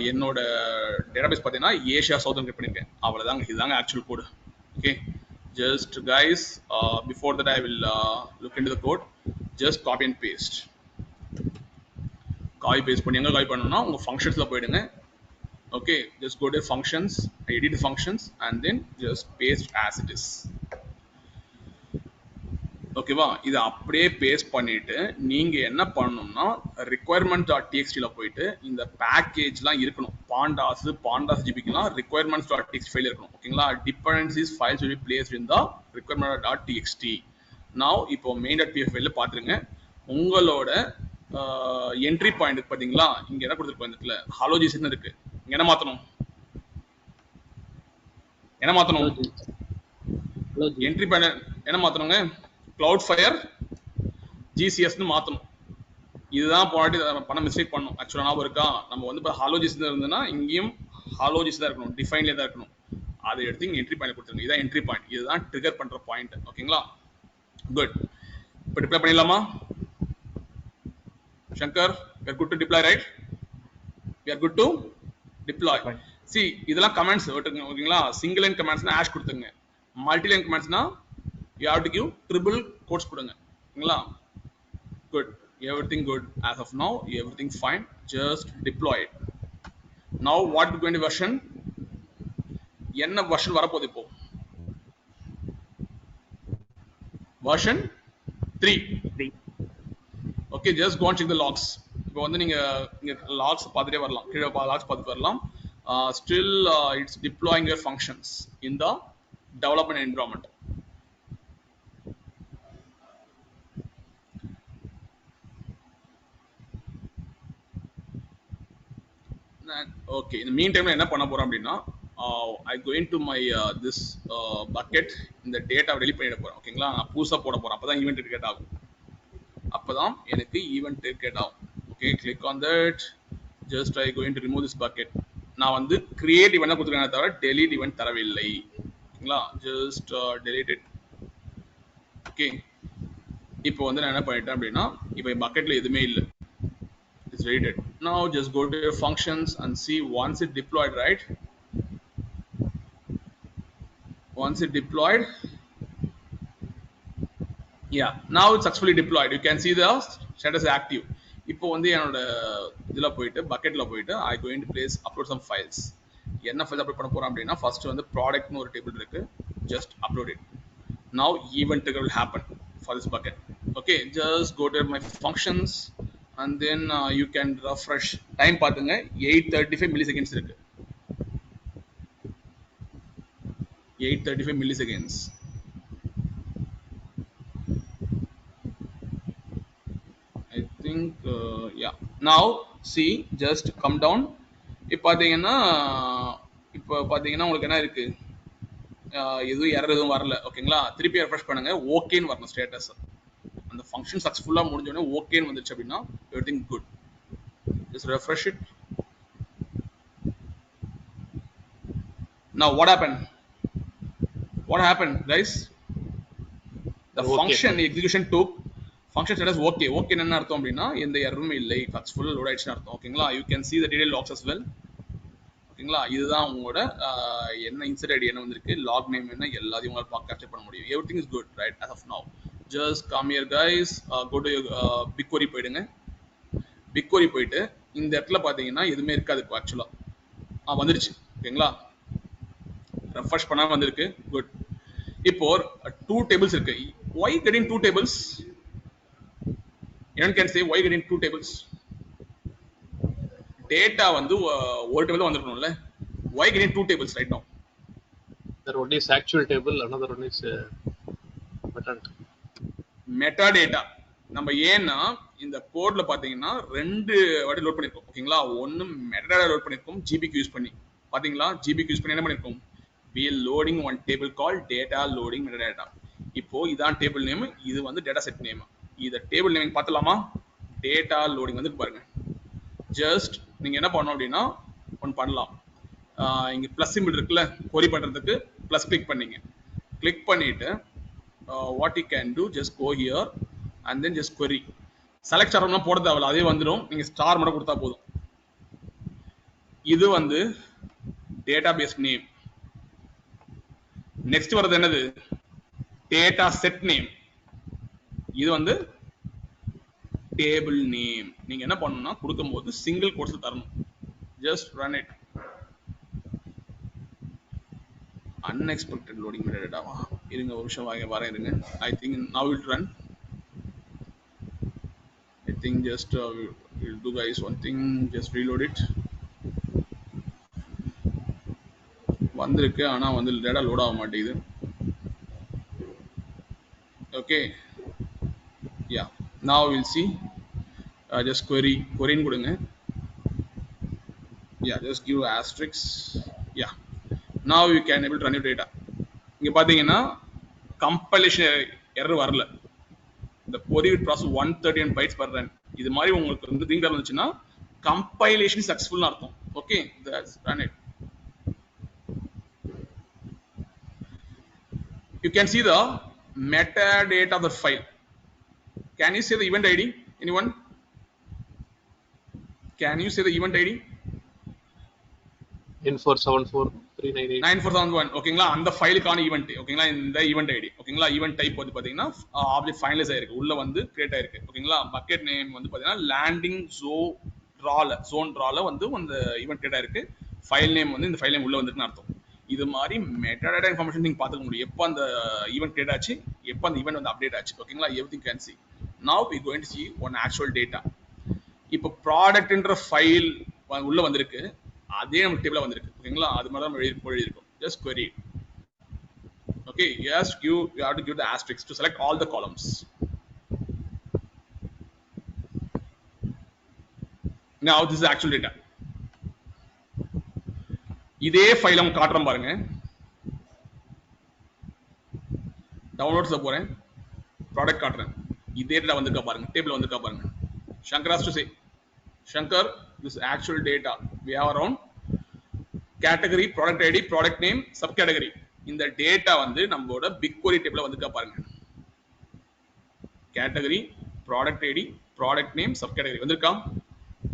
என்னோட டேட்டாபேஸ் பார்த்தீங்கன்னா ஏஷியா சவுத் கிளிக் பண்ணிருக்கேன். அவ்வளவுதாங்க. இதுதாங்க actual code. Okay, just guys before that I will look into the code. Just copy and paste. Copy paste பண்ணி எங்க காப்பி பண்ணணும்னா உங்க ஃபங்க்ஷன்ஸ்ல போயிடுங்க. Okay, just go to functions, edit functions, and then just paste as it is. ஓகேவா? இதை அப்படியே paste பண்ணிட்டு நீங்க என்ன பண்ணணும்னா requirements.txt ல போயிட்டு இந்த பேக்கேஜ்லாம் இருக்கணும். pandas gpக்குலாம் requirements.txt ஃபைல் இருக்கணும். ஓகேங்களா? dependencies files will be placed in the requirement.txt. now இப்போ main.py ஃபைல்ல பாத்துருங்க. உங்களோட என்ட்ரி பாயிண்ட் பாத்தீங்களா? இங்க என்ன கொடுத்திருப்போம்? இந்த இடத்துல ஹாலோஜிஸ்னு இருக்கு. இங்க என்ன மாத்தணும்? என்ட்ரி பாயிண்ட் என்ன மாத்தணுங்க? Cloudflare GCS னு மாத்தணும். இதுதான் போராட்டி பண்ண மிஸ்டேக் பண்ணோம். ஆக்சுவலா ஞாபகம் இருக்கா? நம்ம வந்து ஹாலோஜிஸ் இருந்ததுன்னா இங்கேயும் ஹாலோஜிஸ் தான் இருக்கணும், டிஃபைன்ல தான் இருக்கணும். அதை எடுத்து இங்க என்ட்ரி பாயிண்ட் கொடுத்துருங்க. இதான் என்ட்ரி பாயிண்ட். இதுதான் ட்ரிகர் பண்ற பாயிண்ட். ஓகேங்களா? குட். இப்போ டிப்ளை பண்ணிடலாமா? Shankar, we are good to deploy, right? We are good to deploy. See, இதெல்லாம் கமெண்ட்ஸ் ஓகேங்களா? சிங்கிள் லைன் கமெண்ட்ஸ்னா ஹேஷ் கொடுத்துங்க. multi-line commands na you have to give triple quotes கொடுங்க ஓகேங்களா good everything good as of now everything fine just deploy it now what is going to version என்ன version வரப்போகுது இப்போ version 3 okay just go and check the logs இப்போ வந்து நீங்க இங்க logs பார்த்துட்டே வரலாம் கீழ logs பார்த்துட்டு வரலாம் still it's deploying your functions in the development environment okay in the meantime என்ன பண்ண போறோம் அப்படினா I go into my this bucket இந்த டேட்டா ரெடி பண்ணிட போறேன் ஓகேங்களா நான் புதுசா போட போறேன் அப்பதான் ஈவென்ட் கிரியேட் ஆகும் அப்பதான் எனக்கு ஈவென்ட் கிரியேட் ஆகும் okay click on that just I going to remove this bucket நான் வந்து create event கொடுத்துருக்கேனே தவிர delete event தரவில்லை ஓகேங்களா just delete it okay இப்போ வந்து நான் என்ன பண்ணிட்டேன் அப்படினா இப்போ இந்த பக்கெட்ல எதுமே இல்ல it's deleted now just go to your functions and see once it deployed right once it deployed yeah now it's successfully deployed you can see the status active இப்போ வந்து என்னோட இதுல போய்ட்டு பக்கெட்ல போய்ட்டு I going to place upload some files என்ன file upload பண்ண போறோம் அப்படினா ஃபர்ஸ்ட் வந்து ப்ராடக்ட் னு ஒரு டேபிள் இருக்கு just upload it now event will happen for this bucket okay just go to my functions and then you can refresh time பாத்துங்க 835 milliseconds இருக்கு 835 milliseconds I think yeah now see just come down இப்போ பாத்தீங்கன்னா உங்களுக்கு என்ன இருக்கு எதுவும் error எதுவும் வரல ஓகேங்களா திருப்பி ரெஃப்ரெஷ் பண்ணுங்க ஓகேன்னு வரணும் ஸ்டேட்டஸ் அந்த ஃபங்க்ஷன் சக்சஸ்ஃபுல்லா முடிஞ்ச உடனே ஓகேன்னு வந்துருச்சு அப்படின்னா everything good just refresh it now what happened guys the Okay. function execution took function status okay என்ன அர்த்தம் அப்படின்னா எந்த எரரும் இல்லை சக்சஸ்ஃபுல் லோட் ஆயிடுச்சுன்னு அர்த்தம் ஓகேங்களா you can see the detailed logs as well ஓகேங்களா இதுதான் உங்களோட என்ன இன்சைட் ஐடி என்ன வந்திருக்கு லாக் நேம் என்ன எல்லாத்தையும் உங்களால கேப்சர் பண்ண முடியும் everything is good right as of now just come here guys go to your BigQuery போய்டுங்க BigQuery போய்ட்டு இந்த இடத்துல பாத்தீங்கன்னா எதுமே இருக்காது இப்போ एक्चुअली வந்துருச்சு ஓகேங்களா ரெஃப்ரெஷ் பண்ணா வந்திருக்கு good இப்போ two tables இருக்கு why getting two tables anyone can say why getting two tables data வந்து ஒரு table வந்துறணும்ல why getting two tables right now There one is actual table, another one is metadata நம்ம ஏன்னா இந்த கோட்ல பாத்தீங்கன்னா ரெண்டு வாட்டி லோட் பண்ணிருக்கோம் ஓகேங்களா ஒன்னு metadata லோட் பண்ணிருக்கோம் GPQ யூஸ் பண்ணி பாத்தீங்களா GPQ யூஸ் பண்ணி என்ன பண்ணிருக்கோம் we are loading one table called data loading metadata இப்போ இதான் டேபிள் நேம் இது வந்து டேட்டா செட் நேம் இத டேபிள் நேம் பார்த்தலாமா டேட்டா லோடிங் வந்து பாருங்க ஜஸ்ட் நீங்க என்ன பண்ணணும் அப்படினா ஒன் பண்ணலாம் இங்க பிளஸ் சிம்பிள் இருக்குல query பண்றதுக்கு பிளஸ் கிளிக் பண்ணீங்க கிளிக் பண்ணிட்டு what you can do just go here and then just query select star னா போட தேவையில்ல அதே வந்துரும் நீங்க ஸ்டார் மட்டும் கொடுத்தா போதும் இது வந்து database name நெக்ஸ்ட் வரது என்னது data set name இது வந்து table name நீங்க என்ன பண்ணனும்னா கொடுக்கும்போது சிங்கிள் கோட்ஸ் தரணும் just run it unexpected loading metadata இருங்க ஒரு நிமிஷம் வரேன் இருங்க I think now it run I think just we'll do guys one thing just reload it வந்திருக்கு ஆனா வந்து டேட்டா லோட் ஆக மாட்டேங்குது okay yeah now we'll see just query ன்னு கொடுங்க yeah just give asterisk yeah now you can able to run your data இங்க பாத்தீங்கன்னா compilation error வரல the query will process 131 bytes per run இது மாதிரி உங்களுக்கு வந்து thing இருந்துச்சுன்னா compilation successful னு அர்த்தம் okay that's run it you can see the metadata of the file can you say the event id anyone can you say the event id N474398. 9471 ஓகேங்களா அந்த ஃபைலுக்கான event ஓகேங்களா இந்த ஈவெண்ட் ஐடி ஓகேங்களா event type வந்து பாத்தீங்கன்னா object finalise ஆயிருக்கு உள்ள வந்து கிரியேட் ஆயிருக்கு ஓகேங்களா பக்கெட் நேம் வந்து பாத்தீங்கன்னா லேண்டிங் ஜோன் டிரால வந்து அந்த ஈவெண்ட் கிரியேட் ஆயிருக்கு ஃபைல் நேம் வந்து இந்த ஃபைல் நேம் உள்ள வந்துருக்குன்னு அர்த்தம் இது மாதிரி மெட்டாடேட்டா இன்ஃபர்மேஷன் நீங்க பாத்துக்க முடியும் எப்போ அந்த ஈவெண்ட் கிரியேட் ஆச்சு எப்போ அந்த ஈவெண்ட் வந்து அப்டேட் ஆச்சு ஓகேங்களா everything can see now we going to see one actual data இப்போ ப்ராடக்ட்ன்ற ஃபைல் உள்ள வந்திருக்கு அதே நம்ம டேபிள்ல வந்திருக்கு ஓகேங்களா அது மாதிரி தான் எழுதி இருக்கும் just query okay yes you have to give the asterisk to select all the columns now this is actual data இதே ஃபைல் நம்ம காட்டுறோம் பாருங்க டவுன்லோட்ஸ்ல போறேன் ப்ராடக்ட் காட்டுறேன் இதே டேட்டா வந்திருக்கா பாருங்க டேபிள் வந்திருக்கா பாருங்க Shankar has to say Shankar this actual data we have around category product id product name subcategory இந்த டேட்டா வந்து நம்மளோட BigQuery டேபிள்ல வந்திருக்கா பாருங்க category product id product name subcategory வந்திருக்கா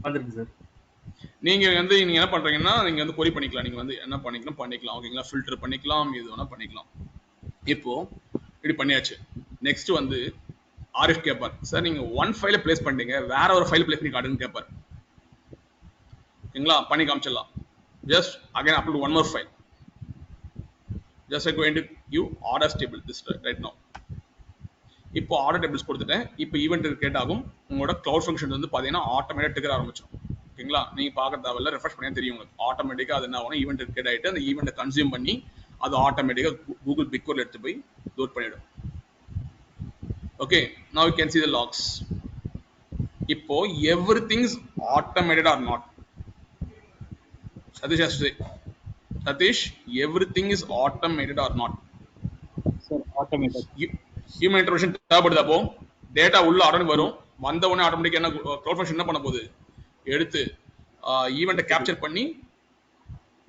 வந்திருக்கு சார் நீங்க என்ன பண்றீங்கன்னா நீங்க வந்து query பண்ணிக்கலாம் நீங்க வந்து என்ன பண்ணிக்கலாம் ஓகேங்களா ஃபில்டர் பண்ணிக்கலாம் இது வேணா பண்ணிக்கலாம் இப்போ இப்படி பண்ணியாச்சு நெக்ஸ்ட் வந்து RF கேப்பார் சார் நீங்க ஒன் ஃபைல பிளேஸ் பண்ணீங்க வேற ஒரு ஃபைல் பிளேஸ் பண்ணி காட்டுன்னு கேப்பார் ஓகேங்களா பண்ணி காமிச்சிடலாம் just again upload one more file just I'm going to give orders table this right now இப்போ ஆர்டர் டேபிள்ஸ் கொடுத்துட்டேன் இப்போ ஈவெண்ட் கிரியேட் ஆகும் உங்களோட cloud function வந்து பாத்தீங்கன்னா ஆட்டோமேட்டிக்கா ட்ரிகர் ஆரம்பிச்சிடும் ஓகேங்களா நீங்க பார்க்க தேவையில்ல ரெஃப்ரெஷ் பண்ணா தெரியும் உங்களுக்கு ஆட்டோமேட்டிக்கா அது என்ன ஆகும் ஈவெண்ட் கிரியேட் ஆயிட்டு அந்த ஈவெண்ட்டை கன்சியூம் பண்ணி அது ஆட்டோமேட்டிக்கா கூகுள் BigQuery எடுத்து போய் லோட் பண்ணிடும் okay now you can see the logs இப்போ everything is automated or not Satish has to say Satish everything is automated or not Sir, automated. human intervention தேவைப்படுது அப்போ டேட்டா உள்ள ஆட்டோமேட்டிக் வரும் வந்த உடனே ஆட்டோமேட்டிக் என்ன cloud function என்ன பண்ண போகுது எடுத்து ஈவெண்ட்டை கேப்சர் பண்ணி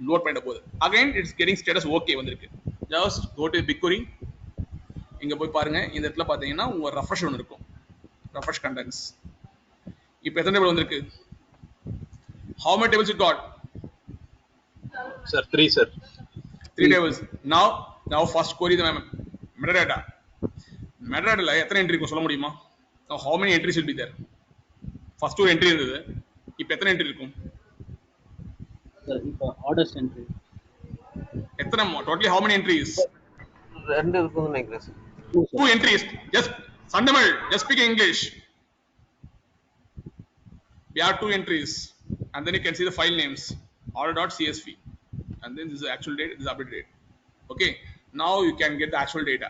லோட் பண்ணிட போகுது again it's getting status okay வந்திருக்கு ஜஸ்ட் கோ டு BigQuery இங்க போய் பாருங்க இந்த இடத்துல பாத்தீங்கன்னா உங்க ரெஃப்ரெஷ் ஒன்று இருக்கும் ரெஃப்ரெஷ் கண்டென்ட்ஸ் இப்போ எத்தனை டேபிள் வந்திருக்கு how many tables you got Sir, 3 sir. 3 tables now first query the metadata metadata எத்தனை என்ட்ரி இருக்கும் சொல்ல முடியுமா now how many entries will be there first ஒரு என்ட்ரி இருந்தது இப்போ எத்தனை என்ட்ரி இருக்கும் Sir, இப்போ orders entry. எத்தனை totally how many entries ரெண்டு இருக்கும்னு நினைக்கிறேன் sir. 2 entries just Sandamal just speak English we have 2 entries and then you can see the file names order.csv and then this is the actual date this is update date okay now you can get the actual data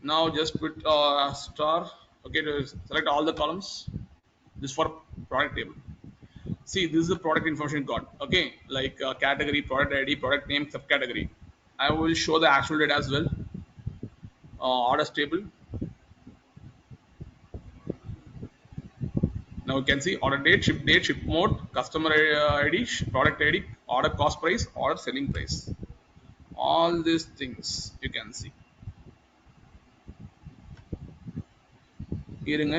now just put star okay to select all the columns this for product table see this is the product information got okay like category product id product name subcategory I will show the actual data as well orders table now you can see order date ship mode customer id product id order cost price order selling price all these things you can see இருங்க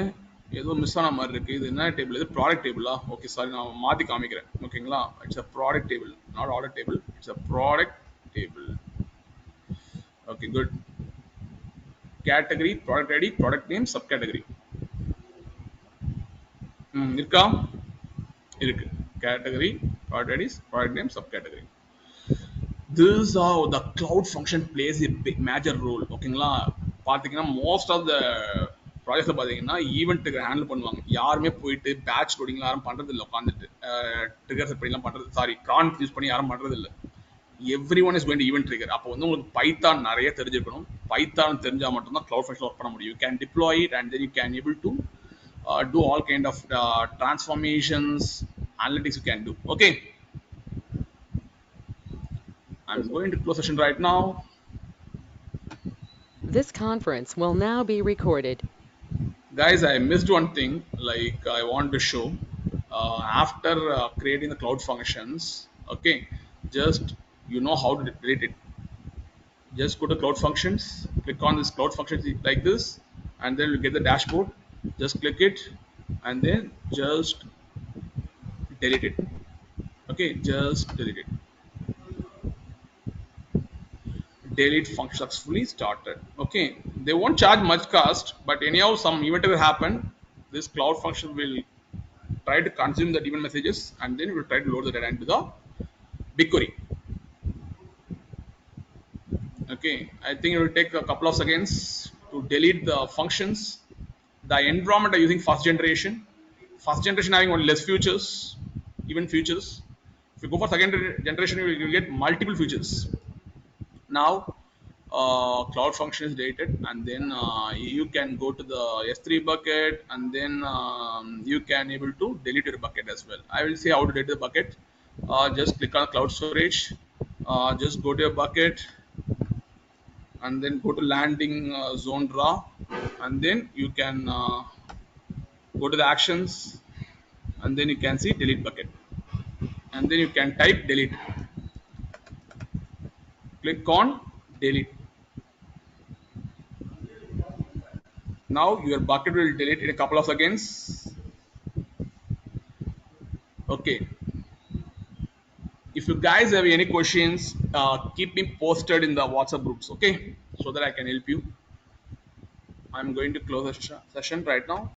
ஏதோ miss ஆன மாதிரி இருக்கு இது என்ன table இது product டேபிளா okay sorry நான் மாத்தி காமிக்கிறேன் ஓகேங்களா it's a product table not order table it's a product table okay good category product id product name subcategory இருக்கா இருக்கு category product id product name subcategory this is how the cloud function plays a big major role ஓகேங்களா பாத்தீங்கன்னா most of the ப்ராஜெக்ட்ல பாத்தீங்கன்னா ஈவென்ட்டுக்கு handle பண்ணுவாங்க யாருமே போயிட்டு batch லோடிங்ல யாரும் பண்றது இல்லை உட்காந்துட்டு ட்ரிகர் செட் பண்ணிலாம் பண்றது சாரி கிரான் யூஸ் பண்ணி யாரும் பண்றது இல்லை every one is going to event trigger அப்போ வந்து உங்களுக்கு பைத்தான் நிறைய தெரிஞ்சிருக்கணும் பைத்தான் தெரிஞ்சா மட்டும்தான் கிளவுட் ஃபங்க்ஷன் ஒர்க் பண்ண முடியும் you can deploy it and then you can able to do all kind of transformations analytics you can do okay I'm going to close session right now This conference will now be recorded. guys I missed one thing like I want to show after creating the cloud functions okay just you know how to delete it just go to cloud functions click on this cloud functions like this and then you get the dashboard just click it and then just delete it Okay, just delete it. Delete function successfully started. Okay, they won't charge much cost, but anyhow some event will happen. This cloud function will try to consume the event messages and then we will try to load the data into the BigQuery. Okay, I think it will take a couple of seconds to delete the functions. The environment are using first generation. First generation having only less features, even features. If you go for second generation, you will get multiple features. Now, cloud function is deleted, and then you can go to the S3 bucket, and then you can able to delete your bucket as well. I will say how to delete the bucket. Just click on cloud storage. Just go to your bucket, and then go to landing zone draw, and then you can go to the actions, and then you can see delete bucket, and then you can type delete. Click on delete. Now your bucket will delete in a couple of seconds. Okay, if you guys have any questions, keep me posted in the WhatsApp groups, okay, so that I can help you. I'm going to close the session right now.